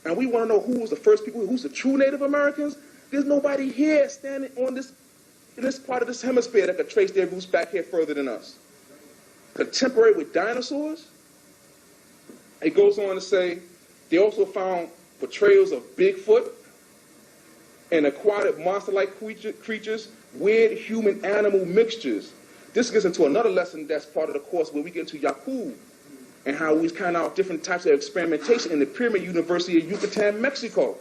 And we want to know who was the first people, who's the true Native Americans. There's nobody here standing on in this part of this hemisphere that could trace their roots back here further than us. Contemporary with dinosaurs. It goes on to say they also found portrayals of Bigfoot and aquatic monster-like creatures, weird human-animal mixtures. This gets into another lesson that's part of the course where we get into Yakub and how we kind out different types of experimentation in the Pyramid University of Yucatan, Mexico,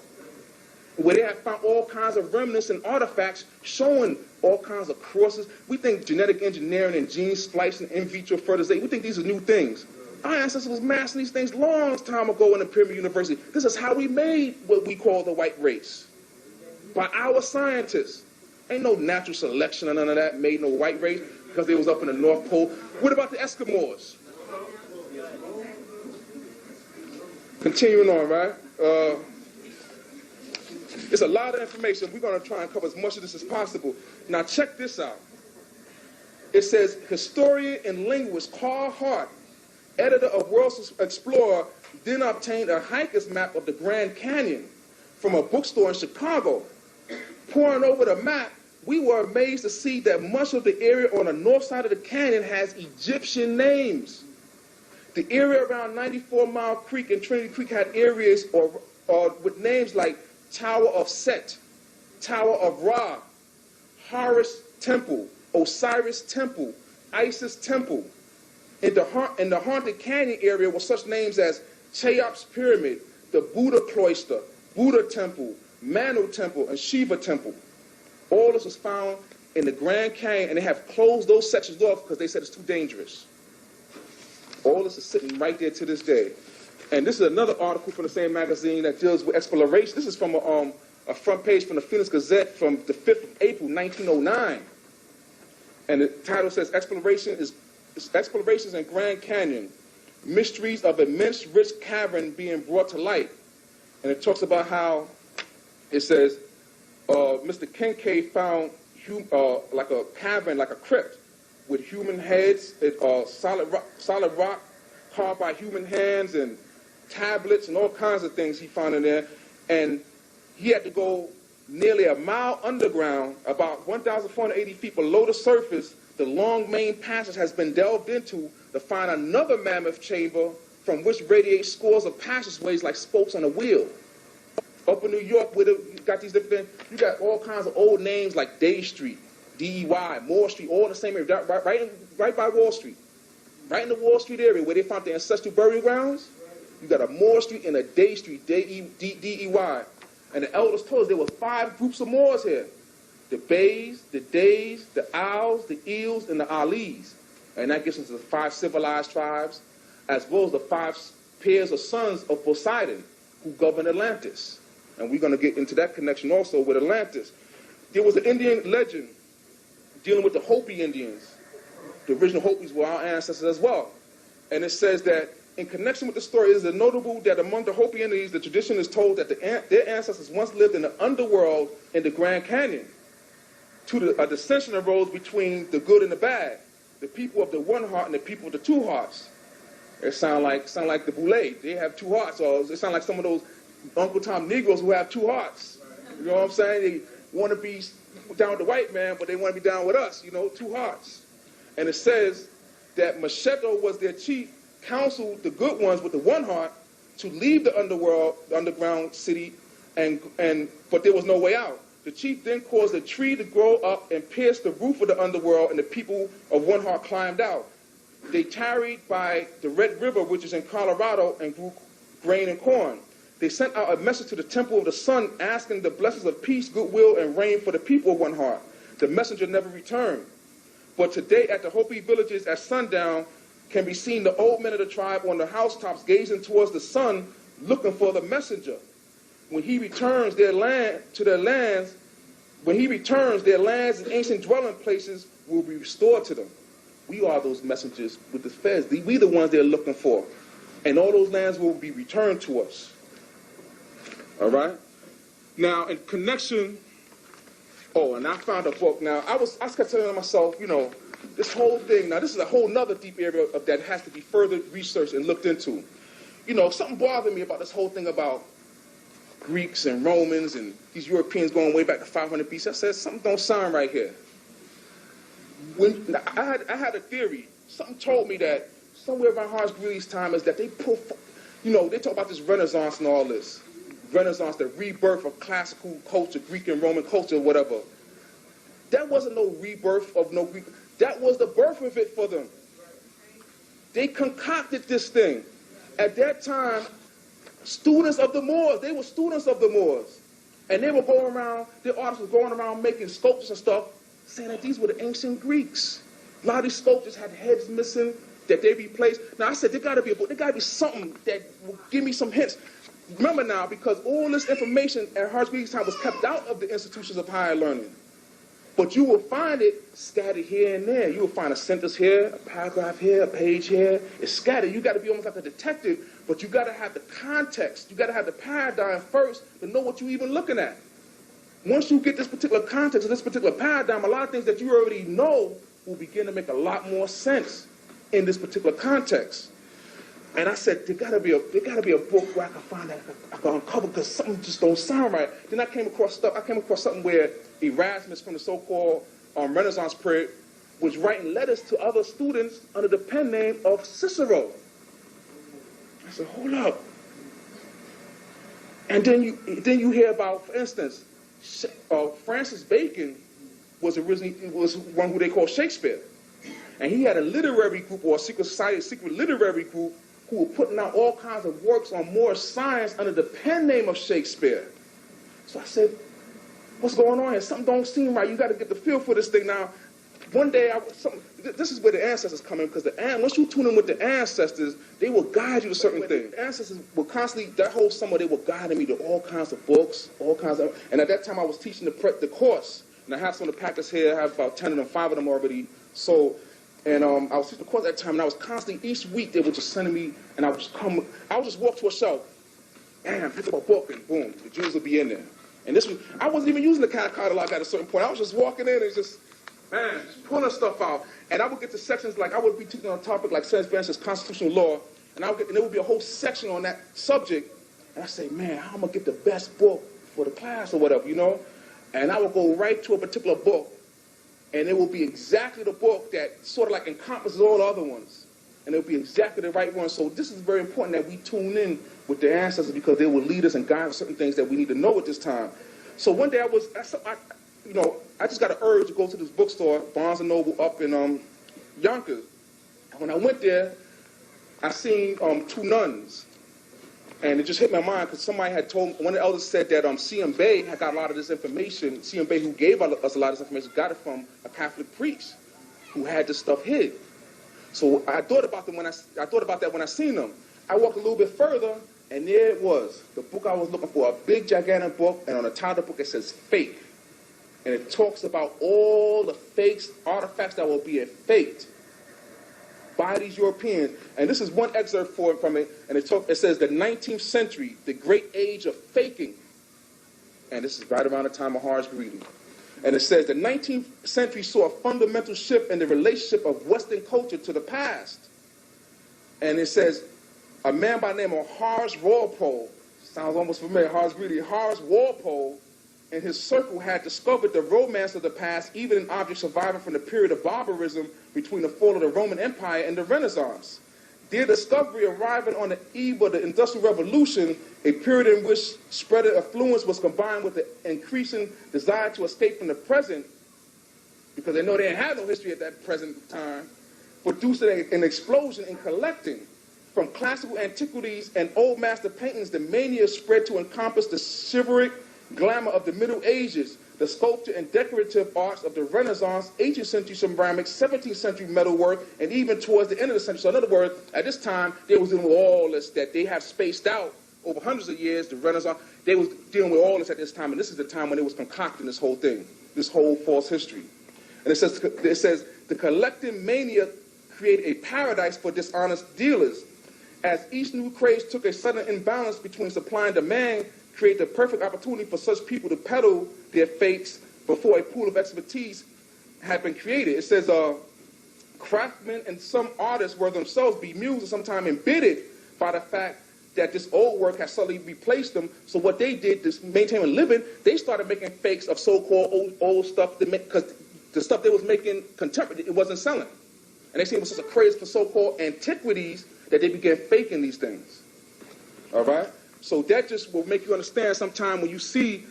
where they have found all kinds of remnants and artifacts showing all kinds of crosses. We think genetic engineering and gene splicing, in vitro fertilization, we think these are new things. Our ancestors was mastering these things long time ago in the Pyramid University. This is how we made what we call the white race. By our scientists. Ain't no natural selection or none of that made no white race because they was up in the North Pole. What about the Eskimos? Continuing on, right? It's a lot of information. We're going to try and cover as much of this as possible. Now check this out. It says, historian and linguist Carl Hart, editor of World Explorer, then obtained a hiker's map of the Grand Canyon from a bookstore in Chicago. Pouring over the map, we were amazed to see that much of the area on the north side of the canyon has Egyptian names. The area around 94 Mile Creek and Trinity Creek had areas or with names like Tower of Set, Tower of Ra, Horus Temple, Osiris Temple, Isis Temple. In the Haunted Canyon area were such names as Cheops Pyramid, the Buddha Cloister, Buddha Temple, Manu Temple, and Shiva Temple. All this was found in the Grand Canyon, and they have closed those sections off because they said it's too dangerous. All this is sitting right there to this day. And this is another article from the same magazine that deals with exploration. This is from a front page from the Phoenix Gazette from the 5th of April, 1909. And the title says, Explorations in Grand Canyon, Mysteries of Immense Rich Cavern Being Brought to Light. And it talks about how, it says, Mr. Kincaid found like a cavern, like a crypt, with human heads, solid rock carved by human hands, and tablets and all kinds of things he found in there. And he had to go nearly a mile underground, about 1,480 feet below the surface. The long main passage has been delved into to find another mammoth chamber from which radiate scores of passageways like spokes on a wheel. Up in New York, where you got these different things, you got all kinds of old names like Day Street, D-E-Y, Moore Street, all in the same area, right by Wall Street. Right in the Wall Street area where they found the ancestral burial grounds, you got a Moore Street and a Day Street, D-E-Y. And the elders told us there were 5 groups of Moors here. The Bays, the Days, the Owls, the Eels, and the Alis. And that gets into the 5 civilized tribes, as well as the 5 pairs of sons of Poseidon who governed Atlantis. And we're going to get into that connection also with Atlantis. There was an Indian legend dealing with the Hopi Indians. The original Hopis were our ancestors as well. And it says that in connection with the story, it is notable that among the Hopi Indians, the tradition is told that their ancestors once lived in the underworld in the Grand Canyon. A dissension arose between the good and the bad, the people of the one heart and the people of the 2 hearts. It sound like the Boule. They have 2 hearts. Or it sound like some of those Uncle Tom Negroes who have 2 hearts. You know what I'm saying? They want to be down with the white man, but they want to be down with us. 2 hearts. And it says that Macheto was their chief, counseled the good ones with the 1 heart to leave the underworld, the underground city, but there was no way out. The chief then caused a tree to grow up and pierce the roof of the underworld, and the people of 1 heart climbed out. They tarried by the Red River, which is in Colorado, and grew grain and corn. They sent out a message to the temple of the sun, asking the blessings of peace, goodwill, and rain for the people of 1 heart. The messenger never returned. But today at the Hopi villages at sundown can be seen the old men of the tribe on the housetops gazing towards the sun, looking for the messenger. When he returns their lands and ancient dwelling places will be restored to them. We are those messengers with the feds. We the ones they're looking for. And all those lands will be returned to us. All right? Now, in connection, and I found a book. Now, I kept telling myself, this whole thing, now this is a whole nother deep area that has to be further researched and looked into. Something bothered me about this whole thing about Greeks and Romans and these Europeans going way back to 500 BC. I said, something don't sound right here. I had a theory. Something told me that somewhere around Horace Greeley's time is that they talk about this Renaissance and all this. Renaissance, the rebirth of classical culture, Greek and Roman culture, whatever. That wasn't no rebirth of no Greek. That was the birth of it for them. They concocted this thing. At that time, students of the Moors, they were students of the Moors. And they were going around, their artists were going around making sculptures and stuff, saying that these were the ancient Greeks. A lot of these sculptures had heads missing that they replaced. Now I said, there gotta be a book, there gotta be something that will give me some hints. Remember now, because all this information at Horace Greeley's time was kept out of the institutions of higher learning. But you will find it scattered here and there. You will find a sentence here, a paragraph here, a page here. It's scattered. You got to be almost like a detective, but you got to have the context. You got to have the paradigm first to know what you're even looking at. Once you get this particular context of this particular paradigm, a lot of things that you already know will begin to make a lot more sense in this particular context. And I said, there gotta be a book where I can find that I can uncover, because something just don't sound right. Then I came across something where Erasmus from the so-called Renaissance period was writing letters to other students under the pen name of Cicero. I said, hold up. And then you hear about, for instance, Francis Bacon was one who they called Shakespeare. And he had a literary group, or a secret society, secret literary group, who were putting out all kinds of works on more science under the pen name of Shakespeare. So I said, what's going on here? Something don't seem right. You got to get the feel for this thing. Now, one day, this is where the ancestors come in, because once you tune in with the ancestors, they will guide you to certain things. The ancestors will constantly, that whole summer, they were guiding me to all kinds of books, and at that time I was teaching the course, and I have some of the packets here. I have about 10 of them, 5 of them already sold. And I was teaching the course at that time, and I was constantly, each week, they were just sending me, and I would just walk to a shelf, bam, pick up a book, and boom, the Jews would be in there. And I wasn't even using the catalog at a certain point. I was just walking in and just pulling stuff out. And I would get to sections, like I would be teaching on a topic like, for instance, constitutional law, and there would be a whole section on that subject, and I say, man, how am I going to get the best book for the class or whatever, And I would go right to a particular book, and it will be exactly the book that sort of like encompasses all the other ones. And it will be exactly the right one. So this is very important that we tune in with the ancestors, because they will lead us and guide us certain things that we need to know at this time. So one day I just got an urge to go to this bookstore, Barnes & Noble, up in Yonkers. And when I went there, I seen 2 nuns. And it just hit my mind, because somebody had told, one of the elders said that C.M. Bay had got a lot of this information. C.M. Bay, who gave us a lot of this information, got it from a Catholic priest who had this stuff hid. So I thought about that when I seen them. I walked a little bit further, and there it was, the book I was looking for, a big, gigantic book, and on the top of the book it says fake. And it talks about all the fakes, artifacts that were being faked by these Europeans. And this is one excerpt from it, and it says the 19th century, the great age of faking. And this is right around the time of Horace Greeley. And it says the 19th century saw a fundamental shift in the relationship of Western culture to the past. And it says a man by the name of Horace Walpole, sounds almost familiar, Horace Greeley, Horace Walpole, and his circle had discovered the romance of the past, even in objects surviving from the period of barbarism between the fall of the Roman Empire and the Renaissance. Their discovery arriving on the eve of the Industrial Revolution, a period in which spread of affluence was combined with the increasing desire to escape from the present, because they know they didn't have no history at that present time, produced an explosion in collecting. From classical antiquities and old master paintings, the mania spread to encompass the chivalric glamour of the Middle Ages, the sculpture and decorative arts of the Renaissance, 18th century ceramics, 17th century metalwork, and even towards the end of the century. So in other words, at this time, they was dealing with all this that they have spaced out over hundreds of years, the Renaissance. They was dealing with all this at this time, and this is the time when they was concocting this whole thing, this whole false history. And it says the collective mania created a paradise for dishonest dealers. As each new craze took a sudden imbalance between supply and demand, create the perfect opportunity for such people to peddle their fakes before a pool of expertise had been created. It says craftsmen and some artists were themselves bemused and sometimes embittered by the fact that this old work had suddenly replaced them. So what they did to maintain a living, they started making fakes of so-called old stuff, because the stuff they was making contemporary, it wasn't selling. And they seen it was such a craze for so-called antiquities that they began faking these things. All right? So that just will make you understand sometime when you see,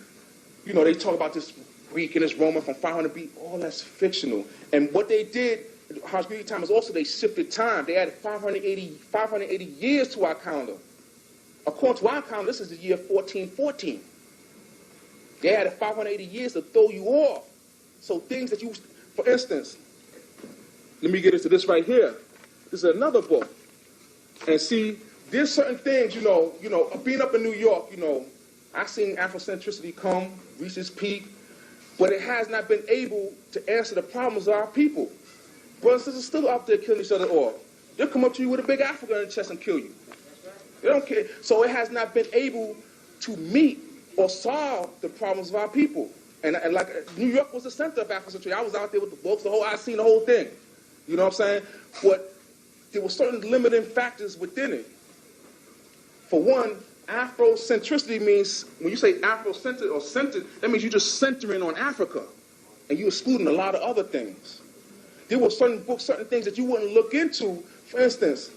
they talk about this Greek and this Roman from 500 BC, all that's fictional. And what they did, Horace Greeley time, is also they shifted time. They added 580 years to our calendar. According to our calendar, this is the year 1414. They added 580 years to throw you off. So things that you, for instance, let me get into this right here. This is another book. And see, there's certain things, being up in New York, I've seen Afrocentricity come, reach its peak, but it has not been able to answer the problems of our people. Brothers and sisters still out there killing each other off. They'll come up to you with a big African in the chest and kill you. They don't care. So it has not been able to meet or solve the problems of our people. And like New York was the center of Afrocentricity. I was out there with the books, I seen the whole thing. You know what I'm saying? But there were certain limiting factors within it. For one, Afrocentricity means, when you say Afrocentric or centered, that means you're just centering on Africa, and you're excluding a lot of other things. There were certain books, certain things that you wouldn't look into. For instance,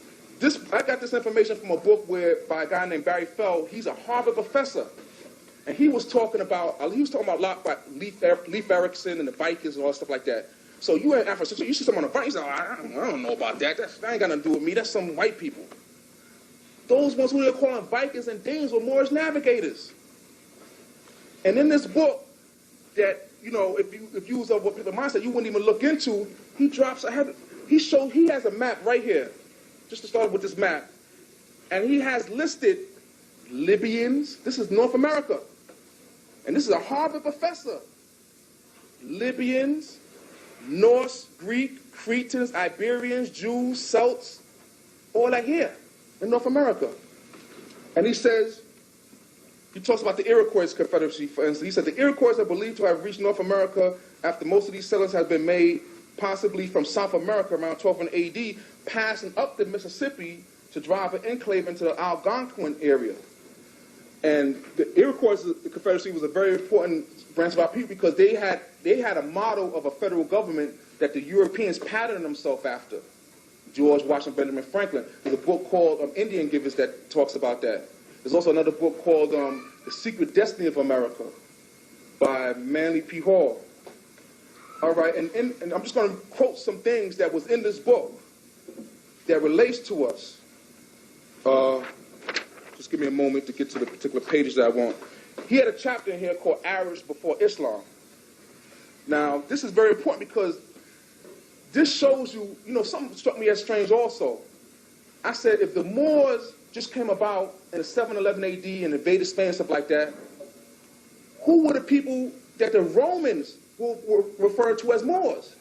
I got this information from a book by a guy named Barry Feld. He's a Harvard professor, and he was talking about a lot about Leif Erikson and the Vikings and all that stuff like that. So you in Africa, so you see someone on the Vikings, I don't know about that. That ain't got nothing to do with me. That's some white people. Those ones who they're calling Vikings and Danes were Moorish navigators. And in this book, that if you was of what people mindset you wouldn't even look into, he has a map right here, just to start with this map, and he has listed Libyans. This is North America, and this is a Harvard professor. Libyans, Norse, Greek, Cretans, Iberians, Jews, Celts, all that here in North America. And he talks about the Iroquois Confederacy, for instance. He said the Iroquois are believed to have reached North America after most of these settlers had been made, possibly from South America around 1200 AD, passing up the Mississippi to drive an enclave into the Algonquin area. And the Iroquois Confederacy was a very important branch of our people because they had a model of a federal government that the Europeans patterned themselves after. George Washington Benjamin Franklin. There's a book called Indian Givers that talks about that. There's also another book called The Secret Destiny of America by Manly P. Hall. All right, and I'm just going to quote some things that was in this book that relates to us. Just give me a moment to get to the particular pages that I want. He had a chapter in here called Arabs Before Islam. Now, this is very important because this shows you, something struck me as strange also. I said, if the Moors just came about in the 711 AD and invaded Spain and stuff like that, who were the people that the Romans were referred to as Moors?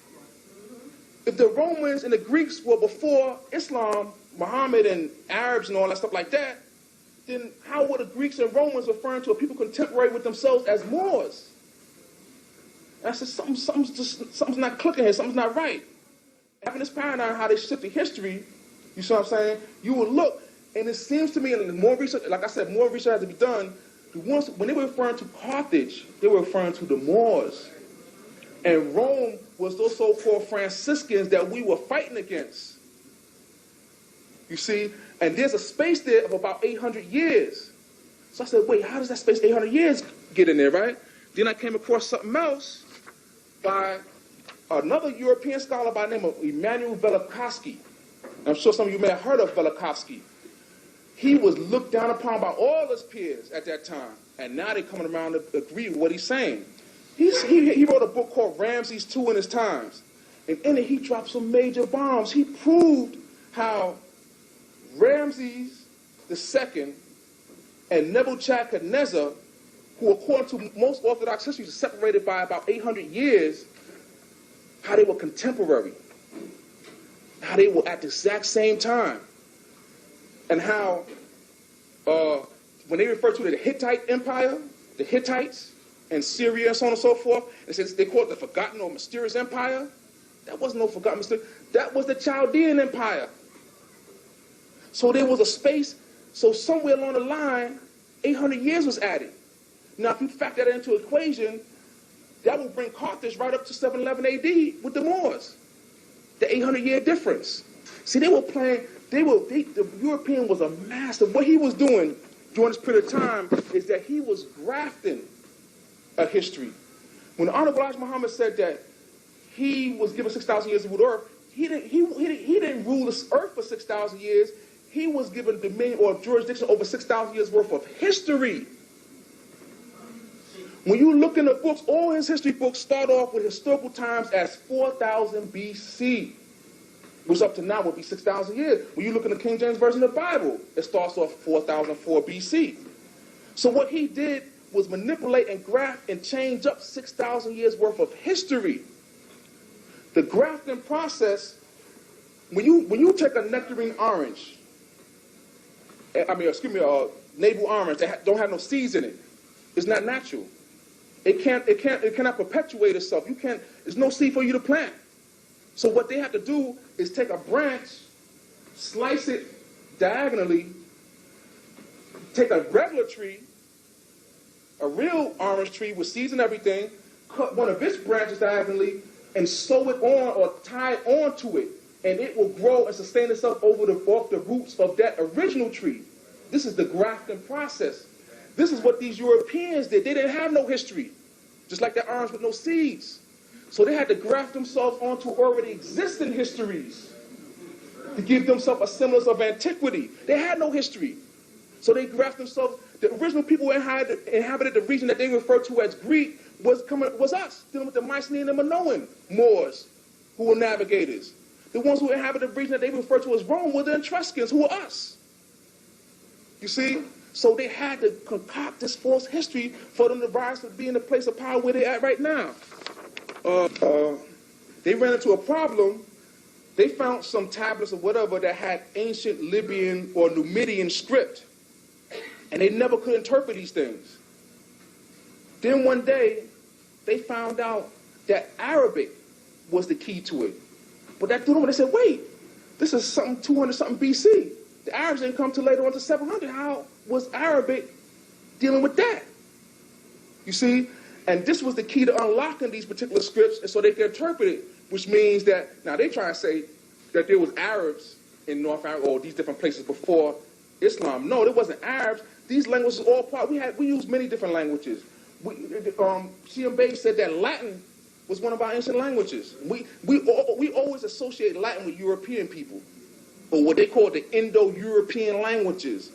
If the Romans and the Greeks were before Islam, Muhammad and Arabs and all that stuff like that, then how were the Greeks and Romans referring to a people contemporary with themselves as Moors? And I said, something's not clicking here, something's not right. Having this paradigm, how they shift the history, you see what I'm saying? You would look, and it seems to me, and more research, like I said, more research has to be done. When they were referring to Carthage, they were referring to the Moors. And Rome was those so-called Franciscans that we were fighting against. You see? And there's a space there of about 800 years. So I said, wait, how does that space 800 years get in there, right? Then I came across something else by another European scholar by the name of Emanuel Velikovsky. I'm sure some of you may have heard of Velikovsky. He was looked down upon by all his peers at that time, and now they're coming around to agree with what he's saying. He wrote a book called Ramses II in His Times, and in it he dropped some major bombs. He proved how Ramses II and Nebuchadnezzar, who according to most Orthodox history is separated by about 800 years, how they were contemporary, how they were at the exact same time, and how when they refer to the Hittite Empire, the Hittites, and Syria and so on and so forth, they call it the forgotten or mysterious empire. That wasn't no forgotten mysterious. That was the Chaldean Empire. So there was a space, so somewhere along the line, 800 years was added. Now, if you factor that into the equation, that will bring Carthage right up to 711 AD with the Moors. The 800-year difference. See, they were playing, the European was a master. What he was doing during this period of time is that he was grafting a history. When the Honorable Elijah Muhammad said that he was given 6,000 years to rule the earth, he didn't rule this earth for 6,000 years. He was given dominion or jurisdiction over 6,000 years worth of history. When you look in the books, all his history books start off with historical times as 4,000 BC, which up to now would be 6,000 years. When you look in the King James Version of the Bible, it starts off 4004 BC. So what he did was manipulate and graft and change up 6,000 years worth of history. The grafting process, when you take a nectarine orange, a navel orange that don't have no seeds in it, it's not natural. It cannot perpetuate itself. There's no seed for you to plant. So what they have to do is take a branch slice it diagonally, take a regular tree, a real orange tree with seeds and everything, cut one of its branches diagonally, and sew it on or tie it onto it, and it will grow and sustain itself off the roots of that original tree. This is the grafting process. This is what these Europeans did. They didn't have no history, just like the orange with no seeds. So they had to graft themselves onto already existing histories to give themselves a semblance of antiquity. They had no history. So they grafted themselves. The original people who inhabited the region that they refer to as Greek was us, dealing with the Mycenaean and Minoan Moors, who were navigators. The ones who inhabited the region that they refer to as Rome were the Etruscans, who were us. You see? So they had to concoct this false history for them to rise to be in the place of power where they're at right now. They ran into a problem. They found some tablets or whatever that had ancient Libyan or Numidian script, and they never could interpret these things. Then one day, they found out that Arabic was the key to it. But that threw them, they said, wait, this is something 200-something BC. The Arabs didn't come till later on to 700. How was Arabic dealing with that? You see? And this was the key to unlocking these particular scripts, and so they could interpret it, which means that, now they try to say that there was Arabs in North Africa or these different places before Islam. No, there wasn't Arabs. These languages all part. We used many different languages. C.M. Bay said that Latin was one of our ancient languages. We always associate Latin with European people, or what they call the Indo-European languages.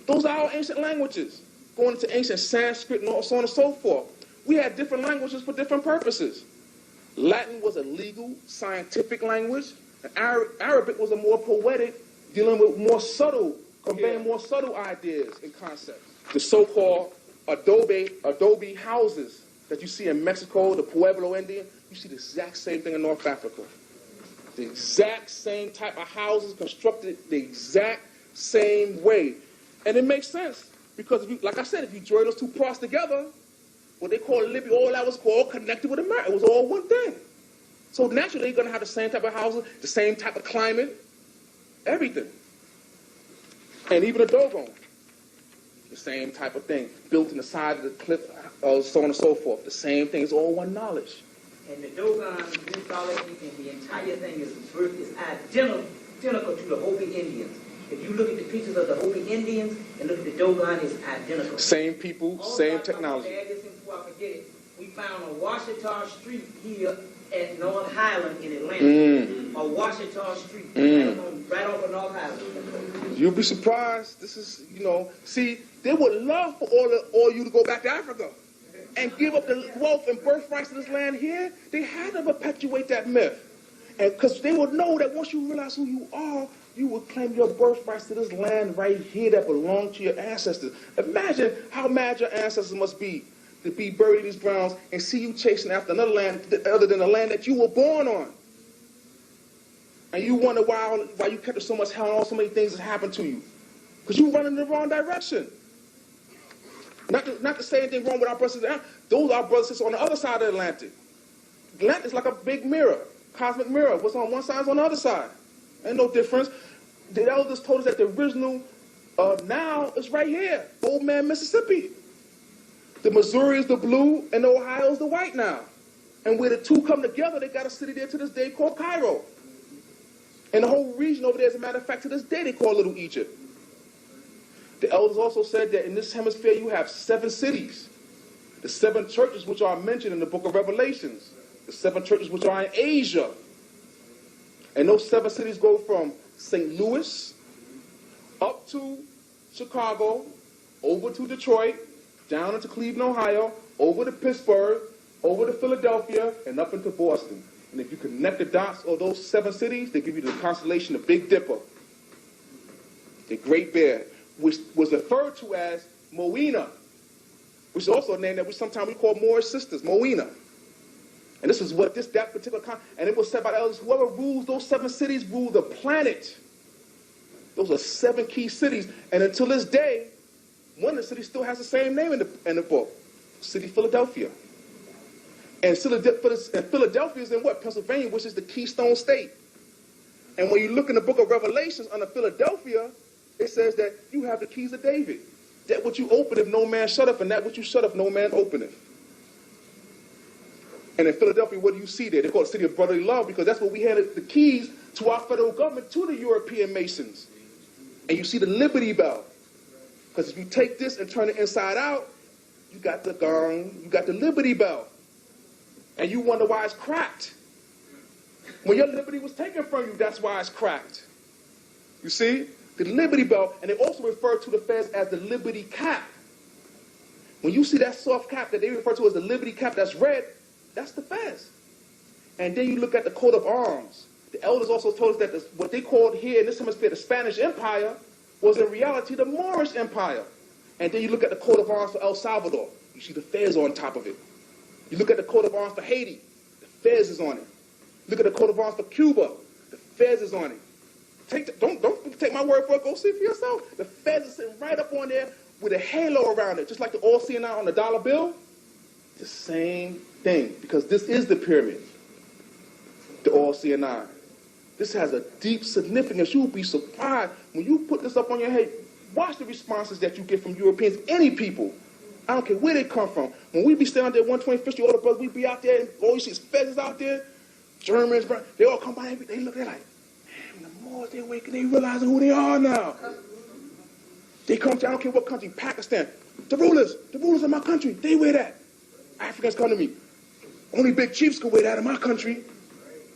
Those are our ancient languages, going into ancient Sanskrit and so on and so forth. We had different languages for different purposes. Latin was a legal, scientific language, and Arabic was a more poetic, dealing with more subtle, conveying more subtle ideas and concepts. The so-called adobe houses that you see in Mexico, the Pueblo Indian, you see the exact same thing in North Africa. The exact same type of houses constructed the exact same way. And it makes sense, because, like I said, if you join those two parts together, what they call Libya, all that was all connected with America. It was all one thing. So naturally, you're going to have the same type of houses, the same type of climate, everything. And even the Dogon, the same type of thing, built in the side of the cliff, so on and so forth. The same thing. It's all one knowledge. And the Dogon mythology and the entire thing is identical to the Hopi Indians. If you look at the pictures of the Hopi Indians and look at the Dogon, it's identical. Same people, also, same technology. Before I forget it, we found a Washita Street here at North Highland in Atlanta. A Washita Street right off of North Highland. You'll be surprised. This is, see, they would love for all you to go back to Africa and give up the wealth and birthrights of this land here. They had to perpetuate that myth. And because they would know that once you realize who you are, you would claim your birthrights to this land right here that belonged to your ancestors. Imagine how mad your ancestors must be to be buried in these grounds and see you chasing after another land other than the land that you were born on. And you wonder why you kept so much hell and all so many things that happened to you. Because you run in the wrong direction. Not to say anything wrong with our brothers. Those are our brothers on the other side of the Atlantic. The Atlantic is like a big mirror, cosmic mirror. What's on one side is on the other side. Ain't no difference. The elders told us that the original now is right here, Old Man, Mississippi. The Missouri is the blue and the Ohio is the white now. And where the two come together, they got a city there to this day called Cairo. And the whole region over there, as a matter of fact, to this day they call Little Egypt. The elders also said that in this hemisphere you have 7 cities. The 7 churches which are mentioned in the book of Revelations. The 7 churches which are in Asia. And those 7 cities go from St. Louis up to Chicago, over to Detroit, down into Cleveland, Ohio, over to Pittsburgh, over to Philadelphia, and up into Boston. And if you connect the dots of those 7 cities, they give you the constellation of Big Dipper, the Great Bear, which was referred to as Moena, which is also a name that we sometimes call Moorish sisters, Moena. And this is what that particular and it was said by the elders, whoever rules those 7 cities rule the planet. Those are 7 key cities. And until this day, one of the cities still has the same name in the book, City Philadelphia. And Philadelphia is in what? Pennsylvania, which is the Keystone State. And when you look in the book of Revelations under Philadelphia, it says that you have the keys of David. That what you open if no man shut up, and that what you shut up no man openeth. And in Philadelphia, what do you see there? They call it the city of brotherly love, because that's what we had the keys to our federal government, to the European Masons. And you see the Liberty Bell. Because if you take this and turn it inside out, you got the gong, you got the Liberty Bell. And you wonder why it's cracked. When your liberty was taken from you, that's why it's cracked. You see? The Liberty Bell, and they also refer to the feds as the Liberty Cap. When you see that soft cap that they refer to as the Liberty Cap that's red, that's the feds. And then you look at the coat of arms. The elders also told us that what they called here in this hemisphere the Spanish Empire was in reality the Moorish Empire. And then you look at the coat of arms for El Salvador. You see the fez on top of it. You look at the coat of arms for Haiti. The fez is on it. Look at the coat of arms for Cuba. The fez is on it. Don't take my word for it. Go see it for yourself. The fez is sitting right up on there with a halo around it, just like the all-seeing eye on the dollar bill. The same thing, because this is the pyramid. The all-seeing eye. This has a deep significance. You'll be surprised when you put this up on your head. Watch the responses that you get from Europeans, any people. I don't care where they come from. When we be standing there 125th Street, all the brothers, we be out there, and all you see is feathers out there. Germans, they all come by, they look, they're like, man, the Moors, they're waking, they realizing who they are now. They come to, I don't care what country, Pakistan. The rulers of my country, they wear that. Africans come to me. Only big chiefs can wear that in my country.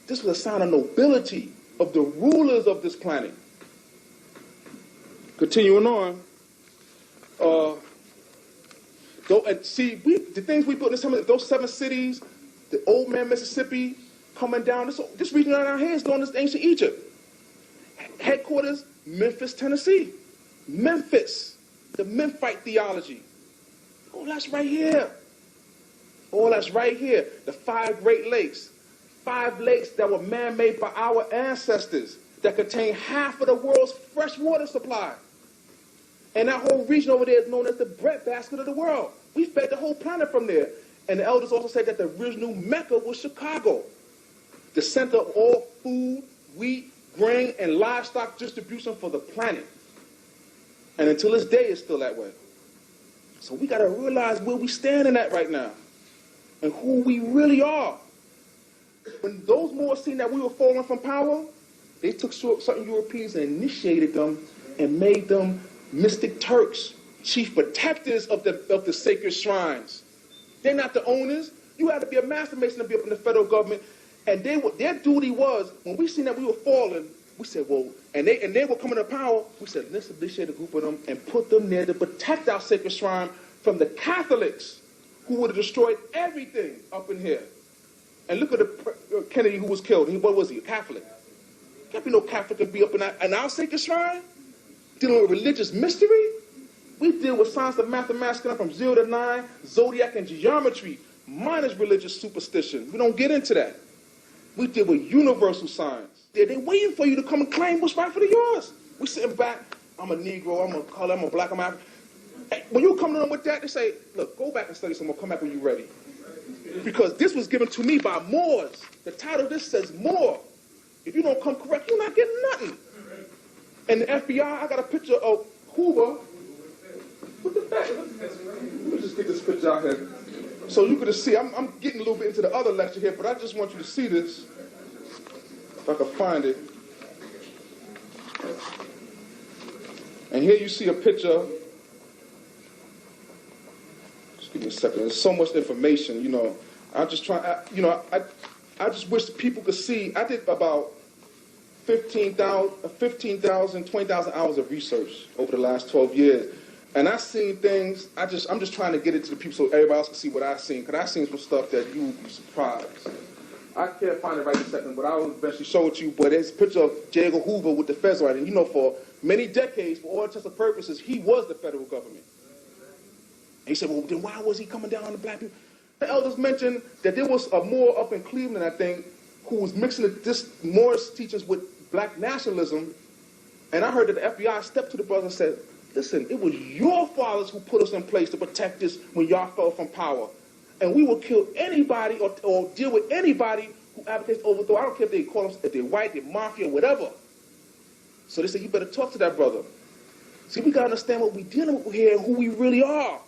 This was a sign of nobility of the rulers of this planet. Continuing on, the things we built in some of those 7 cities, the old man Mississippi coming down, this region right out here is known as ancient Egypt. Headquarters, Memphis, Tennessee. Memphis, the Memphite theology. Oh, that's right here. Oh, that's right here. The 5 Great Lakes. 5 lakes that were man-made by our ancestors that contain half of the world's fresh water supply. And that whole region over there is known as the breadbasket of the world. We fed the whole planet from there. And the elders also said that the original Mecca was Chicago, the center of all food, wheat, grain, and livestock distribution for the planet. And until this day, it's still that way. So we got to realize where we standing at right now and who we really are. When those Moors seen that we were falling from power, they took certain Europeans and initiated them and made them mystic Turks, chief protectors of the sacred shrines. They're not the owners. You have to be a master mason to be up in the federal government. And their duty was, when we seen that we were falling, we said, well, and they were coming to power, we said, let's initiate a group of them and put them there to protect our sacred shrine from the Catholics who would have destroyed everything up in here. And look at Kennedy who was killed. What was he, a Catholic? Can't be no Catholic to be up in our sacred shrine, dealing with religious mystery. We deal with science of mathematics from 0 to 9, zodiac and geometry, minus religious superstition. We don't get into that. We deal with universal science. They're waiting for you to come and claim what's rightfully yours. We sitting back, I'm a Negro, I'm a color, I'm a black, I'm African. Hey, when you come to them with that, they say, look, go back and study some more, come back when you're ready. Because this was given to me by Moors. The title of this says Moor. If you don't come correct, you're not getting nothing. And the FBI, I got a picture of Hoover. What the fact? Let me just get this picture out here. So you could see, I'm getting a little bit into the other lecture here, but I just want you to see this. If I can find it. And here you see a picture. Just give me a second. There's so much information, you know. I'm just trying, I just wish people could see. I did about 15,000, 20,000 hours of research over the last 12 years. And I've seen things, I'm just trying to get it to the people so everybody else can see what I've seen. Because I've seen some stuff that you would be surprised. I can't find it right this second, but I will eventually show it to you. But there's a picture of J. Edgar Hoover with the feds on it. And you know, for many decades, for all intents and purposes, he was the federal government. And he said, well, then why was he coming down on the black people? The elders mentioned that there was a Moor up in Cleveland, I think, who was mixing this Moorish teachings with black nationalism. And I heard that the FBI stepped to the brothers and said, listen, it was your fathers who put us in place to protect us when y'all fell from power. And we will kill anybody or deal with anybody who advocates overthrow. I don't care if they call them, if they're white, they're mafia, whatever. So they say, you better talk to that brother. See, we got to understand what we're dealing with here and who we really are.